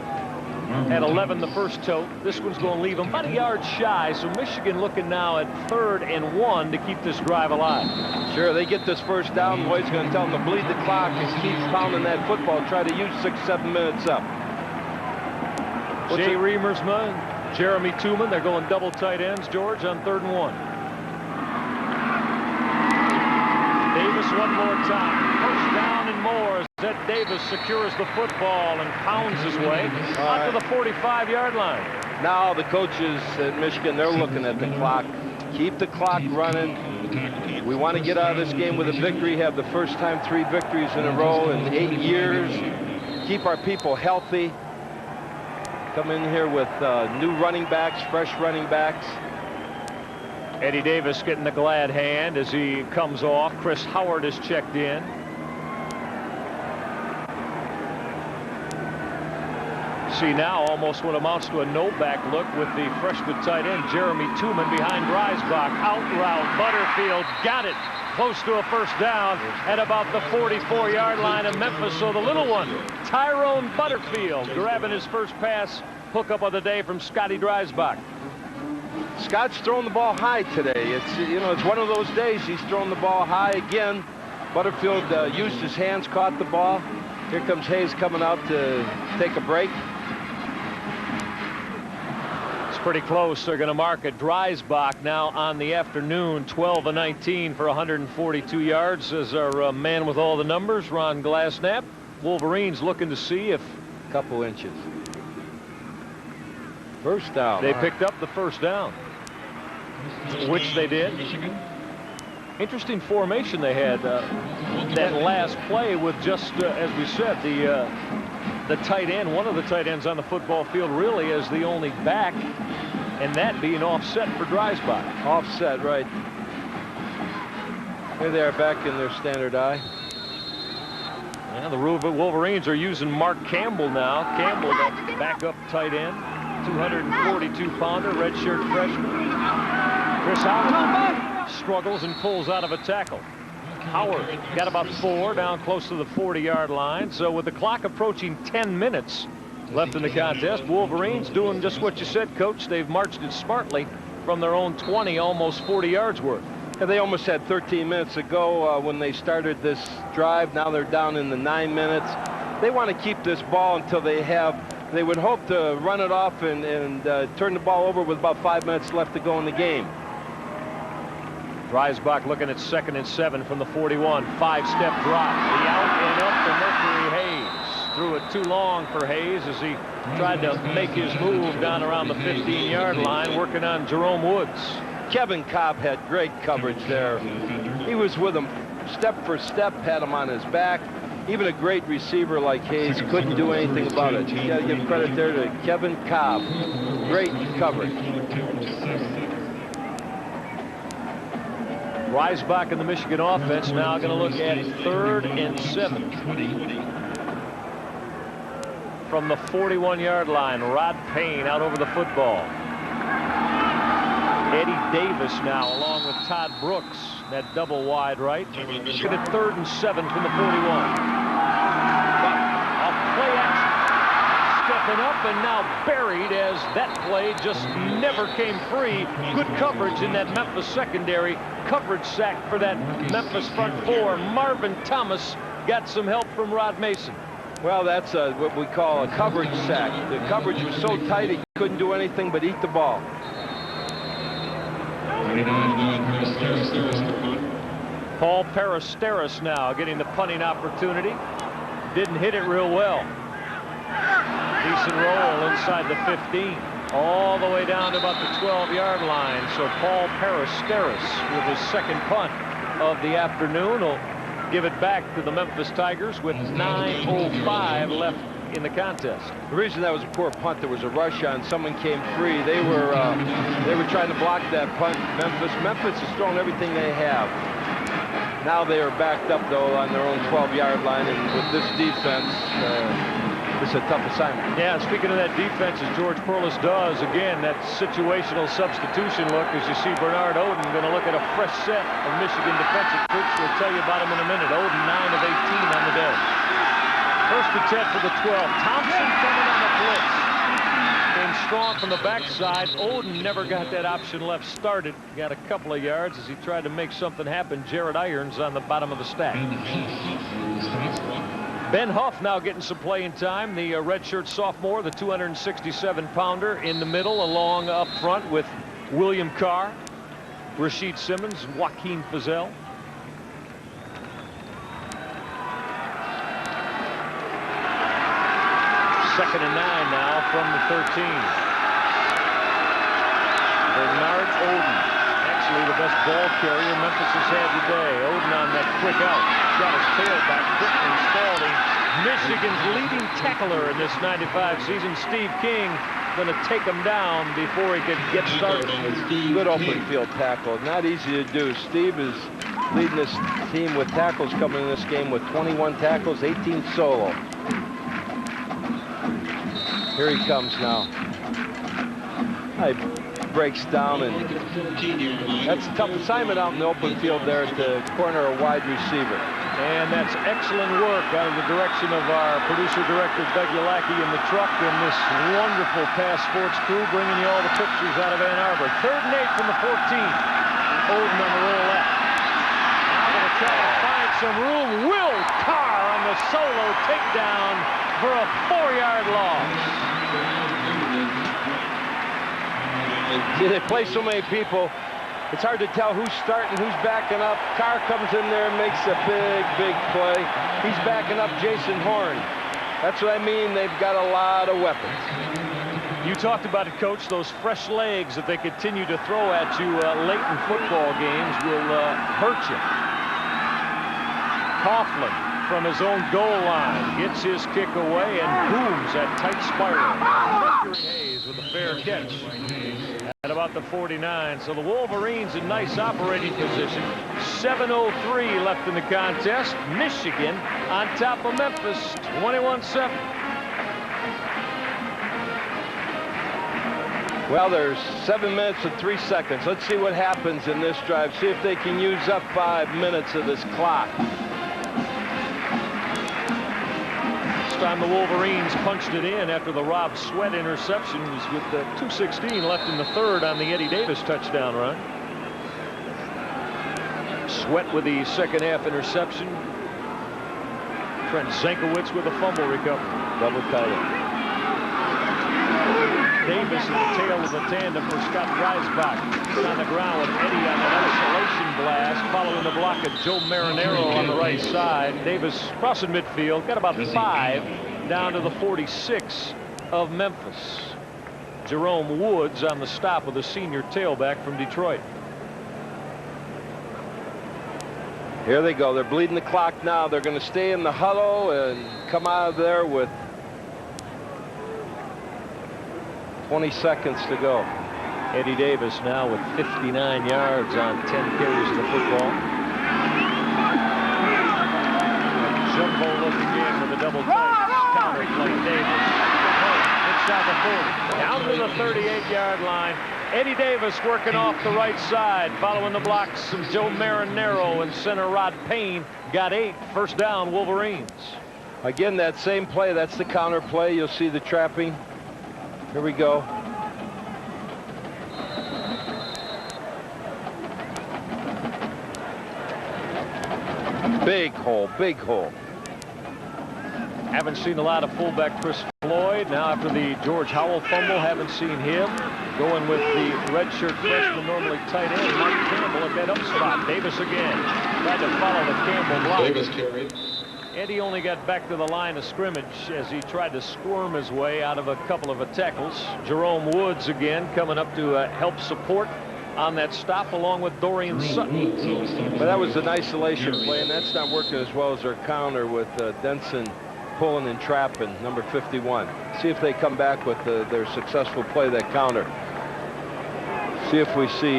Had 11 the first tote. This one's going to leave him about a yard shy. So Michigan looking now at 3rd and 1 to keep this drive alive. Sure, they get this first down. Boyd's going to tell them to bleed the clock and keep pounding that football. Try to use 6-7 minutes up. Jay Reamersma, Jeremy Tooman. They're going double tight ends, George, on 3rd and 1. Davis one more time. First down and more as Ed Davis secures the football and pounds his way out to the 45-yard line. Now the coaches at Michigan, they're looking at the clock. Keep the clock running. We want to get out of this game with a victory. Have the first time 3 victories in a row in 8 years. Keep our people healthy. Come in here with new running backs, fresh running backs. Eddie Davis getting the glad hand as he comes off. Chris Howard is checked in. See now almost what amounts to a no-back look with the freshman tight end Jeremy Tooman behind Dreisbach. Out route, Butterfield got it close to a first down at about the 44-yard line of Memphis. So the little one, Tyrone Butterfield, grabbing his first pass hookup of the day from Scotty Dreisbach. Scott's throwing the ball high today. It's one of those days he's throwing the ball high again. Butterfield used his hands, caught the ball. Here comes Hayes coming out to take a break. It's pretty close. They're going to mark it. Dreisbach now on the afternoon, 12 of 19 for 142 yards as our man with all the numbers, Ron Glassnap. Wolverines looking to see if a couple inches. First down. They picked up the first down, which they did. Interesting formation they had that last play with just, as we said, the tight end, one of the tight ends on the football field really as the only back, and that being offset for Dreisbach. Offset, right. Here they are back in their standard eye. Yeah, the Wolverines are using Mark Campbell now. Campbell, that backup tight end. 242-pounder, redshirt freshman. Chris Howard struggles and pulls out of a tackle. Howard got about 4 down close to the 40-yard line. So with the clock approaching 10 minutes left in the contest, Wolverines doing just what you said, Coach. They've marched it smartly from their own 20, almost 40 yards worth. And they almost had 13 minutes to go when they started this drive. Now they're down in the 9 minutes. They want to keep this ball until they would hope to run it off and turn the ball over with about 5 minutes left to go in the game. Dreisbach looking at 2nd and 7 from the 41. 5-step drop. The out and up for Mercury Hayes. Threw it too long for Hayes as he tried to make his move down around the 15-yard line, working on Jerome Woods. Kevin Cobb had great coverage there. He was with him step for step, had him on his back. Even a great receiver like Hayes couldn't do anything about it. You got to give credit there to Kevin Cobb. Great coverage. Dreisbach in the Michigan offense now going to look at 3rd and 7. From the 41-yard line, Rod Payne out over the football. Eddie Davis now along with Todd Brooks. That double wide right. Look at 3rd and 7 from the 41. Play action. Stepping up and now buried as that play just never came free. Good coverage in that Memphis secondary. Coverage sack for that Memphis front 4. Marvin Thomas got some help from Rod Mason. Well, that's what we call a coverage sack. The coverage was so tight he couldn't do anything but eat the ball. Paul Peristeris now getting the punting opportunity. Didn't hit it real well. Decent roll inside the 15. All the way down to about the 12-yard line. So Paul Peristeris with his 2nd punt of the afternoon will give it back to the Memphis Tigers with 9:05 left in the contest. The reason that was a poor punt, there was a rush on. Someone came free. They were trying to block that punt. Memphis is throwing everything they have. Now they are backed up though on their own 12-yard line, and with this defense, this a tough assignment. Yeah, speaking of that defense, as George Perlis does, again, that situational substitution look, as you see Bernard Oden going to look at a fresh set of Michigan defensive troops. We'll tell you about them in a minute. Oden 9 of 18 on the day. First and 10 for the 12. Thompson coming on the blitz. Came strong from the backside. Oden never got that option left started. Got a couple of yards as he tried to make something happen. Jared Irons on the bottom of the stack. Ben Huff now getting some playing time. The redshirt sophomore, the 267-pounder in the middle, along up front with William Carr, Rasheed Simmons, and Joaquin Fizel. Second and 9 now from the 13. Bernard Oden, actually the best ball carrier Memphis has had today. Oden on that quick out. Got his tailback quickly Spalding. Michigan's leading tackler in this 95 season, Steve King, going to take him down before he could get started. Good open field tackle. Not easy to do. Steve is leading this team with tackles coming in this game with 21 tackles, 18 solo. Here he comes now. He breaks down, and that's a tough assignment out in the open field there at the corner of wide receiver. And that's excellent work out of the direction of our producer-director, Doug Yulacki, in the truck, and this wonderful Pass Sports crew bringing you all the pictures out of Ann Arbor. 3rd and 8 from the 14. Oden on the roll left. Now going to try to find some room. Will Carr on the solo takedown for a 4-yard loss. See, they play so many people, it's hard to tell who's starting, who's backing up. Carr comes in there and makes a big play. He's backing up Jason Horn. That's what I mean. They've got a lot of weapons. You talked about it, Coach. Those fresh legs that they continue to throw at you late in football games will hurt you. Coughlin from his own goal line gets his kick away and booms that tight spiral. Hayes with a fair catch at about the 49. So the Wolverines in nice operating position. 7:03 left in the contest. Michigan on top of Memphis, 21-7. Well, there's 7 minutes and 3 seconds. Let's see what happens in this drive. See if they can use up 5 minutes of this clock. This time the Wolverines punched it in after the Rob Sweat interception was with 2:16 left in the 3rd on the Eddie Davis touchdown run. Sweat with the second half interception. Trent Zankowitz with a fumble recovery. Double title. Davis in the tail of the tandem for Scott Reisbach. He's on the ground with Eddie on an isolation blast, following the block of Joe Marinero on the right side. Davis crossing midfield, got about 5 down to the 46 of Memphis. Jerome Woods on the stop with a senior tailback from Detroit. Here they go. They're bleeding the clock now. They're going to stay in the huddle and come out of there with 20 seconds to go. Eddie Davis now with 59 yards on 10 carries of the football. A jumbo looking in with a double counter play. Davis inside the 40, down to the 38-yard line. Eddie Davis working off the right side, following the blocks of Joe Marinero and center Rod Payne. Got 8. First down, Wolverines. Again, that same play. That's the counter play. You'll see the trapping. Here we go. Big hole, big hole. Haven't seen a lot of fullback Chris Floyd. Now after the George Howell fumble, haven't seen him. Going with the redshirt freshman, normally tight end, Mike Campbell at that up spot. Davis again. Tried to follow the Campbell block. Davis carried. Eddie only got back to the line of scrimmage as he tried to squirm his way out of a couple of tackles. Jerome Woods again coming up to help support on that stop, along with Dorian Sutton. But that was an isolation play, and that's not working as well as their counter with Denson pulling and trapping, number 51. See if they come back with their successful play, that counter. See if we see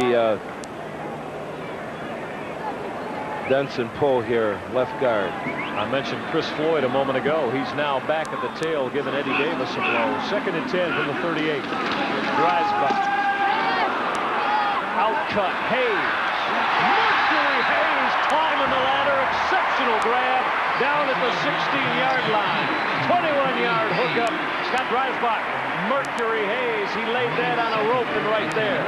Denson pull here, left guard. I mentioned Chris Floyd a moment ago. He's now back at the tail, giving Eddie Davis a blow. 2nd and 10 from the 38. Drives back. Outcut. Hayes. Mercury Hayes climbing the ladder. Exceptional grab down at the 16-yard line. 21-yard hookup. Scott Dreisbach. Mercury Hayes. He laid that on a rope and right there.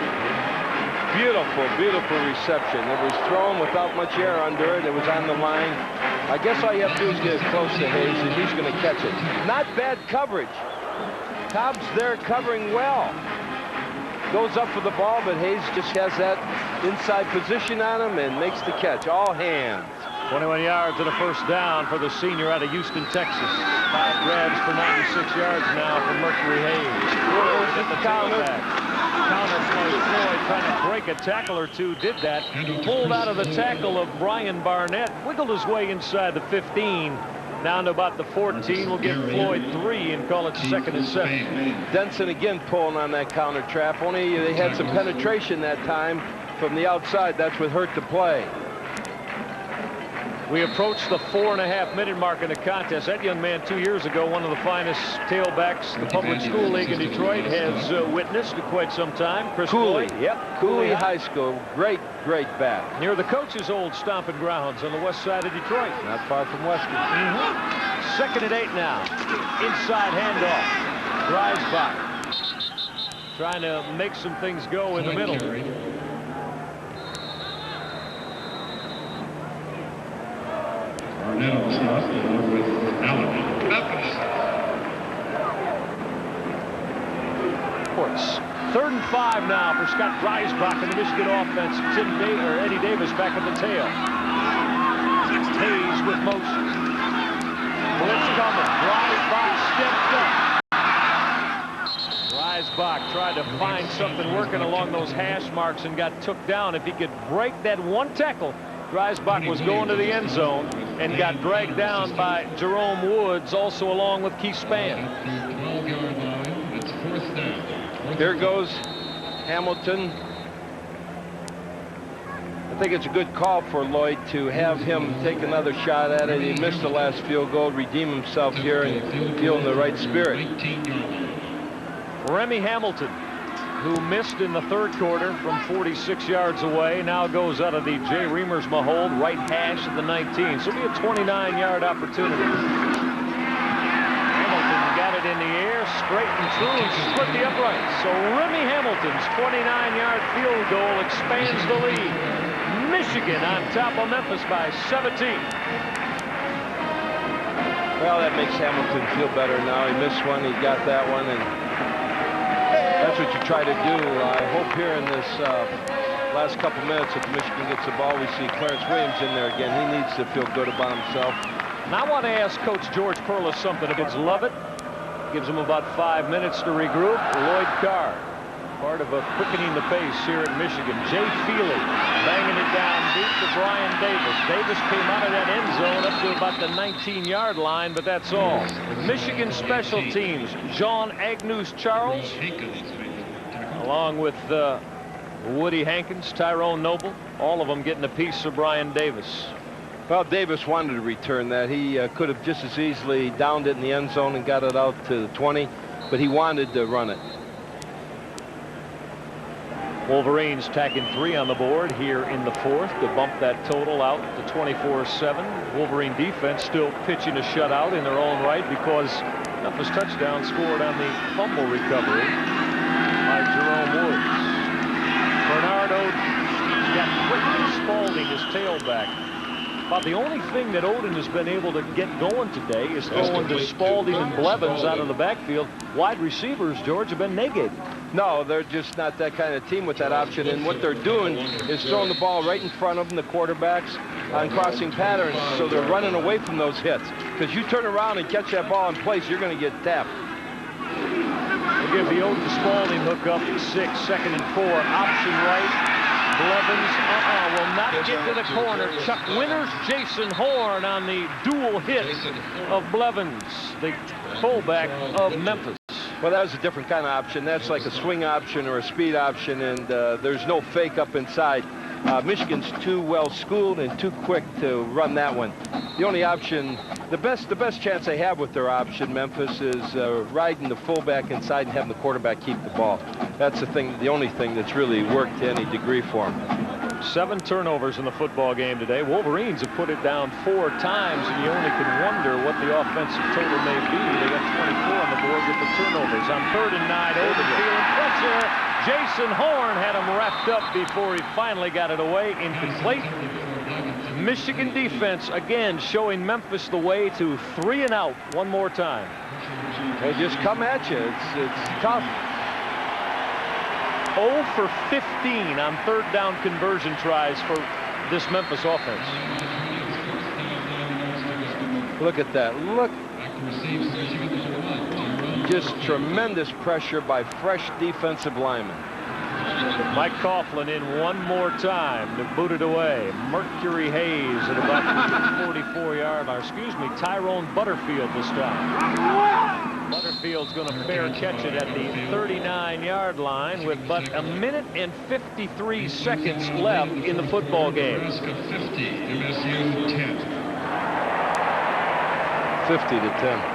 Beautiful, beautiful reception. It was thrown without much air under it. It was on the line. I guess all you have to do is get close to Hayes, and he's going to catch it. Not bad coverage. Cobb's there covering well. Goes up for the ball, but Hayes just has that inside position on him and makes the catch. All hands. 21 yards and a first down for the senior out of Houston, Texas. 5 grabs for 96 yards now from Mercury Hayes. Floyd at the tailback. Counter play. Floyd trying to break a tackle or two. Did that. Pulled out of the tackle of Brian Barnett. Wiggled his way inside the 15. Down to about the 14. We'll give Floyd 3 and call it 2nd and 7. Denson again pulling on that counter trap. Only they had some penetration that time from the outside. That's what hurt the play. We approach the 4.5-minute mark in the contest. That young man 2 years ago, one of the finest tailbacks the public school league in Detroit has witnessed in quite some time. Chris Cooley. Floyd. Yep, Cooley High School. Great, great back. Near the coach's old stomping grounds on the west side of Detroit. Not far from Western. 2nd and 8 now. Inside handoff. Dreisbach trying to make some things go in the middle. Arnell stopped along with Allen. Memphis. Courts. 3rd and 5 now for Scott Dreisbach in the Michigan offense. Eddie Davis back at the tail. Hayes with motion. Blitz coming. Dreisbach stepped up. Dreisbach tried to find something working along those hash marks and got took down. If he could break that one tackle, Dreisbach was going to the end zone and got dragged down by Jerome Woods, also along with Keith Spann. It's 4th down. Here goes Hamilton. I think it's a good call for Lloyd to have him take another shot at it. He missed the last field goal, redeem himself here and feel in the right spirit. Remy Hamilton, who missed in the 3rd quarter from 46 yards away, now goes out of the Jay Reimers hold, right hash at the 19. So it'll be a 29-yard opportunity. Hamilton got it in the air, straight and true, and split the uprights. So Remy Hamilton's 29-yard field goal expands the lead. Michigan on top of Memphis by 17. Well, that makes Hamilton feel better now. He missed one, he got that one, and that's what you try to do. I hope here in this last couple minutes, if Michigan gets the ball, we see Clarence Williams in there again. He needs to feel good about himself. And I want to ask Coach George Perlis something against Lovett. Gives him about 5 minutes to regroup. Lloyd Carr, part of a quickening the pace here at Michigan. Jay Feely banging it down deep to Brian Davis. Davis came out of that end zone up to about the 19-yard line, but that's all. Michigan special teams, John Agnews Charles, along with Woody Hankins, Tyrone Noble, all of them getting a piece of Brian Davis. Well, Davis wanted to return that. He could have just as easily downed it in the end zone and got it out to the 20, but he wanted to run it. Wolverines tacking 3 on the board here in the 4th to bump that total out to 24-7. Wolverine defense still pitching a shutout in their own right because Memphis touchdown scored on the fumble recovery by Jerome Woods. Bernard Oden got Quentin Spalding, his tailback. About the only thing that Oden has been able to get going today is throwing to Spalding and Blevins out of the backfield. Wide receivers, George, have been negated. No, they're just not that kind of team with that option. And what they're doing is throwing the ball right in front of them, the quarterbacks, on crossing patterns. So they're running away from those hits. Because you turn around and catch that ball in place, you're going to get tapped. We'll give the Oden Spalding hook up 6, 2nd and 4. Option right. Blevins will not get to the corner. Chuck Winters, Jason Horn on the dual hit of Blevins, the fullback of Memphis. Well, that was a different kind of option. That's like a swing option or a speed option, and there's no fake up inside. Michigan's too well schooled and too quick to run that one. The only option, the best chance they have with their option, Memphis, is riding the fullback inside and having the quarterback keep the ball. That's the only thing that's really worked to any degree for them. 7 turnovers in the football game today. Wolverines have put it down 4 times, and you only can wonder what the offensive total may be. They got 24 on the board with the turnovers. On 3rd and 9, Oden feeling pressure. Jason Horn had him wrapped up before he finally got it away. Incomplete. Michigan defense again showing Memphis the way to 3 and out one more time. They just come at you. It's tough. 0 for 15 on 3rd down conversion tries for this Memphis offense. Look at that. Look. Just tremendous pressure by fresh defensive linemen. Mike Coughlin in one more time to boot it away. Mercury Hayes at about the 44-yard line. Excuse me, Tyrone Butterfield this time. Butterfield's going to fair catch it at the 39-yard line with but a minute and 53 seconds left in the football game. 50, MSU 10. 50 to 10.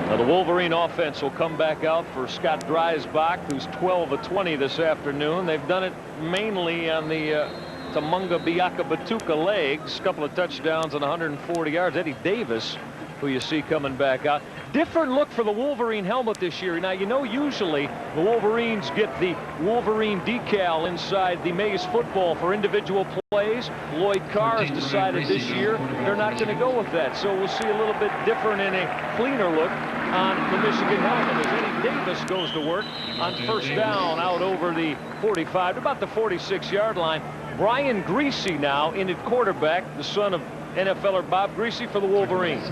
Now the Wolverine offense will come back out for Scott Dreisbach, who's 12 of 20 this afternoon. They've done it mainly on the Tamunga Biaka Batuka legs. A couple of touchdowns on 140 yards. Eddie Davis, who you see coming back out. Different look for the Wolverine helmet this year. Now, you know, usually the Wolverines get the Wolverine decal inside the Mays football for individual plays. Lloyd Carr has decided this year they're not going to go with that. So we'll see a little bit different and a cleaner look on the Michigan helmet as Eddie Davis goes to work on 1st down out over the 45 to about the 46-yard line. Brian Greasy now in at quarterback, the son of NFLer Bob Greasy for the Wolverines.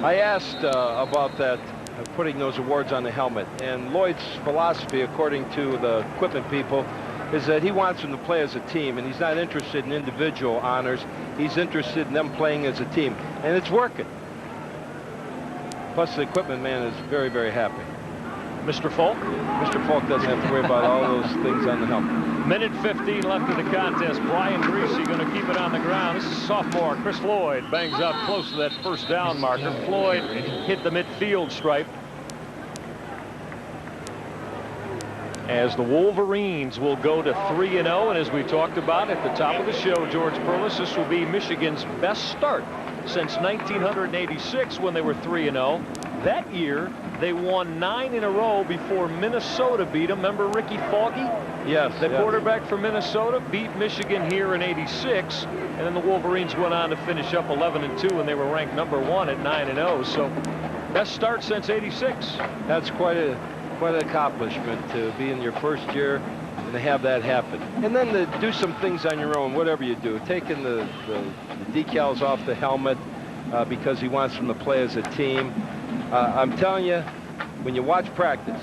I asked about that, putting those awards on the helmet, and Lloyd's philosophy, according to the equipment people, is that he wants them to play as a team, and he's not interested in individual honors. He's interested in them playing as a team, and it's working. Plus, the equipment man is very, very happy. Mr. Falk? Mr. Falk doesn't have to worry about all those things on the helmet. Minute 15 left in the contest. Brian Greasy going to keep it on the ground. This is sophomore Chris Floyd. Bangs up close to that 1st down marker. Floyd hit the midfield stripe. As the Wolverines will go to 3-0, and as we talked about at the top of the show, George Perlis, this will be Michigan's best start since 1986 when they were 3-0. That year, they won 9 in a row before Minnesota beat them. Remember Ricky Foggy? Yes. The quarterback from Minnesota beat Michigan here in '86, and then the Wolverines went on to finish up 11-2, and they were ranked #1 at 9-0. So, best start since '86. That's quite an accomplishment to be in your first year and to have that happen. And then to do some things on your own, whatever you do. Taking the decals off the helmet because he wants them to play as a team. I'm telling you, when you watch practice,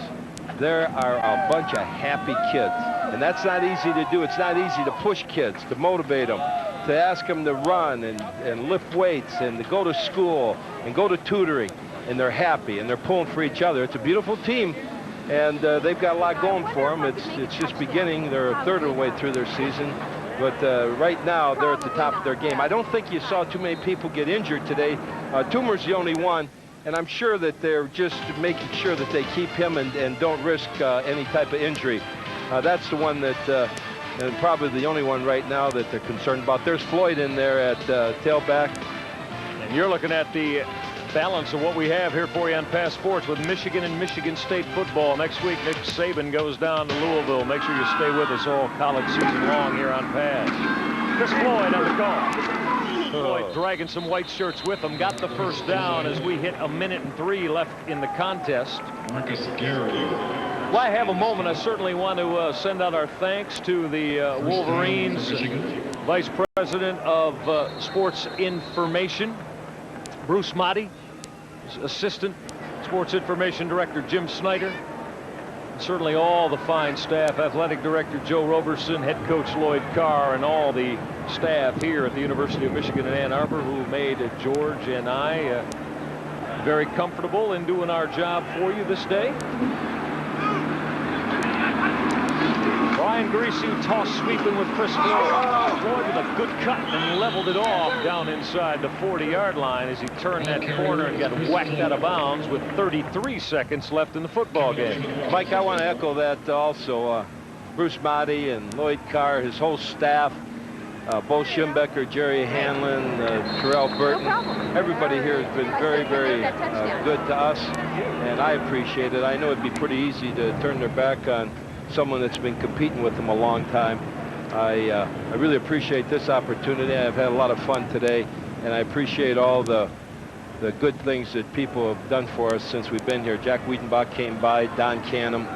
there are a bunch of happy kids. And that's not easy to do. It's not easy to push kids, to motivate them, to ask them to run and lift weights and to go to school and go to tutoring. And they're happy and they're pulling for each other. It's a beautiful team. And they've got a lot going for them. It's just beginning. They're a third of the way through their season. But right now, they're at the top of their game. I don't think you saw too many people get injured today. Toomer's the only one. And I'm sure that they're just making sure that they keep him and don't risk any type of injury. That's the one that, and probably the only one right now that they're concerned about. There's Floyd in there at tailback. And you're looking at the balance of what we have here for you on Pass Sports with Michigan and Michigan State football. Next week, Nick Saban goes down to Louisville. Make sure you stay with us all college season long here on Pass. Chris Floyd on the call. Floyd dragging some white shirts with him. Got the 1st down as we hit a minute and 3 left in the contest. Marcus Gary. Well, I have a moment. I certainly want to send out our thanks to the Wolverines Vice President of Sports Information, Bruce Motti, Assistant Sports Information Director Jim Snyder, and certainly all the fine staff, Athletic Director Joe Roberson, Head Coach Lloyd Carr, and all the staff here at the University of Michigan in Ann Arbor who made George and I very comfortable in doing our job for you this day. Brian Greasy toss sweeping with Chris Floyd. Floyd with a good cut and leveled it off down inside the 40-yard line as he turned that corner and got whacked out of bounds with 33 seconds left in the football game. Mike, I want to echo that also. Bruce Motti and Lloyd Carr, his whole staff, Bo Schimbecker, Jerry Hanlon, Terrell Burton, everybody here has been very, very good to us, and I appreciate it. I know it'd be pretty easy to turn their back on someone that's been competing with them a long time. I really appreciate this opportunity. I've had a lot of fun today, and I appreciate all the good things that people have done for us since we've been here. Jack Wiedenbach came by, Don Canham,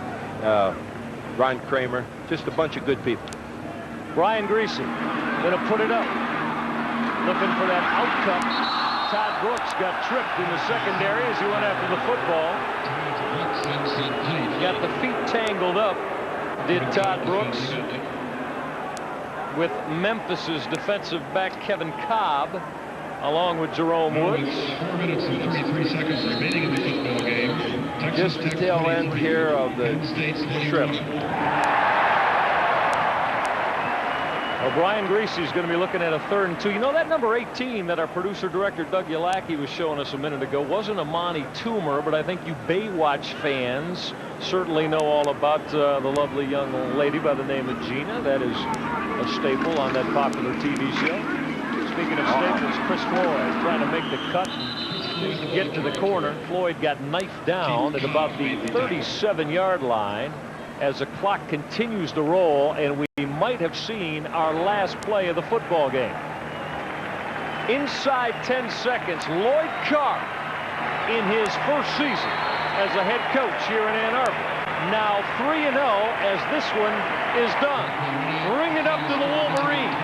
Ron Kramer, just a bunch of good people. Brian Greasy going to put it up, looking for that outcome. Todd Brooks got tripped in the secondary as he went after the football. Got the feet tangled up, did Todd Brooks, with Memphis's defensive back Kevin Cobb, along with Jerome Woods. 4 minutes and 33 seconds remaining in the football game. Just the tail end here of the trip. Well, Brian Greasy is going to be looking at a 3rd and 2. You know, that number 18 that our producer-director Doug Yalacki was showing us a minute ago wasn't Amani Toomer, but I think you Baywatch fans certainly know all about the lovely young lady by the name of Gina. That is a staple on that popular TV show. Speaking of staples, Chris Floyd trying to make the cut and get to the corner. Floyd got knifed down at about the 37-yard line as the clock continues to roll, and we might have seen our last play of the football game. Inside 10 seconds, Lloyd Carr, in his first season as a head coach here in Ann Arbor, now 3-0 as this one is done. Bring it up to the Wolverines.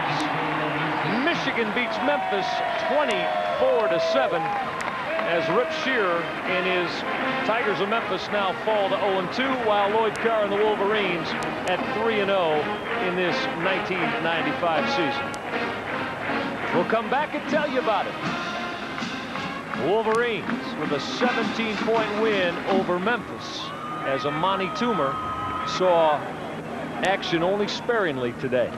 Michigan beats Memphis 24-7 as Rip Shearer and his Tigers of Memphis now fall to 0-2, while Lloyd Carr and the Wolverines at 3-0 in this 1995 season. We'll come back and tell you about it. Wolverines with a 17-point win over Memphis as Amani Toomer saw action only sparingly today.